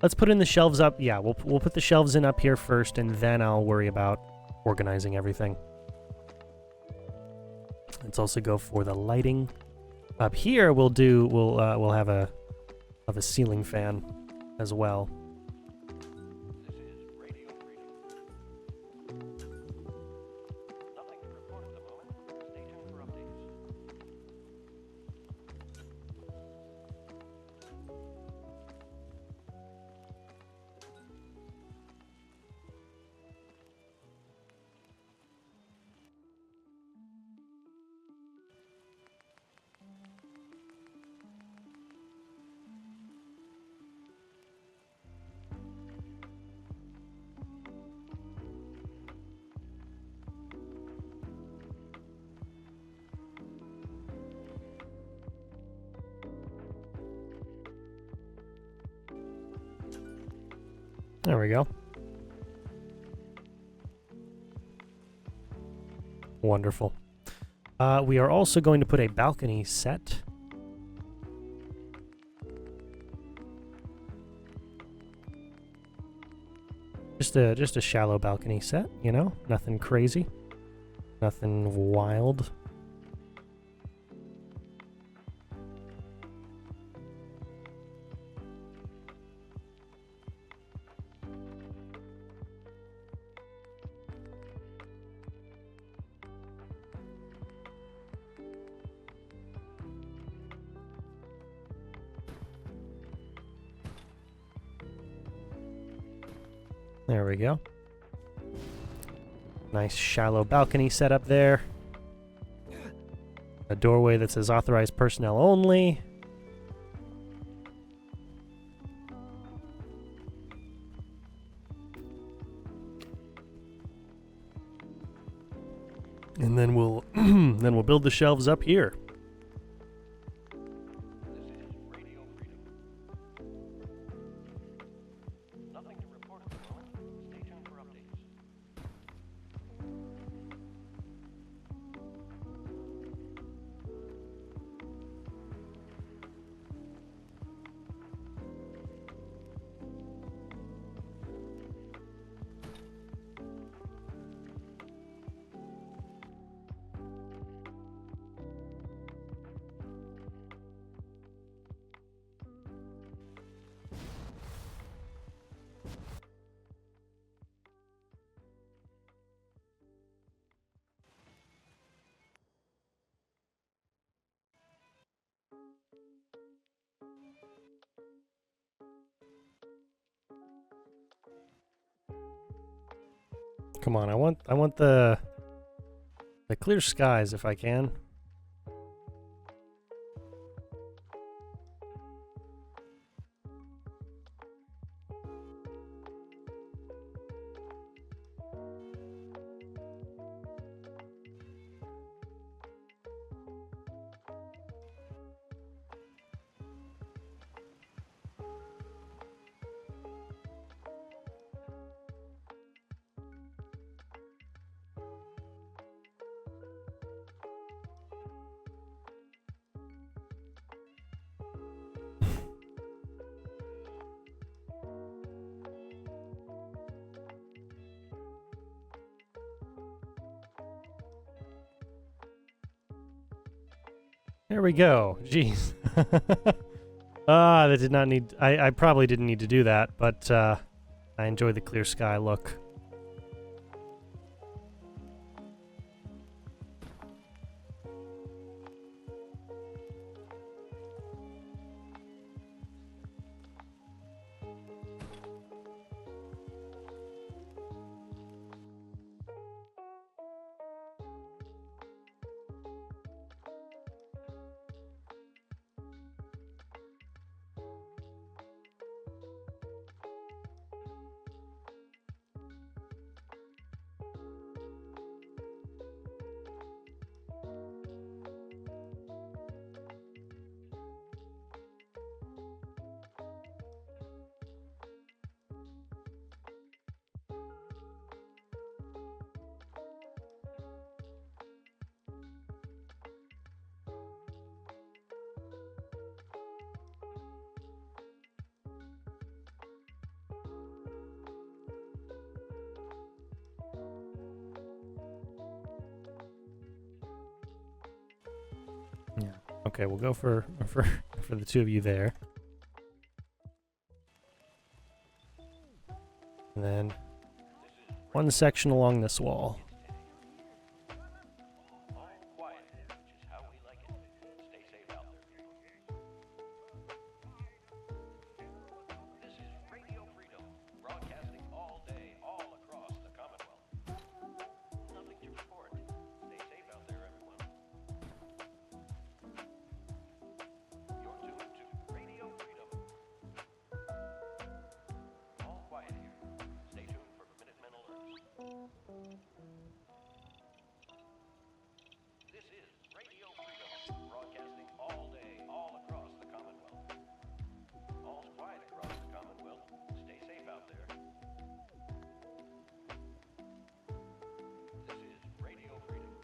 let's put in the shelves up. Yeah, we'll put the shelves in up here first, and then I'll worry about organizing everything. Let's also go for the lighting. Up here, we'll have a ceiling fan as well. There we go. Wonderful. We are also going to put a balcony set. Just a shallow balcony set, you know? Nothing crazy. Nothing wild. There we go. Nice shallow balcony set up there. A doorway that says authorized personnel only. And then we'll build the shelves up here. Come on, I want the clear skies if I can. There we go. Jeez. That did not need... I probably didn't need to do that, but I enjoy the clear sky look. Yeah. Okay, we'll go for the two of you there. And then one section along this wall. All quiet, which is how we like it. Stay safe out there. This is Radio Freedom, broadcasting all day, all across the Commonwealth. Nothing to report. Stay safe out there, everyone. You're tuned to Radio Freedom. All quiet here. Stay tuned for Minutemen alerts. This is Radio Freedom, broadcasting all day, all across the Commonwealth. All's quiet across the Commonwealth. Stay safe out there. This is Radio Freedom.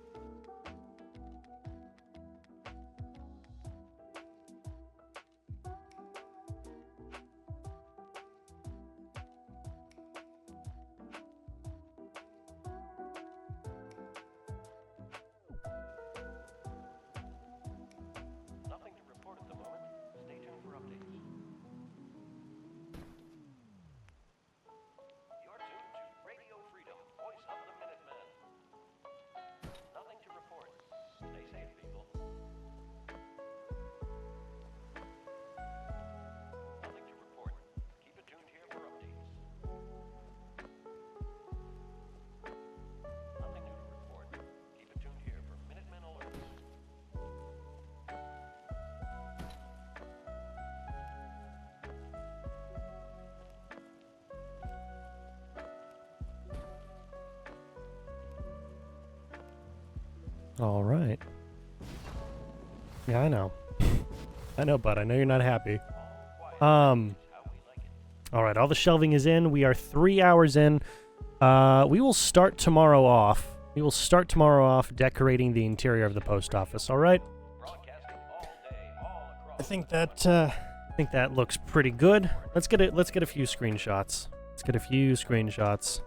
Nothing to report at the moment. Stay tuned for updates. You're tuned to Radio Freedom, voice of the Minutemen. Nothing to report. Stay safe, people. Nothing to report. Keep it tuned here for updates. Nothing new to report. Keep it tuned here for Minutemen alerts. All right. Yeah, I know. I know, bud. I know you're not happy. All right, all the shelving is in. We are 3 hours in. We will start tomorrow off. We will start tomorrow off decorating the interior of the post office. All right. I think that looks pretty good. Let's get it. Let's get a few screenshots. Let's get a few screenshots.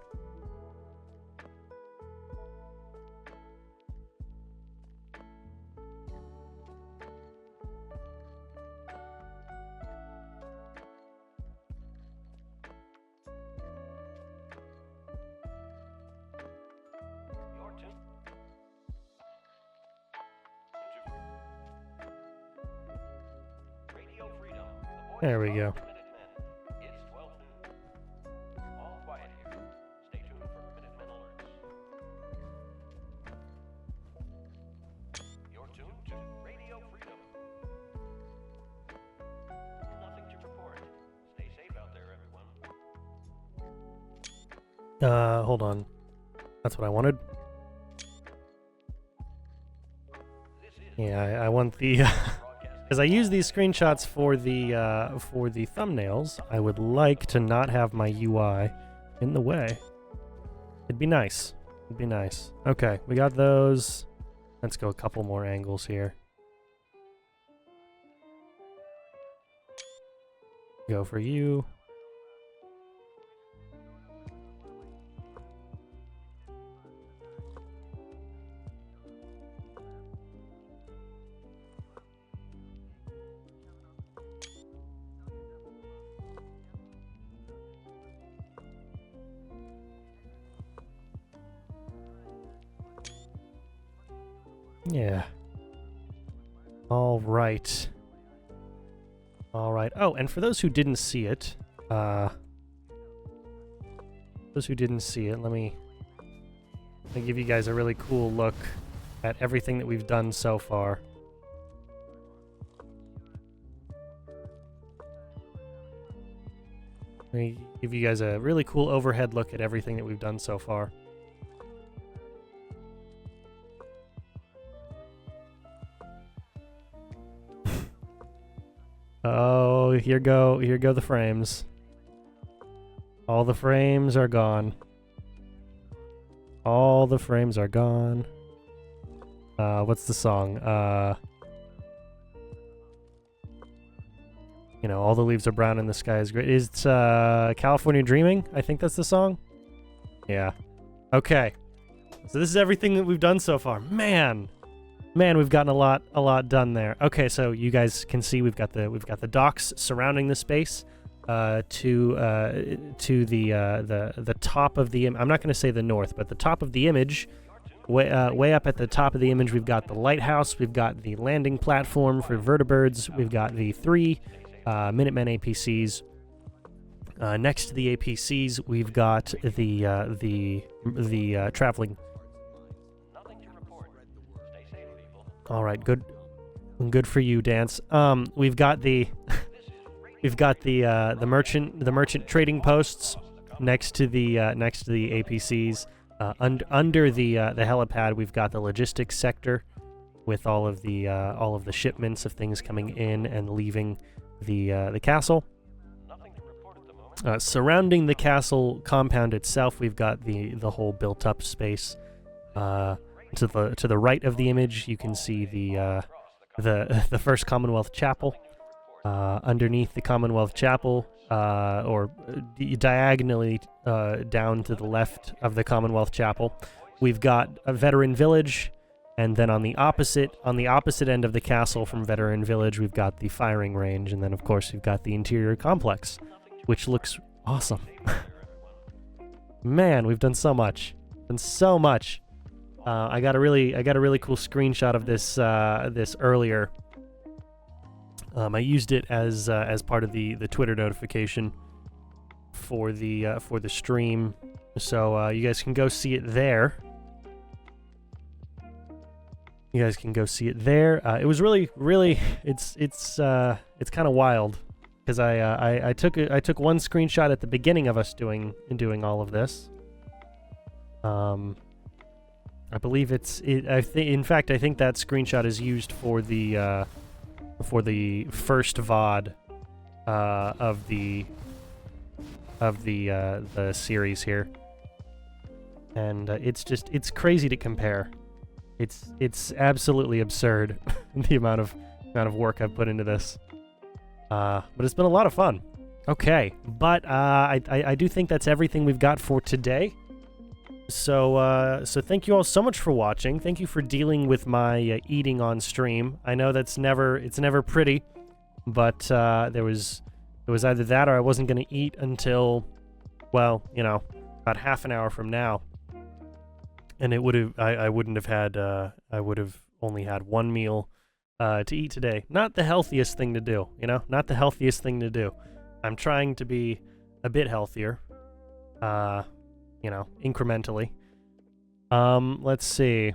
You're tuned to Radio Freedom, the There we go. It's 12 noon. All quiet here. Stay tuned for Minutemen alerts. You're tuned to Radio Freedom. Nothing to report. Stay safe out there, everyone. Hold on. That's what I wanted. Yeah, I want the because I use these screenshots for the thumbnails. I would like to not have my UI in the way. It'd be nice. It'd be nice. Okay, we got those. Let's go a couple more angles here. Go for you. Yeah. All right. All right. Oh, and for those who didn't see it, let me give you guys a really cool look at everything that we've done so far. Let me give you guys a really cool overhead look at everything that we've done so far. Oh, here go the frames. All the frames are gone. All the frames are gone. What's the song? You know, all the leaves are brown and the sky is gray. Is California Dreaming? I think that's the song. Yeah. Okay. So this is everything that we've done so far. Man, we've gotten a lot done there. Okay, so you guys can see we've got the docks surrounding the space to the top of the I'm not going to say the north, but the top of the image. Way up at the top of the image, we've got the lighthouse, we've got the landing platform for vertibirds, we've got the 3 Minutemen APCs. Next to the APCs, we've got the traveling. All right, good for you, Dance. We've got the merchant trading posts next to the APCs. Under the helipad, we've got the logistics sector with all of the shipments of things coming in and leaving the castle. Surrounding the castle compound itself, we've got the whole built-up space. To the right of the image, you can see the first Commonwealth Chapel. Underneath the Commonwealth Chapel, or diagonally down to the left of the Commonwealth Chapel, we've got a veteran village, and then on the opposite end of the castle from veteran village, we've got the firing range, and then of course we've got the interior complex, which looks awesome. Man, we've done so much. I got a really cool screenshot of this earlier. I used it as part of the Twitter notification for the stream, so you guys can go see it there. It was really it's kind of wild because I took one screenshot at the beginning of us doing all of this. I believe in fact I think that screenshot is used for the first VOD of the series here, and it's crazy to compare. It's absolutely absurd the amount of work I've put into this, but it's been a lot of fun. Okay, but I do think that's everything we've got for today. So thank you all so much for watching. Thank you for dealing with my eating on stream. I know it's never pretty, but it was either that or I wasn't going to eat until, well, you know, about half an hour from now, and I would have only had one meal to eat today. Not the healthiest thing to do, you know? Not the healthiest thing to do. I'm trying to be a bit healthier, you know, incrementally. Let's see.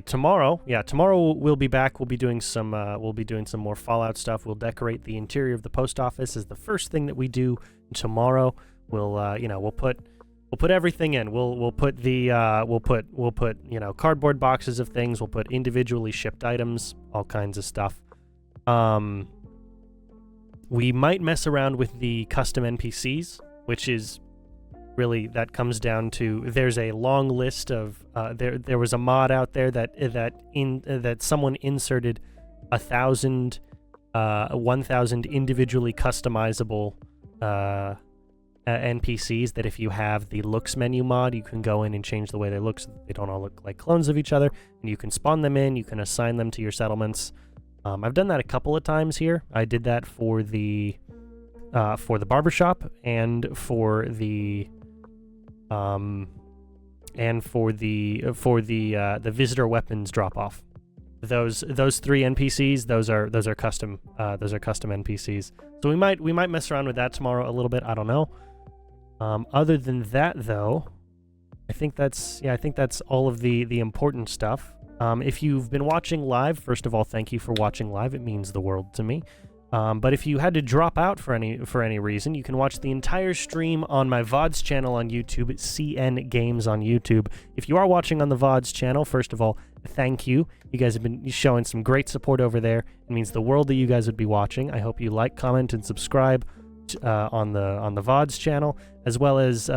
Tomorrow we'll be back. We'll be doing some more Fallout stuff. We'll decorate the interior of the post office is the first thing that we do tomorrow. We'll you know, we'll put everything in. We'll put you know, cardboard boxes of things. We'll put individually shipped items, all kinds of stuff. We might mess around with the custom NPCs, which is really, that comes down to, there's a long list of there was a mod out there that someone inserted 1,000 individually customizable NPCs that if you have the looks menu mod, you can go in and change the way they look so that they don't all look like clones of each other, and you can spawn them in, you can assign them to your settlements. I've done that a couple of times here. I did that for the barbershop and for the visitor weapons drop off. Those 3 NPCs, those are custom NPCs. So we might mess around with that tomorrow a little bit. I don't know. Other than that, though, I think that's all of the important stuff. If you've been watching live, first of all, thank you for watching live. It means the world to me. But if you had to drop out for any reason, you can watch the entire stream on my VODs channel on YouTube. It's CN Games on YouTube. If you are watching on the VODs channel, first of all, thank you. You guys have been showing some great support over there. It means the world that you guys would be watching. I hope you like, comment, and subscribe on the VODs channel, as well as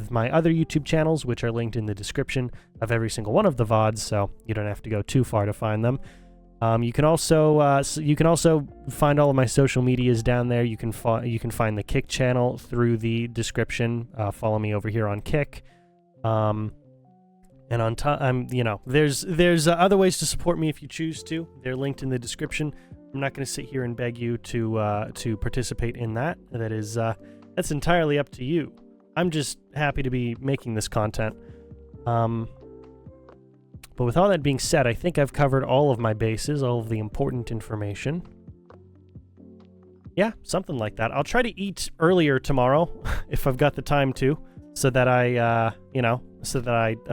my other YouTube channels, which are linked in the description of every single one of the VODs, so you don't have to go too far to find them. You can also find all of my social medias down there. You can find the Kick channel through the description. Follow me over here on Kick. And on top, you know, there's other ways to support me if you choose to. They're linked in the description. I'm not going to sit here and beg you to participate in that. That's entirely up to you. I'm just happy to be making this content. But with all that being said, I think I've covered all of my bases, all of the important information. Yeah, something like that. I'll try to eat earlier tomorrow, if I've got the time to, so that I'm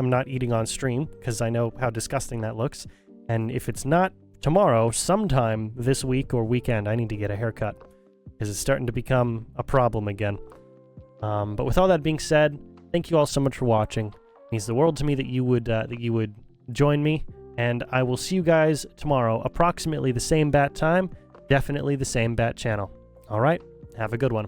not eating on stream, because I know how disgusting that looks. And if it's not tomorrow, sometime this week or weekend, I need to get a haircut, because it's starting to become a problem again. But with all that being said, thank you all so much for watching. It means the world to me that you would join me, and I will see you guys tomorrow, approximately the same bat time, definitely the same bat channel. All right, have a good one.